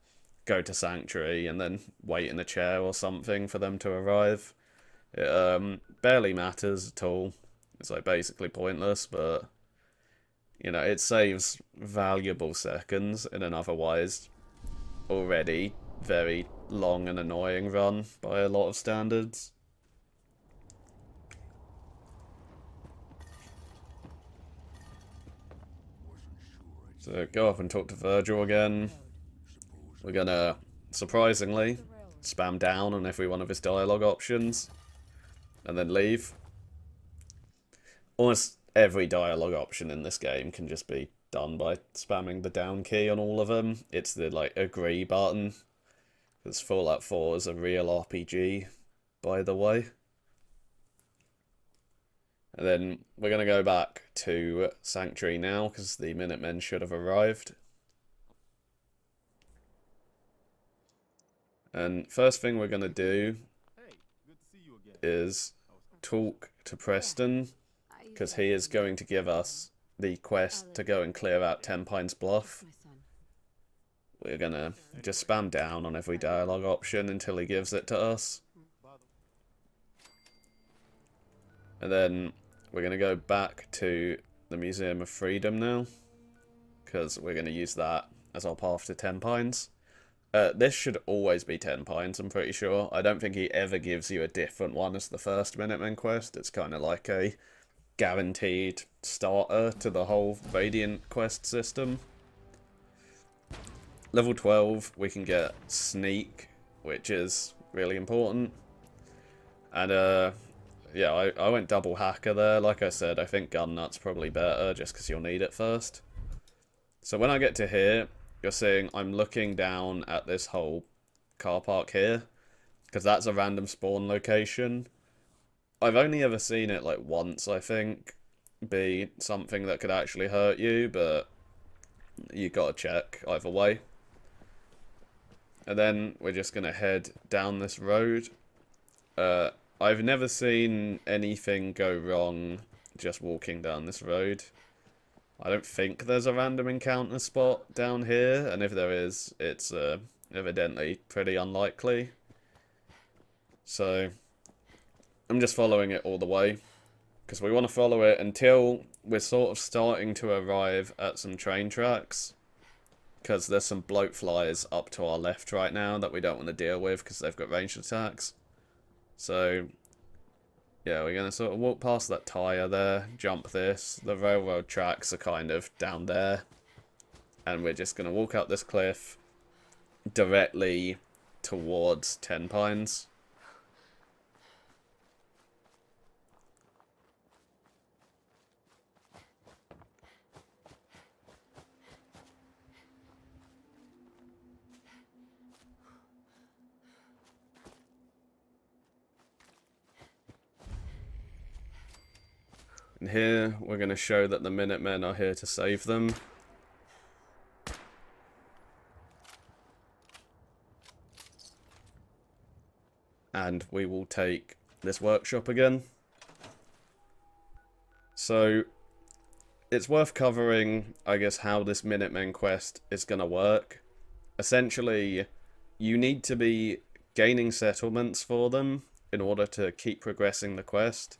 A: go to Sanctuary and then wait in a chair or something for them to arrive. It barely matters at all. It's like basically pointless, but you know, it saves valuable seconds in an otherwise already very long and annoying run by a lot of standards. So go up and talk to Virgil again. We're gonna, surprisingly, spam down on every one of his dialogue options. And then leave. Almost every dialogue option in this game can just be done by spamming the down key on all of them. It's the, like, agree button. Because Fallout 4 is a real RPG, by the way. And then we're going to go back to Sanctuary now, because the Minutemen should have arrived. And first thing we're going to do is talk to Preston, because he is going to give us the quest to go and clear out Ten Pines Bluff. We're going to just spam down on every dialogue option until he gives it to us. And then we're going to go back to the Museum of Freedom now, because we're going to use that as our path to Ten Pines. This should always be 10 Pines, I'm pretty sure. I don't think he ever gives you a different one as the first Minutemen quest. It's kind of like a guaranteed starter to the whole Radiant quest system. Level 12, we can get Sneak, which is really important. And, yeah, I went double hacker there. Like I said, I think Gun Nut's probably better, just because you'll need it first. So when I get to here, you're seeing I'm looking down at this whole car park here, because that's a random spawn location. I've only ever seen it like once, I think, be something that could actually hurt you, but you gotta check either way. And then we're just gonna head down this road. I've never seen anything go wrong just walking down this road. I don't think there's a random encounter spot down here, and if there is, it's evidently pretty unlikely. So I'm just following it all the way, because we want to follow it until we're sort of starting to arrive at some train tracks, because there's some bloat flies up to our left right now that we don't want to deal with because they've got ranged attacks. So yeah, we're going to sort of walk past that tyre there, jump this. The railroad tracks are kind of down there. And we're just going to walk up this cliff directly towards Ten Pines. And here, we're going to show that the Minutemen are here to save them. And we will take this workshop again. So, it's worth covering, I guess, how this Minutemen quest is going to work. Essentially, you need to be gaining settlements for them in order to keep progressing the quest.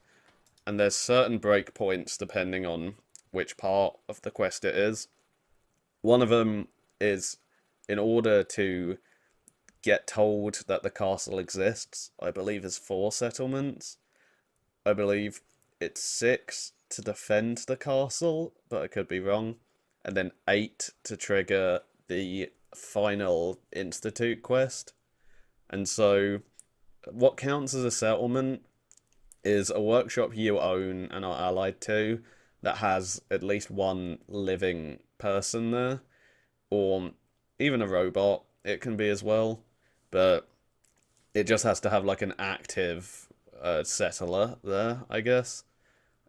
A: And there's certain breakpoints depending on which part of the quest it is. One of them is in order to get told that the castle exists, I believe is 4 settlements. I believe it's 6 to defend the castle, but I could be wrong. And then 8 to trigger the final Institute quest. And so, what counts as a settlement is a workshop you own and are allied to that has at least one living person there, or even a robot, it can be as well, but it just has to have like an active settler there, I guess.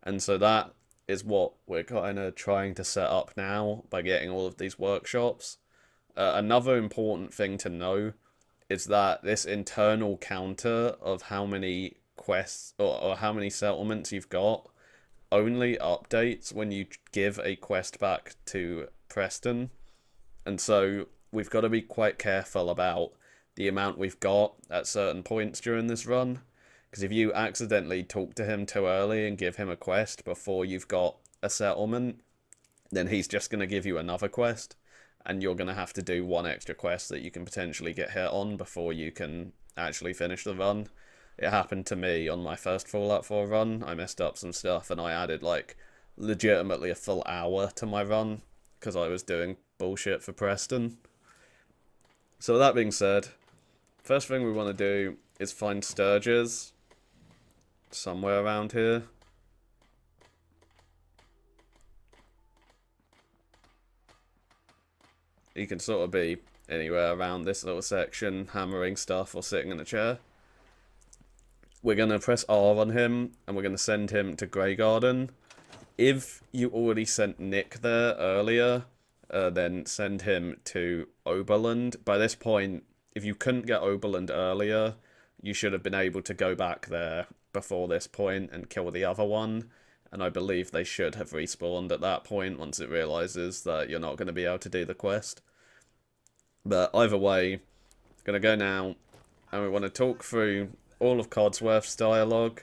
A: And so that is what we're kind of trying to set up now by getting all of these workshops. Another important thing to know is that this internal counter of how many quests or how many settlements you've got only updates when you give a quest back to Preston. And so we've got to be quite careful about the amount we've got at certain points during this run. Because if you accidentally talk to him too early and give him a quest before you've got a settlement, then he's just going to give you another quest. And you're going to have to do one extra quest that you can potentially get hit on before you can actually finish the run. It happened to me on my first Fallout 4 run. I messed up some stuff and I added like legitimately a full hour to my run because I was doing bullshit for Preston. So with that being said, first thing we want to do is find Sturges somewhere around here. He can sort of be anywhere around this little section, hammering stuff or sitting in a chair. We're going to press R on him, and we're going to send him to Grey Garden. If you already sent Nick there earlier, then send him to Oberland. By this point, if you couldn't get Oberland earlier, you should have been able to go back there before this point and kill the other one. And I believe they should have respawned at that point once it realizes that you're not going to be able to do the quest. But either way, going to go now, and we want to talk through all of Codsworth's dialogue,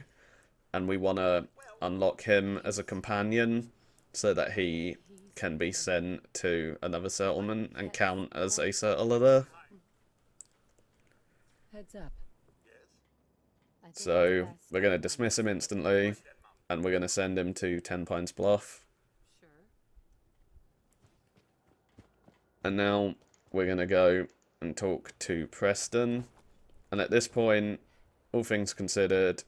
A: and we want to unlock him as a companion so that he can be sent to another settlement and count as a settler there.
B: Heads up.
A: So we're going to dismiss him instantly, and we're going to send him to Ten Pines Bluff.
B: Sure.
A: And now we're going to go and talk to Preston. And at this point, all things considered,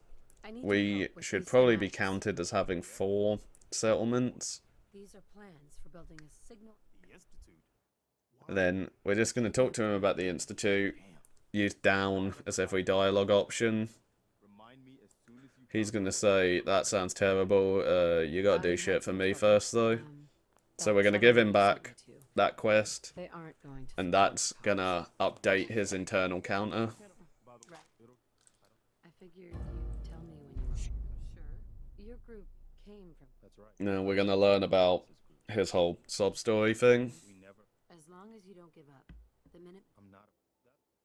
A: we should probably be counted as having 4 settlements.
B: These are plans for building a signal.
C: The Institute.
A: And then we're just going to talk to him about the Institute, use down as every dialogue option.
C: Remind me as soon as you
A: He's going to say, that sounds terrible, you got to do shit for me first though. So we're going to give him back that quest,
B: They aren't going to.
A: and that's going to update his internal counter.
B: Right. I figured you'd tell me when you were sure. Your group came from.
C: That's right.
A: Now we're gonna learn about his whole sub-story thing.
C: We never.
B: As long as you don't give up. The minute
C: I'm not.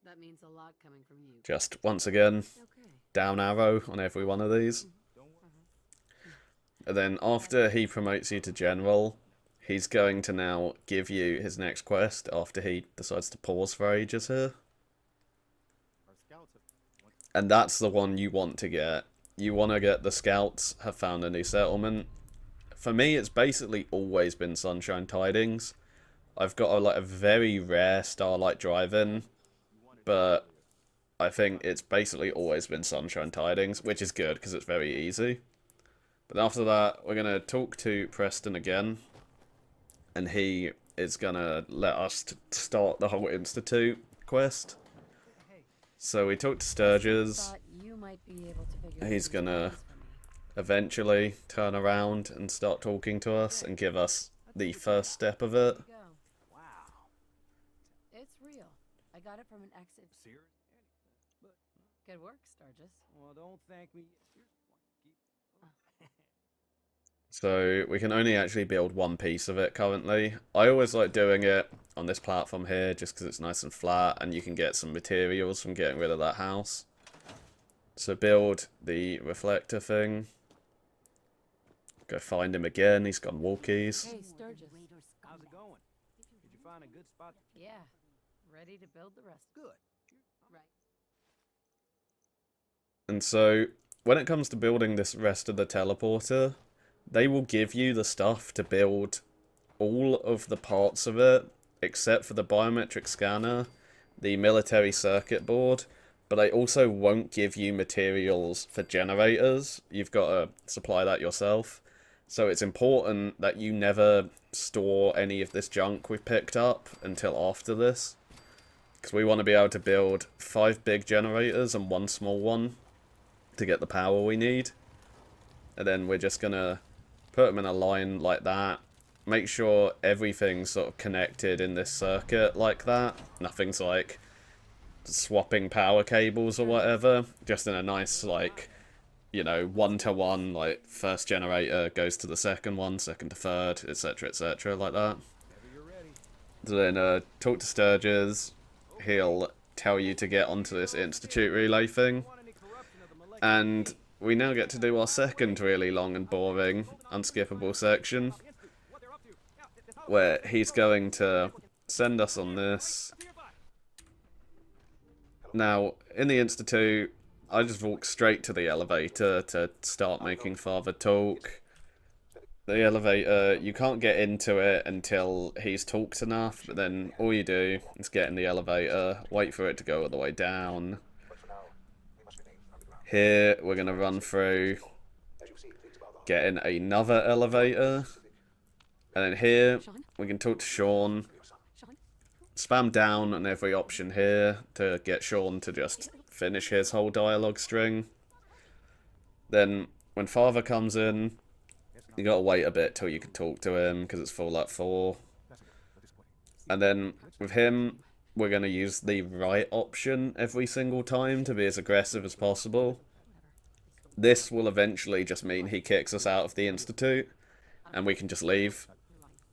B: that means a lot coming from you.
A: Just once again,
B: Okay.
A: down arrow on every one of these.
C: Don't worry.
A: And then after he promotes you to general, he's going to now give you his next quest after he decides to pause for ages here.
C: Our scouts have.
A: And that's the one you want to get. You want to get the scouts have found a new settlement. For me, it's basically always been Sunshine Tidings. I've got a very rare Starlight Drive-In, but I think it's basically always been Sunshine Tidings, which is good because it's very easy. But after that, we're going to talk to Preston again, and he is going to let us start the whole Institute quest. So we talked to Sturges.
B: Thought you might be able to figure
A: He's
B: out these
A: gonna
B: plans for me.
A: eventually turn around and start talking to us and give us the first step of it.
B: Go.
C: Wow.
B: It's real. I got it from an exit.
C: Serious?
B: Good work, Sturgis.
C: Well, don't thank me.
A: So we can only actually build one piece of it currently. I always like doing it on this platform here just because it's nice and flat and you can get some materials from getting rid of that house. So build the reflector thing. Go find him again, he's gone walkies.
B: Hey, Sturgis.
C: How's it going? Did you find a good spot?
B: Yeah. Ready to build the rest.
C: Good.
B: Right.
A: And so when it comes to building this rest of the teleporter, they will give you the stuff to build all of the parts of it, except for the biometric scanner, the military circuit board, but they also won't give you materials for generators. You've got to supply that yourself. So it's important that you never store any of this junk we've picked up until after this. Because we want to be able to build 5 big generators and 1 small one to get the power we need. And then we're just going to put them in a line like that. Make sure everything's sort of connected in this circuit like that. Nothing's like swapping power cables or whatever. Just in a nice, like, you know, 1-to-1, like, first generator goes to the second one, second to third, etc., like that.
C: Whenever you're ready.
A: So then talk to Sturges. He'll tell you to get onto this Institute relay thing.
C: Want any corruption of the molecular
A: And we now get to do our second really long and boring, unskippable section,
C: what they're up to. Now, this house-
A: where he's going to send us on this.
C: Nearby.
A: Now, in the Institute, I just walk straight to the elevator to start making Father talk. The elevator, you can't get into it until he's talked enough, but then all you do is get in the elevator, wait for it to go all the way down. Here, we're going to run through, get in another elevator, and then here, we can talk to Sean,
B: Sean?
A: spam down on every option here to get Sean to just finish his whole dialogue string. Then, when Father comes in, you gotta wait a bit till you can talk to him, because it's Fallout 4. And then, with him, we're gonna use the right option every single time to be as aggressive as possible. This will eventually just mean he kicks us out of the Institute, and we can just leave.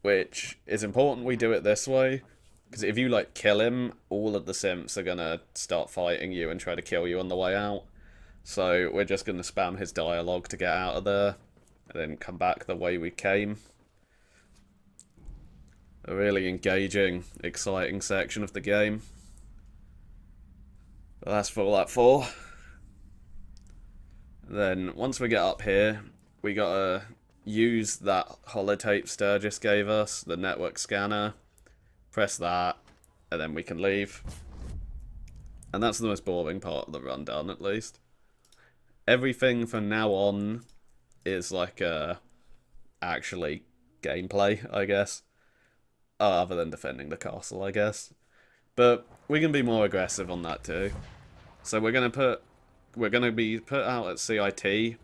A: Which is important we do it this way, because if you, like, kill him, all of the simps are gonna start fighting you and try to kill you on the way out. So we're just gonna spam his dialogue to get out of there, and then come back the way we came. A really engaging, exciting section of the game. But that's Fallout 4. Then, once we get up here, we gotta use that holotape Sturgis gave us, the network scanner, press that, and then we can leave. And that's the most boring part of the rundown, at least. Everything from now on is like actually gameplay, I guess. Other than defending the castle, I guess. But we can be more aggressive on that too. So we're gonna be put out at CIT,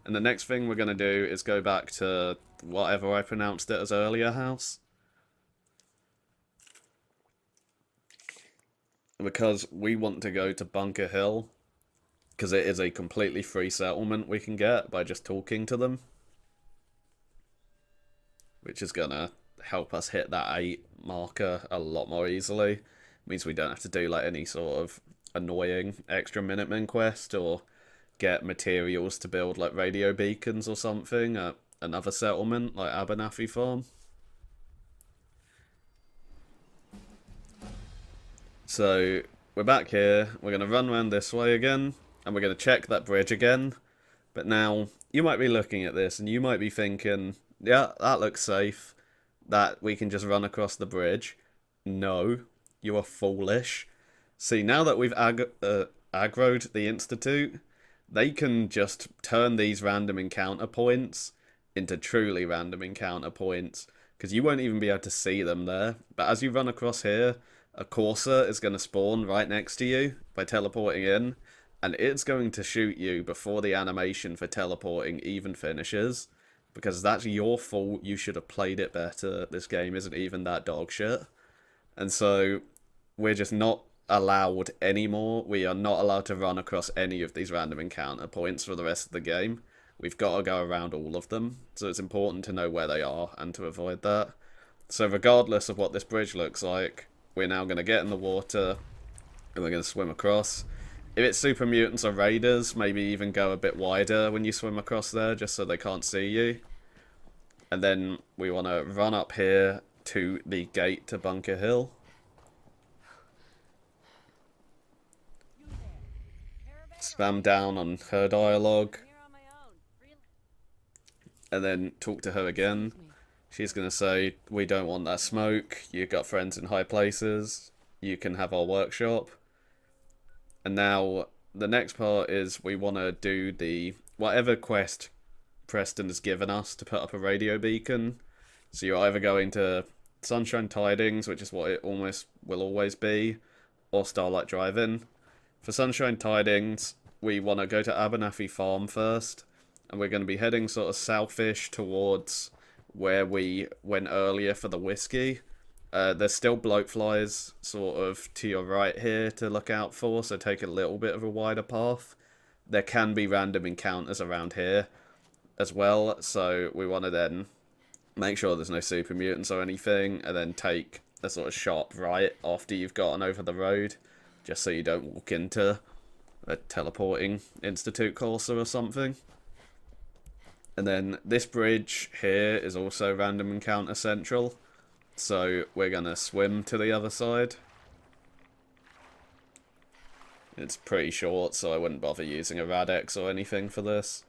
A: and the next thing we're gonna do is go back to whatever I pronounced it as earlier house. Because we want to go to Bunker Hill, because it is a completely free settlement we can get by just talking to them. which is gonna help us hit that 8 marker a lot more easily. Means we don't have to do like any sort of annoying extra Minutemen quest or get materials to build like radio beacons or something at another settlement like Abernathy Farm. So we're back here, we're going to run around this way again, and we're going to check that bridge again. But now, you might be looking at this and you might be thinking, yeah, that looks safe, that we can just run across the bridge. No, you are foolish. See, now that we've aggroed the Institute, they can just turn these random encounter points into truly random encounter points, because you won't even be able to see them there. But as you run across here, a Courser is going to spawn right next to you by teleporting in, and it's going to shoot you before the animation for teleporting even finishes, because that's your fault. You should have played it better. This game isn't even that dog shit. And so we're just not allowed anymore. We are not allowed to run across any of these random encounter points for the rest of the game. We've got to go around all of them, so it's important to know where they are and to avoid that. So regardless of what this bridge looks like, we're now going to get in the water and we're going to swim across. If it's super mutants or raiders, maybe even go a bit wider when you swim across there, just so they can't see you. And then we want to run up here to the gate to Bunker Hill. Spam down on her dialogue. And then talk to her again. She's going to say, we don't want that smoke. You've got friends in high places. You can have our workshop. And now the next part is we want to do the whatever quest Preston has given us to put up a radio beacon. So you're either going to Sunshine Tidings, which is what it almost will always be, or Starlight Drive-In. For Sunshine Tidings, we want to go to Abernathy Farm first, and we're going to be heading sort of southish towards where we went earlier for the whiskey. There's still bloatflies sort of to your right here to look out for, so take a little bit of a wider path. There can be random encounters around here as well, so we want to then make sure there's no super mutants or anything, and then take a sort of sharp right after you've gotten over the road, just so you don't walk into a teleporting Institute Courser or something. And then this bridge here is also random encounter central, so we're going to swim to the other side. It's pretty short, so I wouldn't bother using a Radex or anything for this.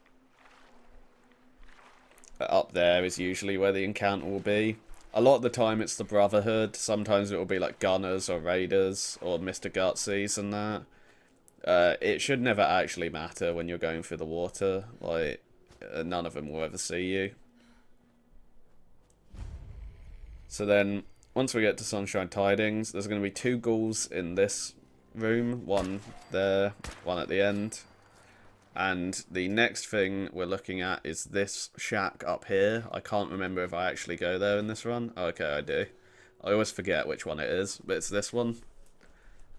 A: Up there is usually where the encounter will be. A lot of the time it's the Brotherhood, sometimes it will be like Gunners or Raiders or Mr. Gutsies and that. It should never actually matter when you're going through the water, like, none of them will ever see you. So then, once we get to Sunshine Tidings, there's going to be 2 ghouls in this room, one there, one at the end. And the next thing we're looking at is this shack up here. I can't remember if I actually go there in this run. Oh, okay, I do. I always forget which one it is, but it's this one.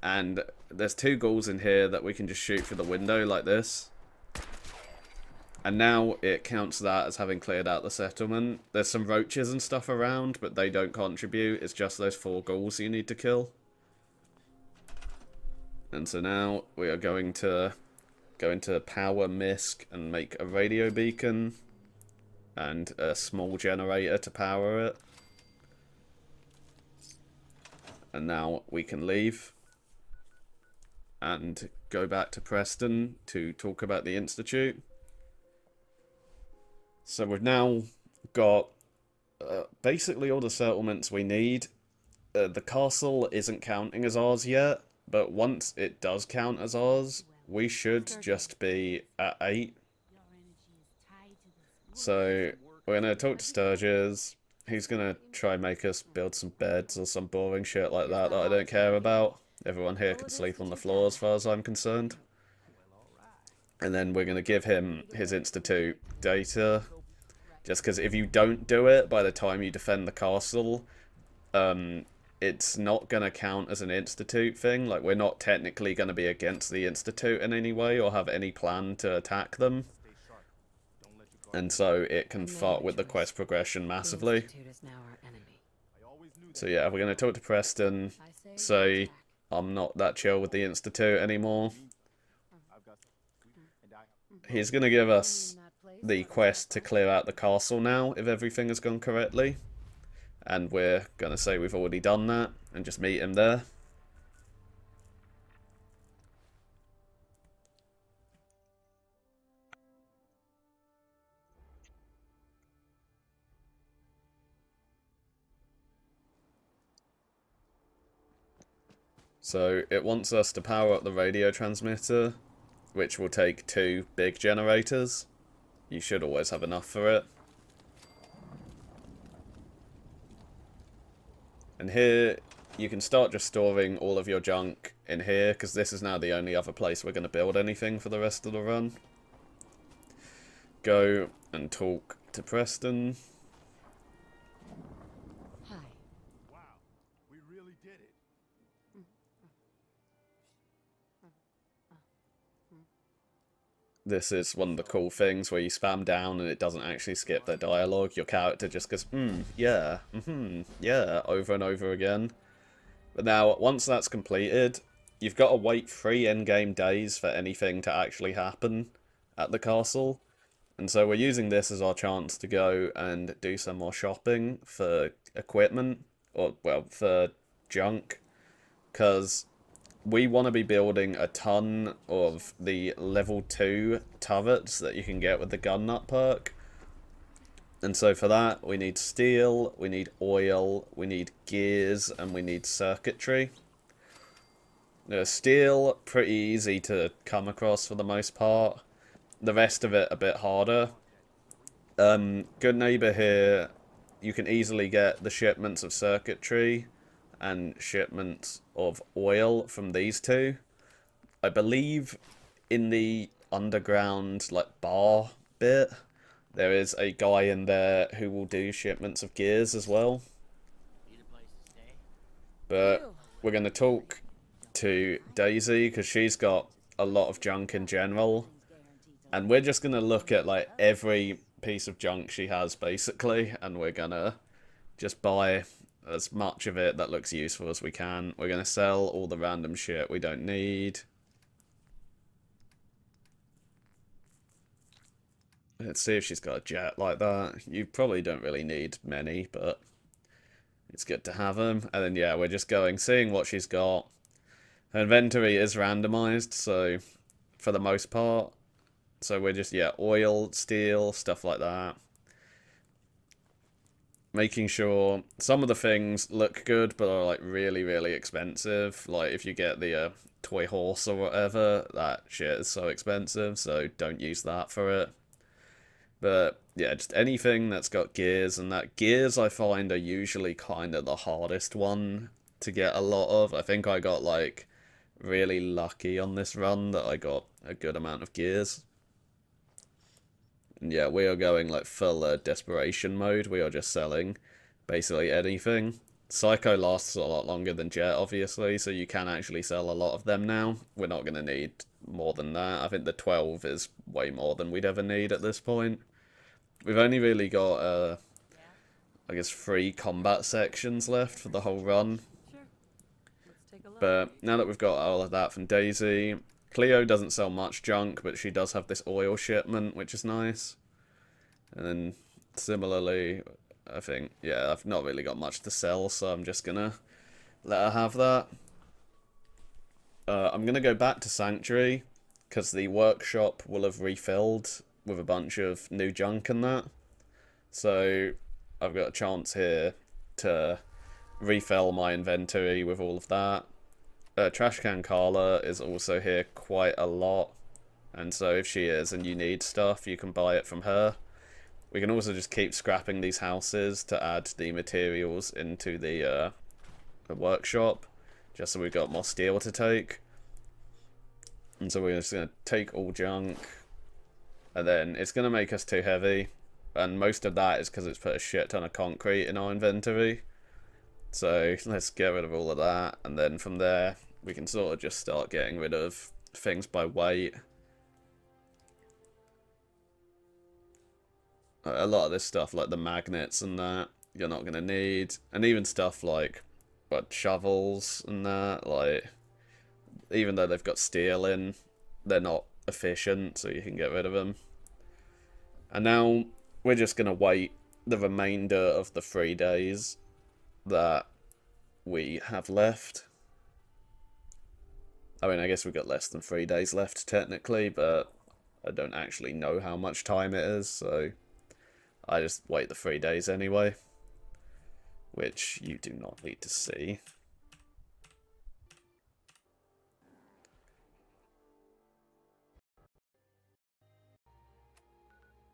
A: And there's 2 ghouls in here that we can just shoot through the window like this. And now it counts that as having cleared out the settlement. There's some roaches and stuff around, but they don't contribute. It's just those 4 ghouls you need to kill. And so now we are going to go into Power Misc and make a radio beacon and a small generator to power it. And now we can leave and go back to Preston to talk about the Institute. So we've now got basically all the settlements we need. The castle isn't counting as ours yet, but once it does count as ours, we should just be at 8. So we're going to talk to Sturgis. He's going to try and make us build some beds or some boring shit like that I don't care about. Everyone here can sleep on the floor as far as I'm concerned. And then we're going to give him his Institute data. Just because if you don't do it by the time you defend the castle, it's not going to count as an Institute thing. Like, we're not technically going to be against the Institute in any way or have any plan to attack them. and so it can
B: I made
A: fuck
B: a
A: with the
B: choice.
A: quest progression
B: The
A: massively.
B: Institute is now our enemy.
A: So yeah, we're going to talk to Preston,
B: I say we
A: say
B: attack.
A: I'm not that chill with the Institute anymore. He's going to give
B: You
A: us
B: mean that place
A: the
B: out in
A: quest to
B: South
A: clear out the castle now, if everything has gone correctly. And we're going to say we've already done that, and just meet him there. So it wants us to power up the radio transmitter, which will take 2 big generators. You should always have enough for it. And here, you can start just storing all of your junk in here, because this is now the only other place we're going to build anything for the rest of the run. Go and talk to Preston.
B: Hi.
D: Wow, we really did it.
A: This is one of the cool things where you spam down and it doesn't actually skip the dialogue. Your character just goes, yeah, yeah, over and over again. But now, once that's completed, you've got to wait 3 in-game days for anything to actually happen at the castle. And so we're using this as our chance to go and do some more shopping for equipment, or, well, for junk. Because we want to be building a ton of the level 2 turrets that you can get with the gun nut perk. And so for that, we need steel, we need oil, we need gears, and we need circuitry. Steel, pretty easy to come across for the most part. The rest of it, a bit harder. Good neighbor here, you can easily get the shipments of circuitry and shipments of oil from these two. I believe in the underground, like, bar bit, there is a guy in there who will do shipments of gears as well. But we're going to talk to Daisy, because she's got a lot of junk in general. And we're just going to look at, like, every piece of junk she has, basically. And we're going to just buy as much of it that looks useful as we can. We're going to sell all the random shit we don't need. Let's see if she's got a jet like that. You probably don't really need many, but it's good to have them. And then, yeah, we're just going, seeing what she's got. Her inventory is randomized, so for the most part. So we're just, yeah, oil, steel, stuff like that. Making sure some of the things look good, but are, like, really, really expensive. Like, if you get the toy horse or whatever, that shit is so expensive, so don't use that for it. But, yeah, just anything that's got gears, and that gears I find are usually kind of the hardest one to get a lot of. I think I got, like, really lucky on this run that I got a good amount of gears. And yeah, we are going, like, full desperation mode. We are just selling basically anything. Psycho lasts a lot longer than Jet, obviously, so you can actually sell a lot of them now. We're not going to need more than that. I think the 12 is way more than we'd ever need at this point. We've only really got, I guess, 3 combat sections left for the whole run.
B: Sure. Let's take a look.
A: But now that we've got all of that from Daisy, Cleo doesn't sell much junk, but she does have this oil shipment, which is nice. And then, similarly, I think, yeah, I've not really got much to sell, so I'm just gonna let her have that. I'm gonna go back to Sanctuary, because the workshop will have refilled with a bunch of new junk and that. So, I've got a chance here to refill my inventory with all of that. Trash Can Carla is also here quite a lot, and so if she is and you need stuff, you can buy it from her. We can also just keep scrapping these houses to add the materials into the workshop, just so we've got more steel to take. And so we're just going to take all junk, and then it's going to make us too heavy, and most of that is because it's put a shit ton of concrete in our inventory. So let's get rid of all of that, and then from there we can sort of just start getting rid of things by weight. A lot of this stuff, like the magnets and that, you're not going to need. And even stuff like, what, shovels and that, like, even though they've got steel in, they're not efficient, so you can get rid of them. And now we're just going to wait the remainder of the 3 days that we have left. I mean, I guess we've got less than 3 days left, technically, but I don't actually know how much time it is, so I just wait the 3 days anyway, which you do not need to see.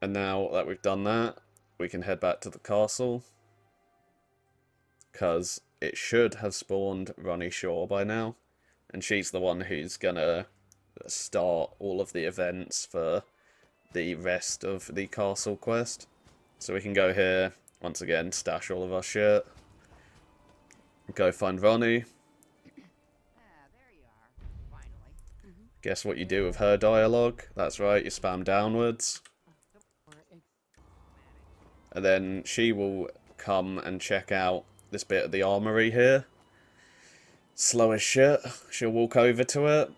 A: And now that we've done that, we can head back to the castle, because it should have spawned Ronnie Shaw by now, and she's the one who's gonna start all of the events for the rest of the castle quest. So we can go here, once again, stash all of our shit, go find Ronnie.
B: There you are, finally.
A: Guess what you do with her dialogue? That's right, you spam downwards. And then she will come and check out this bit of the armory here. Slow as shit. She'll walk over to it,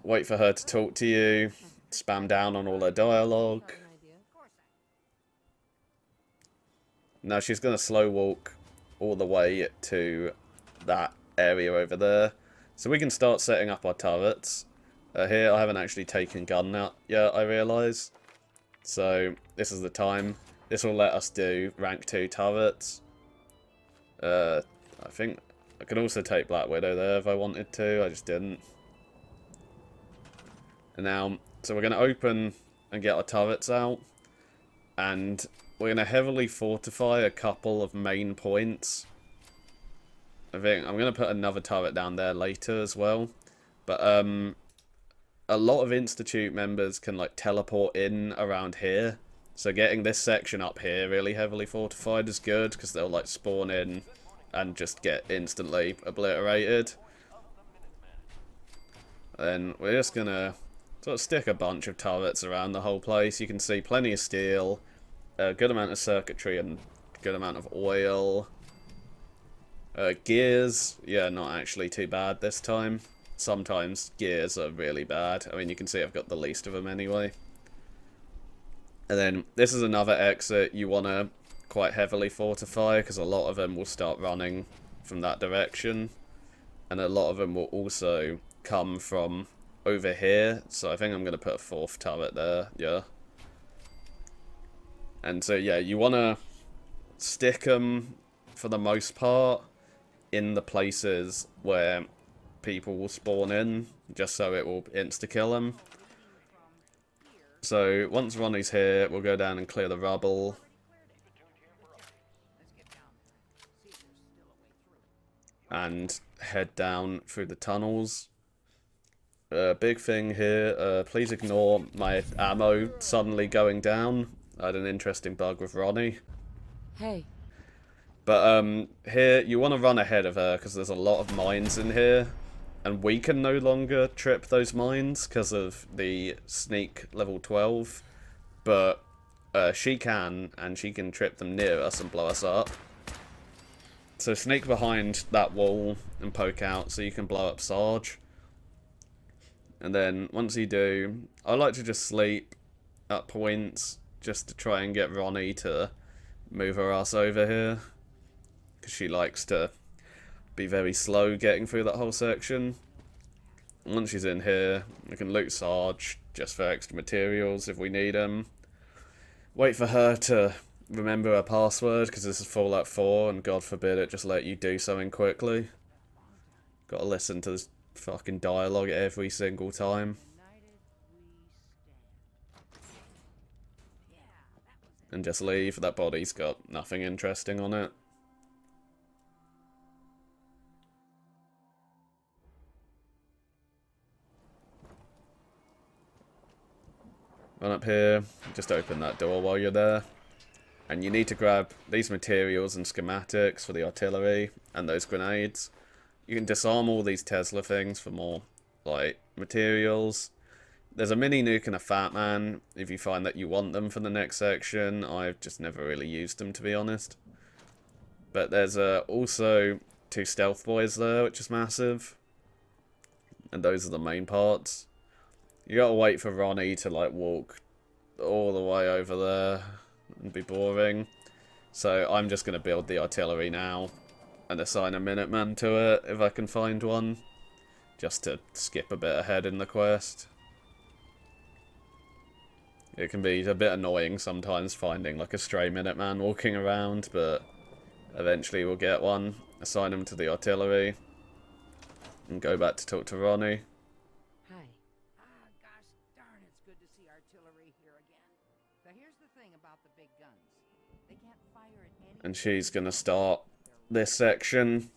A: wait for her to talk to you, spam down on all her dialogue. Now she's going to slow walk all the way to that area over there. So we can start setting up our turrets. Here, I haven't actually taken gun out yet, I realise. So this is the time. This will let us do rank 2 turrets. I think I could also take Black Widow there if I wanted to, I just didn't. And now, so we're going to open and get our turrets out. And we're going to heavily fortify a couple of main points. I think I'm going to put another turret down there later as well. But a lot of Institute members can like teleport in around here. So getting this section up here really heavily fortified is good, because they'll like spawn in and just get instantly obliterated. Then we're just going to sort of stick a bunch of turrets around the whole place. You can see plenty of steel, a good amount of circuitry and a good amount of oil. Gears, yeah, not actually too bad this time. Sometimes gears are really bad. I mean, you can see I've got the least of them anyway. And then this is another exit you want to quite heavily fortify, because a lot of them will start running from that direction. And a lot of them will also come from over here. So I think I'm going to put a 4th turret there, yeah. And so, yeah, you want to stick them, for the most part, in the places where people will spawn in, just so it will insta-kill them. So, once Ronnie's here, we'll go down and clear the rubble. And head down through the tunnels. Big thing here, please ignore my ammo suddenly going down. I had an interesting bug with Ronnie.
B: Hey.
A: But here, you want to run ahead of her, because there's a lot of mines in here. And we can no longer trip those mines because of the sneak level 12. But she can, and she can trip them near us and blow us up. So sneak behind that wall and poke out so you can blow up Sarge. And then once you do, I like to just sleep at points just to try and get Ronnie to move her ass over here, because she likes to be very slow getting through that whole section. And once she's in here, we can loot Sarge just for extra materials if we need them. Wait for her to remember her password, because this is Fallout 4 and God forbid it just let you do something quickly. Gotta listen to this fucking dialogue every single time. And just leave. That body's got nothing interesting on it. Run up here, just open that door while you're there. And you need to grab these materials and schematics for the artillery and those grenades. You can disarm all these Tesla things for more, like, materials. there's a mini nuke and a fat man if you find that you want them for the next section. I've just never really used them, to be honest. But there's also 2 stealth boys there, which is massive. And those are the main parts. You gotta wait for Ronnie to like walk all the way over there and be boring. So I'm just gonna build the artillery now and assign a Minuteman to it if I can find one. Just to skip a bit ahead in the quest. It can be a bit annoying sometimes finding like a stray Minuteman walking around, but eventually we'll get one. Assign him to the artillery. And go back to talk to Ronnie.
E: Hi. Gosh darn, it's good to see artillery here again. So here's the thing about the big guns. They can't fire at any...
A: And she's gonna start this section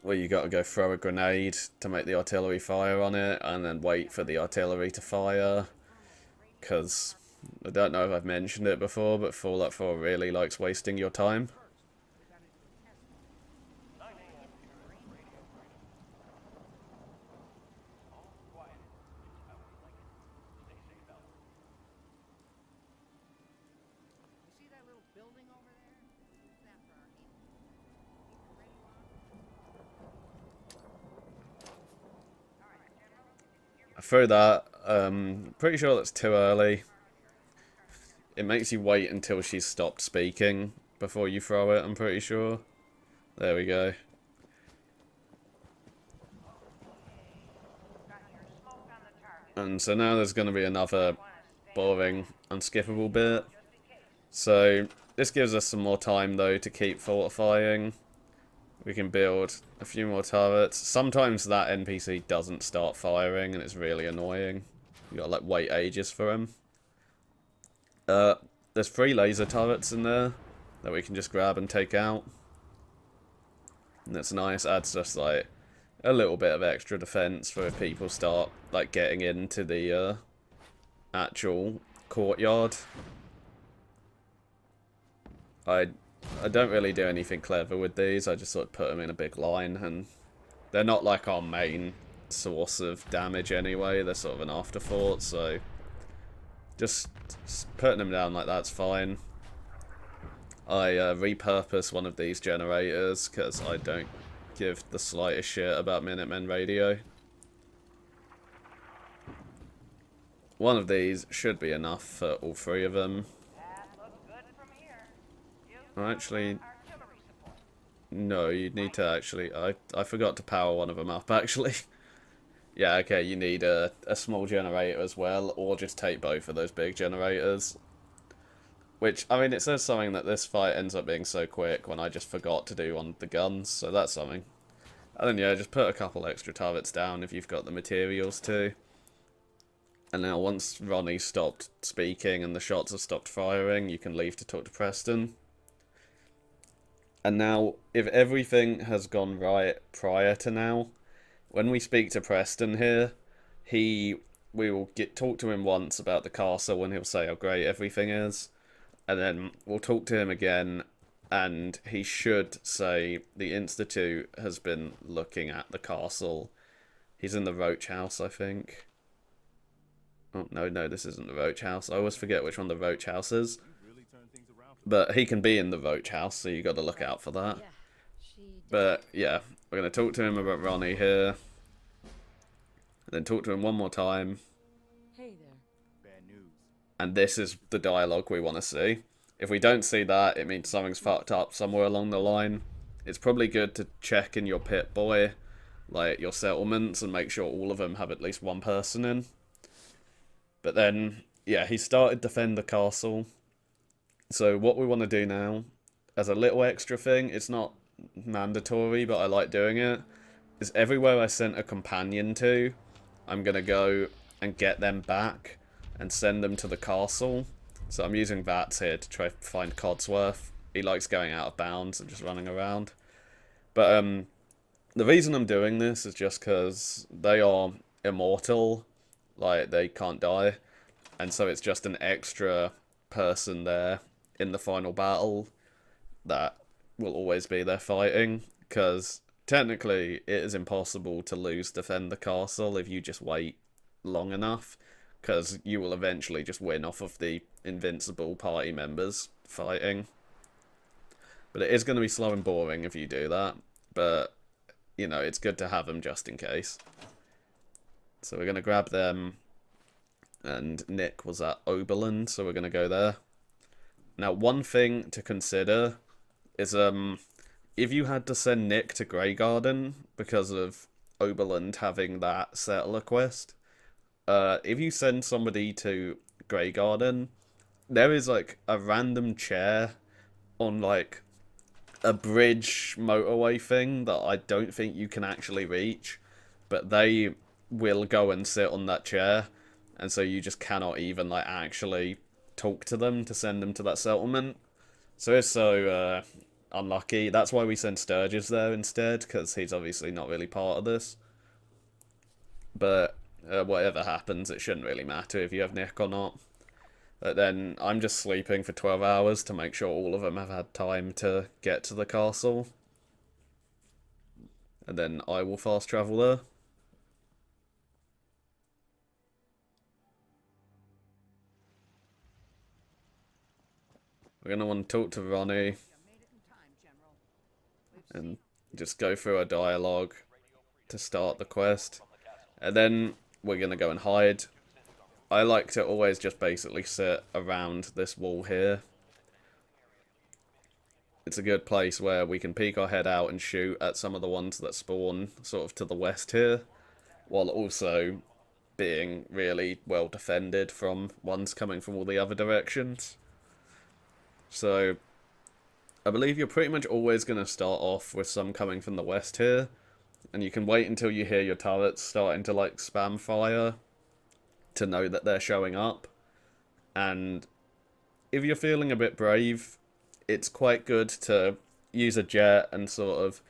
A: where you gotta go throw a grenade to make the artillery fire on it, and then wait for the artillery to fire. Because, I don't know if I've mentioned it before, but Fallout 4 really likes wasting your time. Through that, pretty sure that's too early. It makes you wait until she's stopped speaking before you throw it, I'm pretty sure. There we go. And so now there's going to be another boring, unskippable bit. So this gives us some more time though to keep fortifying. We can build a few more turrets. Sometimes that NPC doesn't start firing and it's really annoying. You gotta like wait ages for him. There's 3 laser turrets in there that we can just grab and take out. And that's nice, adds just like a little bit of extra defense for if people start like getting into the actual courtyard. I don't really do anything clever with these, I just sort of put them in a big line, and they're not like our main source of damage anyway, they're sort of an afterthought, so just putting them down like that's fine. I repurpose one of these generators because I don't give the slightest shit about Minutemen radio. One of these should be enough for all 3 of them. Actually, no, you need to actually, I forgot to power one of them up, actually. Yeah, okay, you need a small generator as well, or just take both of those big generators. Which, I mean, it says something that this fight ends up being so quick when I just forgot to do on the guns, so that's something. And then, yeah, just put a couple extra turrets down if you've got the materials to. And now, once Ronnie stopped speaking and the shots have stopped firing, you can leave to talk to Preston. And now, if everything has gone right prior to now, when we speak to Preston here, we will talk to him once about the castle and he'll say how great everything is. And then we'll talk to him again and he should say the Institute has been looking at the castle. He's in the Roach House, I think. Oh, no, this isn't the Roach House. I always forget which one the Roach House is. But he can be in the Roach House, so you got to look out for that. But yeah, we're going to talk to him about Ronnie here. And then talk to him one more time.
B: Hey there.
D: Bad news.
A: And this is the dialogue we want to see. If we don't see that, it means something's fucked up somewhere along the line. It's probably good to check in your pit boy, like your settlements, and make sure all of them have at least one person in. But then, yeah, he started Defend the Castle. So what we want to do now, as a little extra thing, it's not mandatory, but I like doing it, is everywhere I sent a companion to, I'm going to go and get them back and send them to the castle. So I'm using Vats here to try to find Codsworth. He likes going out of bounds and just running around. But the reason I'm doing this is just because they are immortal, like they can't die, and so it's just an extra person there in the final battle that will always be there fighting, because technically it is impossible to lose Defend the Castle if you just wait long enough, because you will eventually just win off of the invincible party members fighting. But it is going to be slow and boring if you do that, but, you know, it's good to have them just in case. So we're going to grab them, and Nick was at Oberlin, so we're going to go there. Now, one thing to consider is, if you had to send Nick to Greygarden because of Oberlin having that settler quest, if you send somebody to Greygarden, there is, like, a random chair on, like, a bridge motorway thing that I don't think you can actually reach, but they will go and sit on that chair, and so you just cannot even, like, actually talk to them to send them to that settlement. So it's so unlucky. That's why we send Sturgis there instead, because he's obviously not really part of this. But whatever happens, it shouldn't really matter if you have Nick or not. But then I'm just sleeping for 12 hours to make sure all of them have had time to get to the castle. And then I will fast travel there. We're going to want to talk to Ronnie and just go through a dialogue to start the quest. And then we're going to go and hide. I like to always just basically sit around this wall here. It's a good place where we can peek our head out and shoot at some of the ones that spawn sort of to the west here, while also being really well defended from ones coming from all the other directions. So I believe you're pretty much always going to start off with some coming from the west here, and you can wait until you hear your turrets starting to, like, spam fire to know that they're showing up. And if you're feeling a bit brave, it's quite good to use a jet and sort of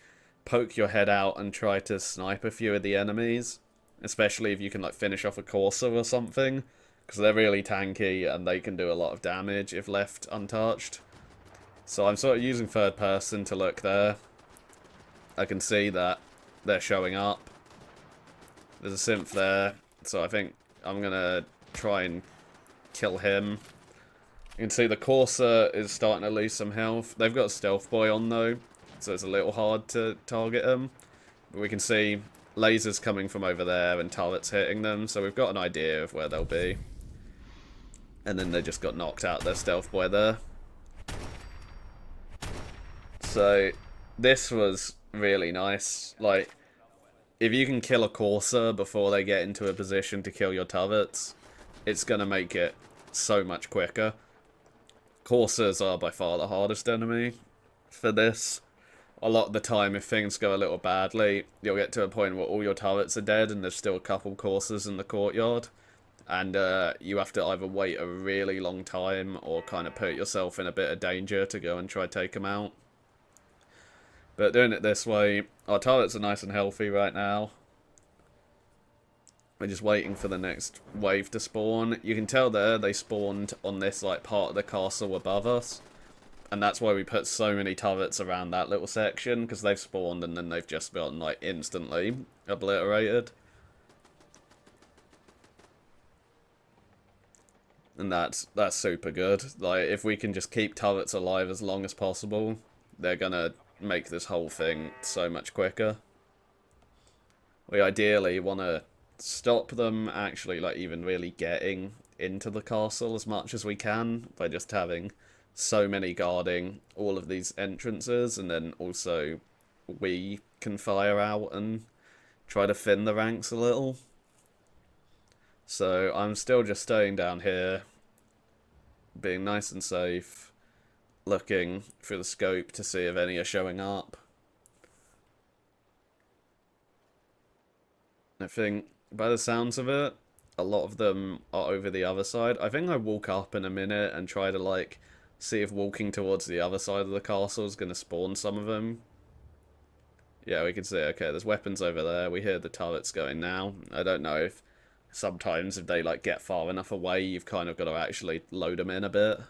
A: poke your head out and try to snipe a few of the enemies, especially if you can, like, finish off a Corsair or something, because they're really tanky and they can do a lot of damage if left untouched. So I'm sort of using third person to look there. I can see that they're showing up. There's a synth there, so I think I'm gonna try and kill him. You can see the Corsair is starting to lose some health. They've got a Stealth Boy on though, so it's a little hard to target them. But we can see lasers coming from over there and turrets hitting them, so we've got an idea of where they'll be. And then they just got knocked out their Stealth Boy there. So this was really nice. Like, if you can kill a Corsair before they get into a position to kill your turrets, it's going to make it so much quicker. Corsairs are by far the hardest enemy for this. A lot of the time, if things go a little badly, you'll get to a point where all your turrets are dead and there's still a couple Corsairs in the courtyard. And you have to either wait a really long time or kind of put yourself in a bit of danger to go and try to take them out. But doing it this way, our turrets are nice and healthy right now. We're just waiting for the next wave to spawn. You can tell there they spawned on this, like, part of the castle above us. And that's why we put so many turrets around that little section, because they've spawned and then they've just gotten, like, instantly obliterated. And that's super good. Like, if we can just keep turrets alive as long as possible, they're gonna make this whole thing so much quicker. We ideally want to stop them actually, like, even really getting into the castle as much as we can by just having so many guarding all of these entrances, and then also we can fire out and try to thin the ranks a little. So I'm still just staying down here, being nice and safe, looking through the scope to see if any are showing up. I think, by the sounds of it, a lot of them are over the other side. I think I walk up in a minute and try to, like, see if walking towards the other side of the castle is going to spawn some of them. Yeah, we can see, okay, there's weapons over there. We hear the turrets going now. I don't know if sometimes if they, like, get far enough away, you've kind of got to actually load them in a bit.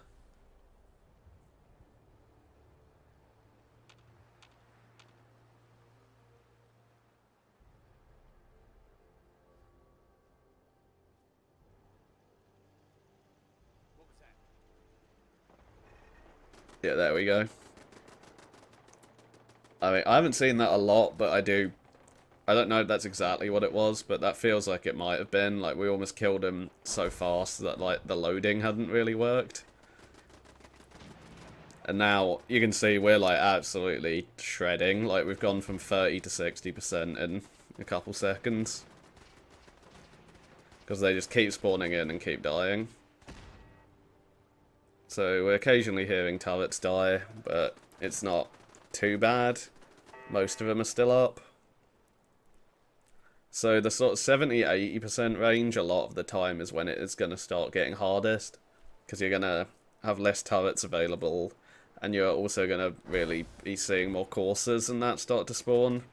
A: Yeah, there we go. I mean, I haven't seen that a lot, but I do. I don't know if that's exactly what it was, but that feels like it might have been. Like, we almost killed him so fast that, like, the loading hadn't really worked. And now, you can see we're, like, absolutely shredding. Like, we've gone from 30 to 60% in a couple seconds. Because they just keep spawning in and keep dying. So, we're occasionally hearing turrets die, but it's not too bad. Most of them are still up. So the sort of 70-80% range a lot of the time is when it is going to start getting hardest. Because you're going to have less turrets available. And you're also going to really be seeing more coursers and that start to spawn.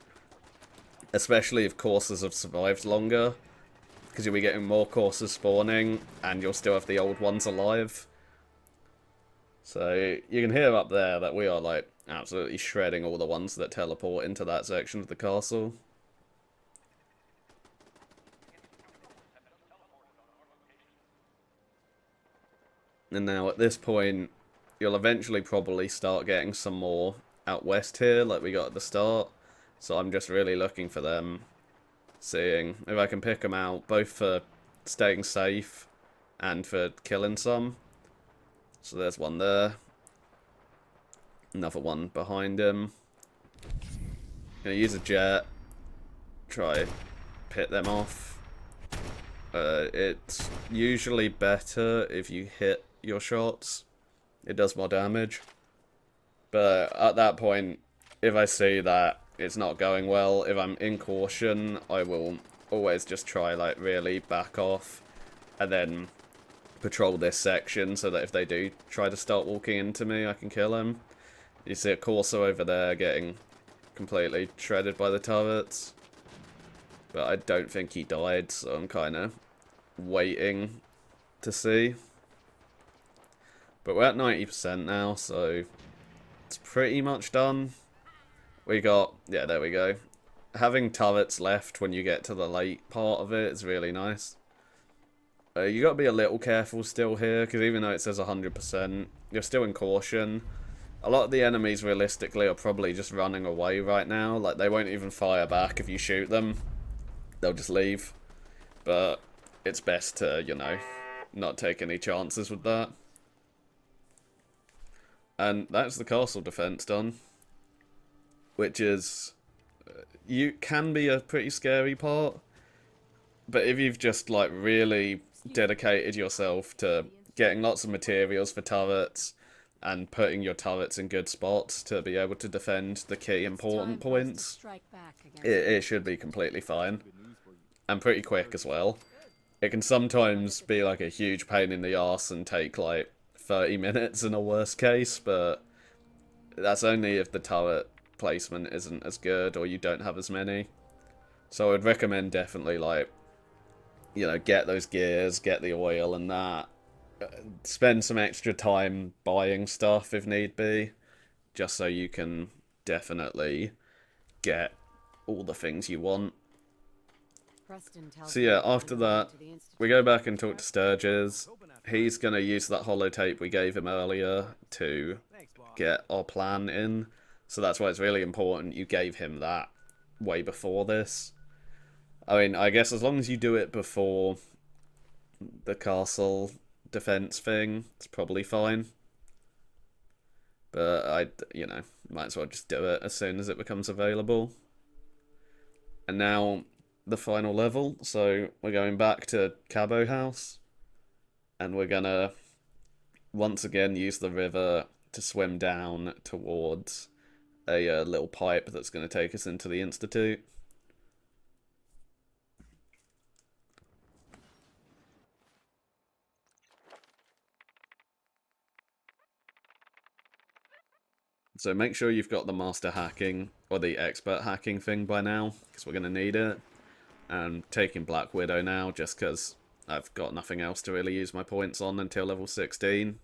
A: Especially if coursers have survived longer. Because you'll be getting more coursers spawning and you'll still have the old ones alive. So you can hear up there that we are like absolutely shredding all the ones that teleport into that section of the castle. And now at this point, you'll eventually probably start getting some more out west here, like we got at the start. So I'm just really looking for them, seeing if I can pick them out, both for staying safe and for killing some. So there's one there. Another one behind him. Gonna use a jet. Try pit them off. It's usually better if you hit your shots. It does more damage. But at that point, if I see that it's not going well, if I'm in caution, I will always just try, like, really back off. And then patrol this section so that if they do try to start walking into me, I can kill them. You see a Corso over there getting completely shredded by the turrets. But I don't think he died, so I'm kind of waiting to see. But we're at 90% now, so it's pretty much done. We got, yeah, there we go. Having turrets left when you get to the late part of it is really nice. You got to be a little careful still here, because even though it says 100%, you're still in caution. A lot of the enemies realistically are probably just running away right now. Like, they won't even fire back if you shoot them. They'll just leave. But it's best to, you know, not take any chances with that. And that's the castle defense done. Which is, you can be a pretty scary part. But if you've just, like, really dedicated yourself to getting lots of materials for turrets and putting your turrets in good spots to be able to defend the key important points, it should be completely fine. And pretty quick as well. It can sometimes be like a huge pain in the arse and take like 30 minutes in a worst case, but that's only if the turret placement isn't as good or you don't have as many. So I would recommend definitely, like, you know, get those gears, get the oil and that. Spend some extra time buying stuff if need be, just so you can definitely get all the things you want. So yeah, after that, we go back and talk to Sturges. He's going to use that holotape we gave him earlier to get our plan in. So that's why it's really important you gave him that way before this. I mean, I guess as long as you do it before the castle defense thing, it's probably fine. But you know, might as well just do it as soon as it becomes available. And now the final level, so we're going back to Cabo House, and we're gonna once again use the river to swim down towards a little pipe that's going to take us into the Institute. So make sure you've got the master hacking or the expert hacking thing by now, because we're going to need it. And taking Black Widow now, just because I've got nothing else to really use my points on until level 16.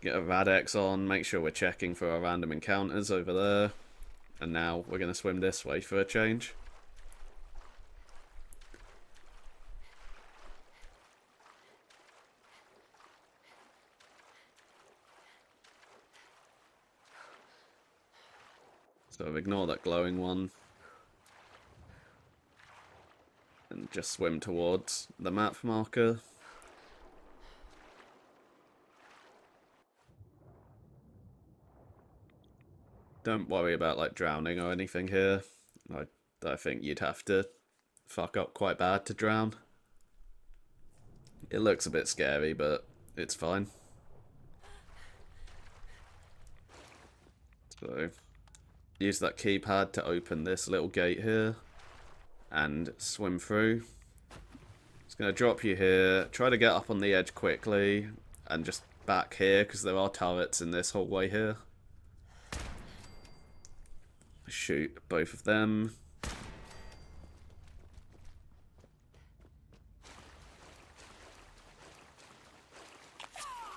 A: Get a Radex on, make sure we're checking for our random encounters over there. And now we're going to swim this way for a change. So ignore that glowing one. And just swim towards the map marker. Don't worry about like drowning or anything here. I think you'd have to fuck up quite bad to drown. It looks a bit scary, but it's fine. So, use that keypad to open this little gate here and swim through. It's going to drop you here. Try to get up on the edge quickly and just back here because there are turrets in this hallway here. Shoot both of them.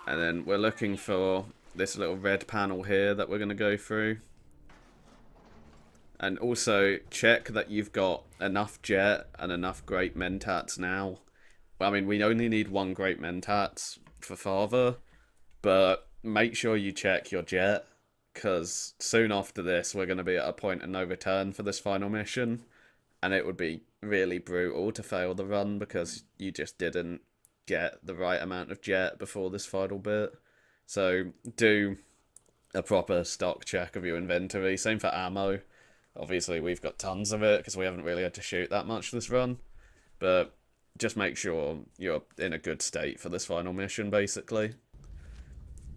A: And then we're looking for this little red panel here that we're going to go through. And also check that you've got enough jet and enough great mentats now. Well, I mean, we only need one great mentats for Father, but make sure you check your jet, because soon after this we're going to be at a point of no return for this final mission, and it would be really brutal to fail the run because you just didn't get the right amount of jet before this final bit. So do a proper stock check of your inventory. Same for ammo. Obviously we've got tons of it because we haven't really had to shoot that much this run, but just make sure you're in a good state for this final mission, basically.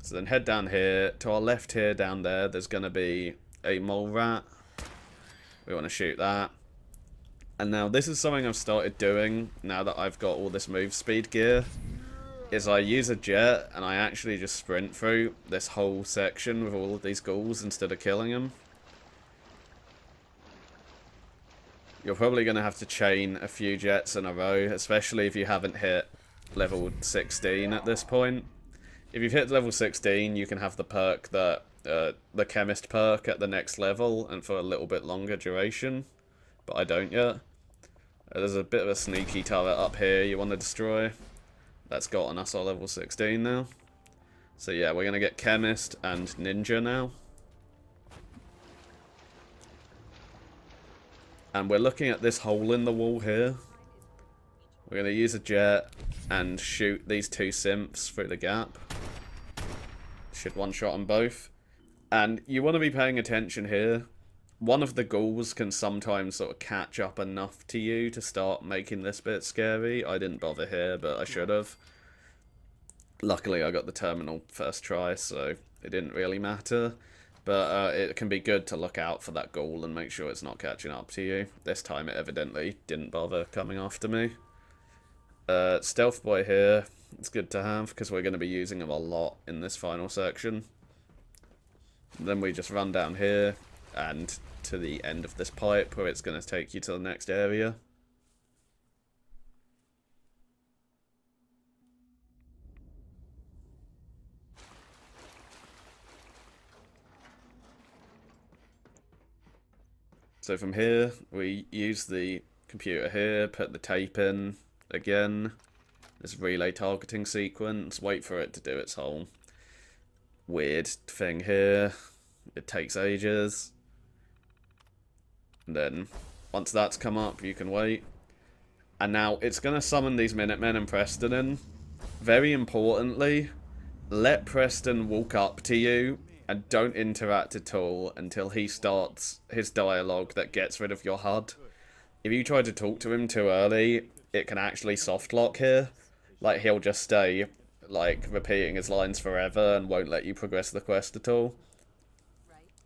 A: So then head down here. To our left here, down there, there's going to be a mole rat. We want to shoot that. And now this is something I've started doing now that I've got all this move speed gear, is I use a jet and I actually just sprint through this whole section with all of these ghouls instead of killing them. You're probably going to have to chain a few jets in a row, especially if you haven't hit level 16 at this point. If you've hit level 16, you can have the perk that the chemist perk at the next level and for a little bit longer duration, but I don't yet. There's a bit of a sneaky turret up here you want to destroy. That's gotten us our level 16 now. So yeah, we're going to get chemist and ninja now. And we're looking at this hole in the wall here. We're going to use a jet and shoot these two simps through the gap. Should one-shot them both. And you want to be paying attention here. One of the ghouls can sometimes sort of catch up enough to you to start making this bit scary. I didn't bother here, but I should have. Luckily, I got the terminal first try, so it didn't really matter. But it can be good to look out for that ghoul and make sure it's not catching up to you. This time it evidently didn't bother coming after me. Stealth boy here. It's good to have because we're going to be using him a lot in this final section. Then we just run down here and to the end of this pipe where it's going to take you to the next area. So from here, we use the computer here, put the tape in again. This relay targeting sequence, wait for it to do its whole weird thing here. It takes ages. And then once that's come up, you can wait. And now it's going to summon these Minutemen and Preston in. Very importantly, let Preston walk up to you and don't interact at all until he starts his dialogue that gets rid of your HUD. If you try to talk to him too early, it can actually soft lock here. Like, he'll just stay, like, repeating his lines forever and won't let you progress the quest at all.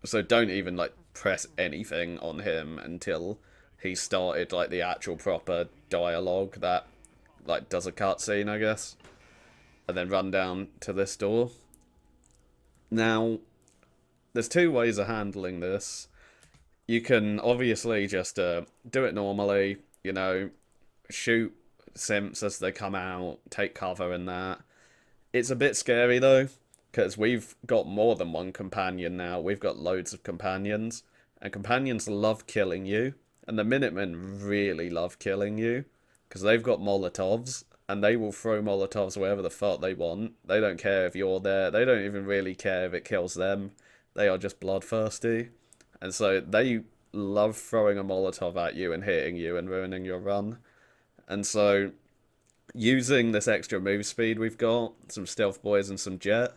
A: So don't even, like, press anything on him until he started, like, the actual proper dialogue that, like, does a cutscene, I guess. And then run down to this door. Now, there's two ways of handling this. You can obviously just do it normally, you know, shoot simps as they come out, take cover in that. It's a bit scary though, because we've got more than one companion now. We've got loads of companions, and companions love killing you, and the Minutemen really love killing you, because they've got Molotovs, and they will throw Molotovs wherever the fuck they want. They don't care if you're there. They don't even really care if it kills them. They are just bloodthirsty. And so they love throwing a Molotov at you and hitting you and ruining your run. And so using this extra move speed we've got, some stealth boys and some jet,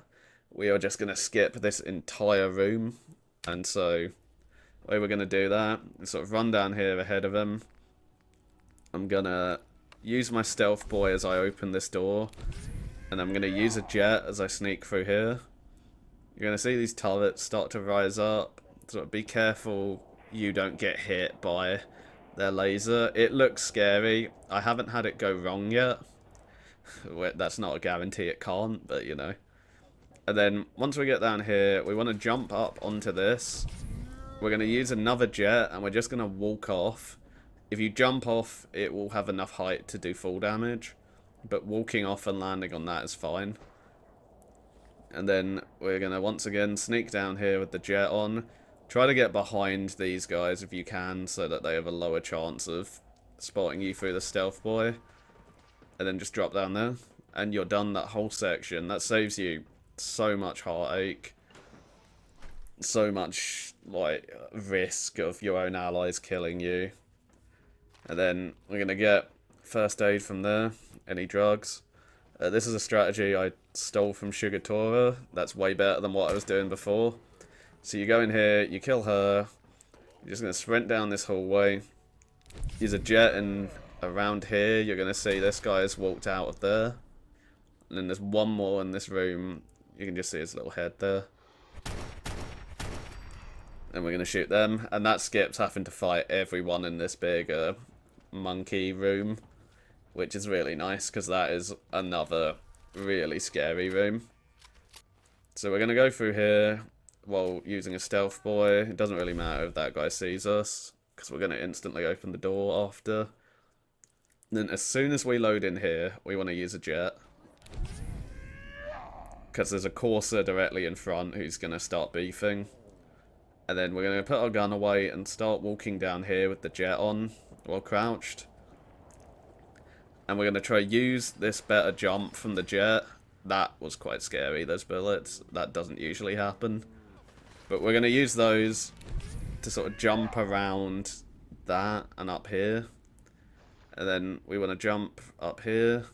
A: we are just going to skip this entire room. And so the way we're going to do that is sort of run down here ahead of him. I'm going to use my stealth boy as I open this door. And I'm going to use a jet as I sneak through here. You're going to see these turrets start to rise up. So be careful you don't get hit by their laser. It looks scary. I haven't had it go wrong yet. That's not a guarantee it can't, but you know. And then once we get down here, we want to jump up onto this. We're going to use another jet and we're just going to walk off. If you jump off, it will have enough height to do full damage. But walking off and landing on that is fine. And then we're going to once again sneak down here with the jet on. Try to get behind these guys if you can, so that they have a lower chance of spotting you through the stealth boy. And then just drop down there. And you're done that whole section. That saves you so much heartache. So much, like, risk of your own allies killing you. And then we're going to get first aid from there. Any drugs. This is a strategy I stole from Sugatora. That's way better than what I was doing before. So you go in here, you kill her. You're just going to sprint down this hallway. Use a jet, and around here you're going to see this guy has walked out of there. And then there's one more in this room. You can just see his little head there. And we're going to shoot them. And that skips having to fight everyone in this big monkey room. Which is really nice, because that is another really scary room. So we're going to go through here while using a stealth boy. It doesn't really matter if that guy sees us, because we're going to instantly open the door after. And then as soon as we load in here, we want to use a jet. Because there's a courser directly in front who's going to start beefing. And then we're going to put our gun away and start walking down here with the jet on while crouched. And we're going to try use this better jump from the jet. That was quite scary, those bullets. That doesn't usually happen. But we're going to use those to sort of jump around that and up here. And then we want to jump up here.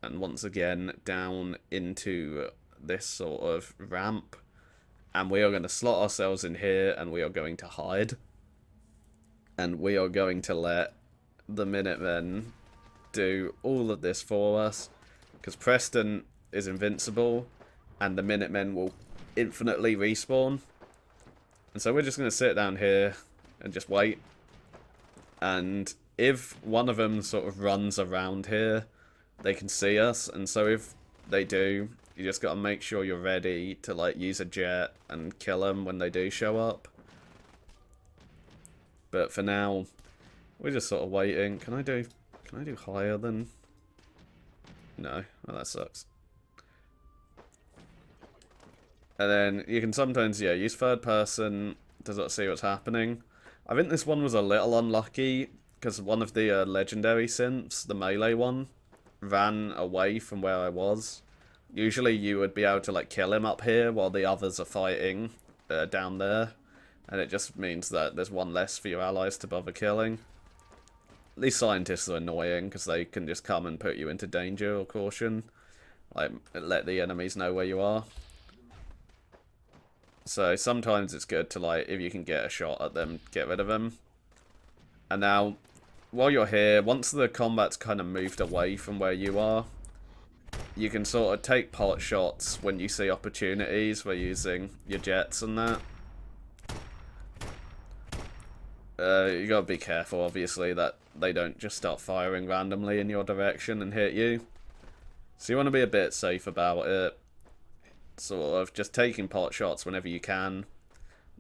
A: And once again down into this sort of ramp. And we are going to slot ourselves in here and we are going to hide. And we are going to let the Minutemen do all of this for us, because Preston is invincible and the Minutemen will infinitely respawn. And so we're just going to sit down here and just wait. And if one of them sort of runs around here, they can see us. And so if they do, you just got to make sure you're ready to like use a jet and kill them when they do show up. But for now, we're just sort of waiting. Can I do higher than... No. Well, that sucks. And then you can sometimes, yeah, use third person to sort of see what's happening. I think this one was a little unlucky, because one of the legendary synths, the melee one, ran away from where I was. Usually you would be able to, like, kill him up here while the others are fighting down there. And it just means that there's one less for your allies to bother killing. These scientists are annoying because they can just come and put you into danger or caution. Like, let the enemies know where you are. So sometimes it's good to, like, if you can get a shot at them, get rid of them. And now, while you're here, once the combat's kind of moved away from where you are, you can sort of take pot shots when you see opportunities for using your jets and that. You gotta be careful, obviously, that they don't just start firing randomly in your direction and hit you. So you want to be a bit safe about it. Sort of just taking pot shots whenever you can.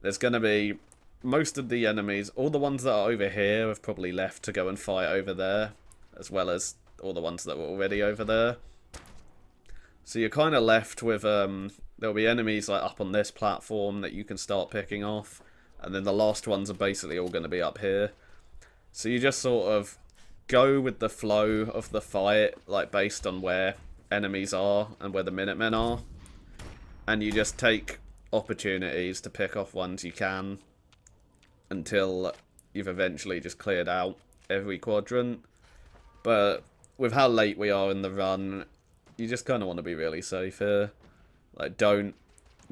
A: There's gonna be... Most of the enemies, all the ones that are over here have probably left to go and fight over there. As well as all the ones that were already over there. So you're kind of left with... there'll be enemies like up on this platform that you can start picking off. And then the last ones are basically all going to be up here. So you just sort of go with the flow of the fight, like based on where enemies are and where the Minutemen are. And you just take opportunities to pick off ones you can. until you've eventually just cleared out every quadrant. But with how late we are in the run, you just kind of want to be really safe here. Like, don't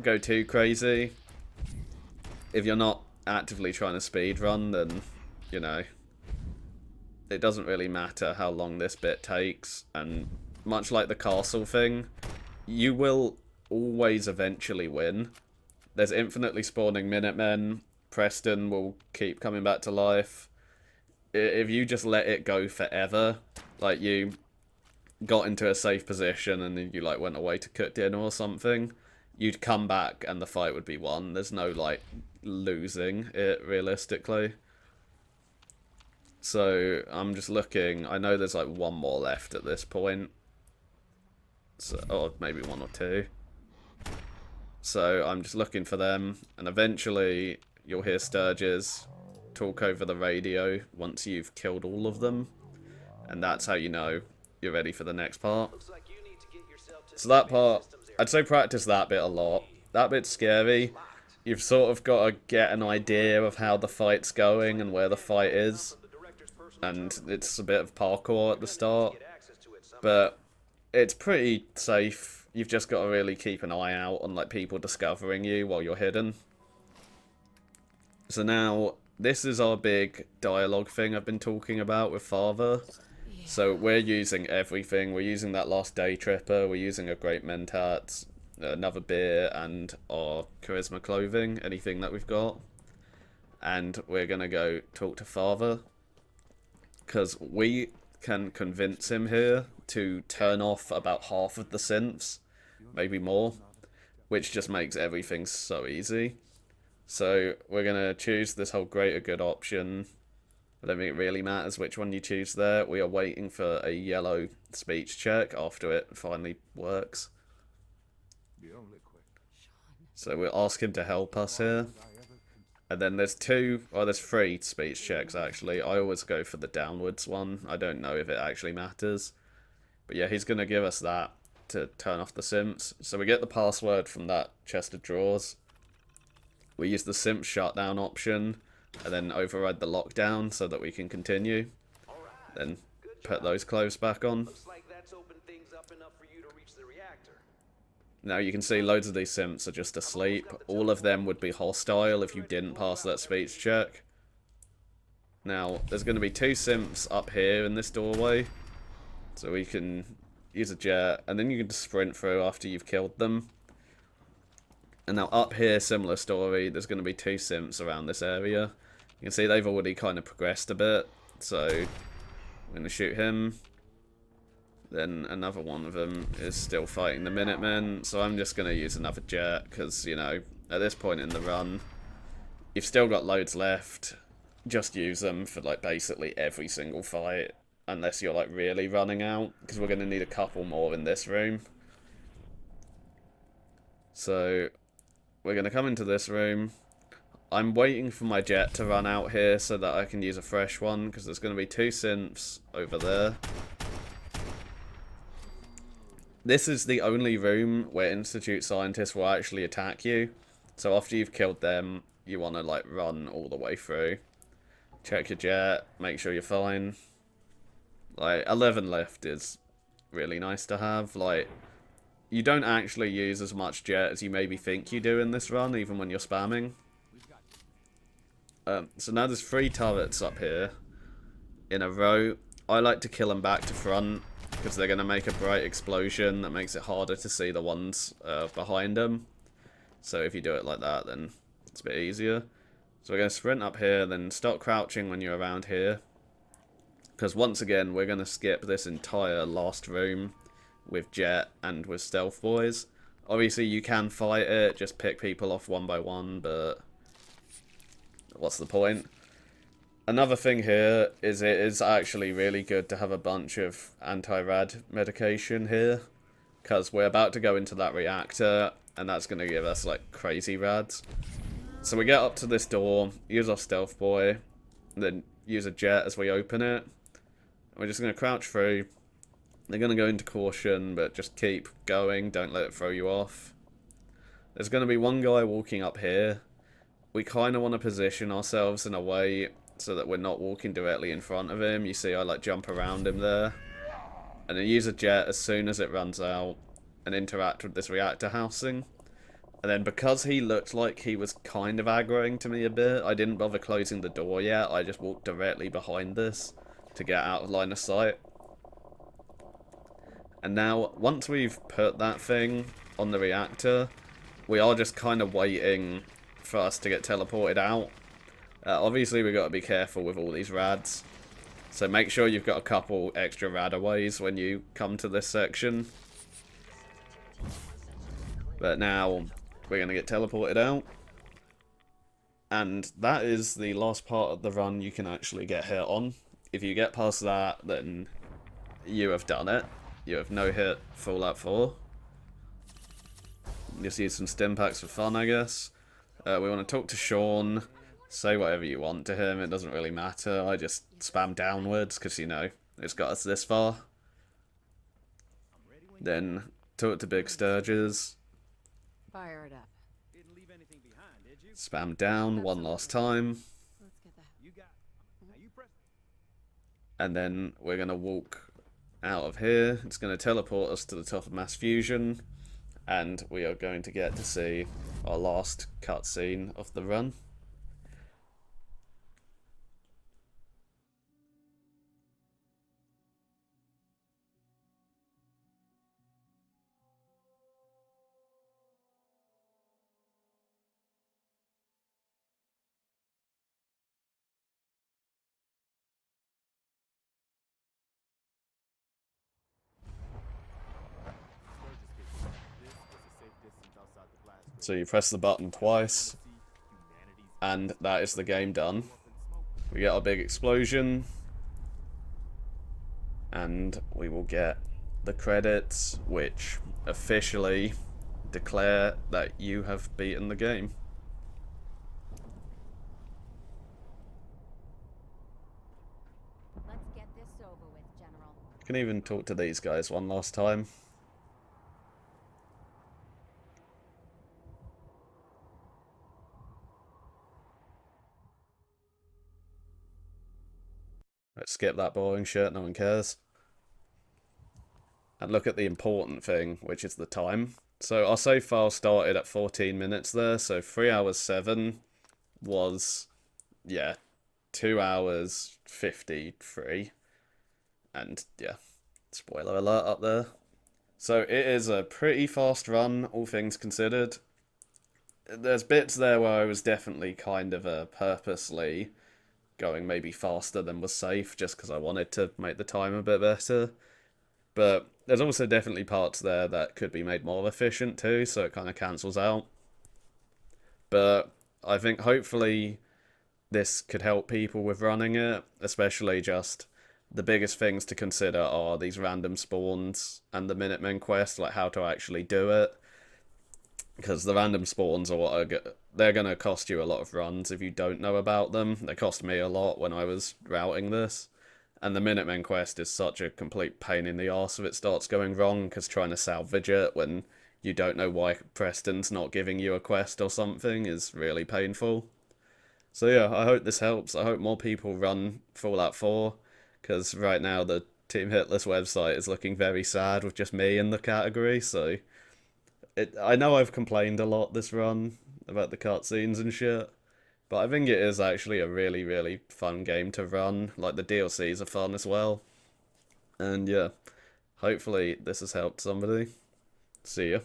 A: go too crazy. If you're not actively trying to speed run, then, you know, it doesn't really matter how long this bit takes. And much like the castle thing, you will always eventually win. There's infinitely spawning Minutemen. Preston will keep coming back to life. If you just let it go forever, like you got into a safe position and then you like went away to cook dinner or something, you'd come back and the fight would be won. There's no like losing it realistically. So I'm just looking. I know there's like one more left at this point. So, or maybe one or two. So I'm just looking for them, and eventually you'll hear Sturges talk over the radio once you've killed all of them, and that's how you know you're ready for the next part. So that part, I'd say practice that bit a lot. That bit's scary. You've sort of got to get an idea of how the fight's going and where the fight is, and it's a bit of parkour at the start, but it's pretty safe. You've just got to really keep an eye out on like people discovering you while you're hidden. So now, this is our big dialogue thing I've been talking about with Father. So we're using everything. We're using that last day tripper, we're using a great mentat, another beer, and our charisma clothing, anything that we've got. And we're going to go talk to Father, because we can convince him here to turn off about half of the synths, maybe more, which just makes everything so easy. So we're going to choose this whole greater good option. I don't think it really matters which one you choose there. We are waiting for a yellow speech check after it finally works. So we'll ask him to help us here. And then there's three speech checks actually. I always go for the downwards one. I don't know if it actually matters. But yeah, he's going to give us that to turn off the simps. So we get the password from that chest of drawers. We use the simp shutdown option, and then override the lockdown so that we can continue. Then put those clothes back on. Now you can see loads of these simps are just asleep. All of them would be hostile if you didn't pass that speech check. Now, there's going to be two simps up here in this doorway. So we can use a jet, and then you can just sprint through after you've killed them. And now up here, similar story, there's going to be two simps around this area. You can see they've already kind of progressed a bit. So, I'm going to shoot him. Then another one of them is still fighting the Minutemen. So I'm just going to use another jet, because, you know, at this point in the run, you've still got loads left. Just use them for, like, basically every single fight. Unless you're, like, really running out. Because we're going to need a couple more in this room. So, we're going to come into this room. I'm waiting for my jet to run out here so that I can use a fresh one, because there's going to be two synths over there. This is the only room where Institute scientists will actually attack you. So after you've killed them, you want to like run all the way through. Check your jet, make sure you're fine. Like, 11 left is really nice to have. Like, you don't actually use as much jet as you maybe think you do in this run, even when you're spamming. So now there's 3 turrets up here in a row. I like to kill them back to front, because they're going to make a bright explosion that makes it harder to see the ones behind them. So if you do it like that, then it's a bit easier. So we're going to sprint up here, then start crouching when you're around here. Because once again, we're going to skip this entire last room with Jet and with Stealth Boys. Obviously, you can fight it, just pick people off one by one, but what's the point? Another thing here is it is actually really good to have a bunch of anti-rad medication here, because we're about to go into that reactor, and that's going to give us, like, crazy rads. So we get up to this door, use our Stealth Boy, and then use a Jet as we open it. We're just going to crouch through. They're going to go into caution, but just keep going, don't let it throw you off. There's going to be one guy walking up here, we kind of want to position ourselves in a way so that we're not walking directly in front of him. You see I like jump around him there. And then use a jet as soon as it runs out and interact with this reactor housing. And then because he looked like he was kind of aggroing to me a bit, I didn't bother closing the door yet. I just walked directly behind this to get out of line of sight. And now, once we've put that thing on the reactor, we are just kind of waiting for us to get teleported out. Obviously, we've got to be careful with all these rads. So make sure you've got a couple extra radaways when you come to this section. But now, we're going to get teleported out. And that is the last part of the run you can actually get hit on. If you get past that, then you have done it. You have no hit Fallout 4. Just use some stim packs for fun, I guess. We want to talk to Sean. Say whatever you want to him. It doesn't really matter. I just spam downwards because, you know, it's got us this far. Then talk to Big Sturges.
B: Fire it up.
C: Didn't leave anything behind, did you?
A: Spam down one last time.
B: Let's get that.
C: You got it. Now you press.
A: And then we're going to walk out of here. It's going to teleport us to the top of Mass Fusion. And we are going to get to see our last cutscene of the run. So you press the button twice, and that is the game done. We get our big explosion, and we will get the credits, which officially declare that you have beaten the game.
B: Let's get this over with, General.
A: You can even talk to these guys one last time. Let's skip that boring shit, no one cares. And look at the important thing, which is the time. So our save file started at 14 minutes there, so 3 hours 7 was, yeah, 2 hours 53. And, yeah, spoiler alert up there. So it is a pretty fast run, all things considered. There's bits there where I was definitely kind of purposely going maybe faster than was safe, just because I wanted to make the time a bit better. But there's also definitely parts there that could be made more efficient too, so it kind of cancels out. But I think hopefully this could help people with running it, especially just the biggest things to consider are these random spawns and the Minutemen quest, like how to actually do it. Because the random spawns are what they're going to cost you a lot of runs if you don't know about them. They cost me a lot when I was routing this. And the Minutemen quest is such a complete pain in the arse if it starts going wrong, because trying to salvage it when you don't know why Preston's not giving you a quest or something is really painful. So yeah, I hope this helps. I hope more people run Fallout 4, because right now the Team Hitless website is looking very sad with just me in the category, so... I know I've complained a lot this run about the cutscenes and shit, but I think it is actually a really, really fun game to run. Like, the DLCs are fun as well. And yeah, hopefully this has helped somebody. See ya.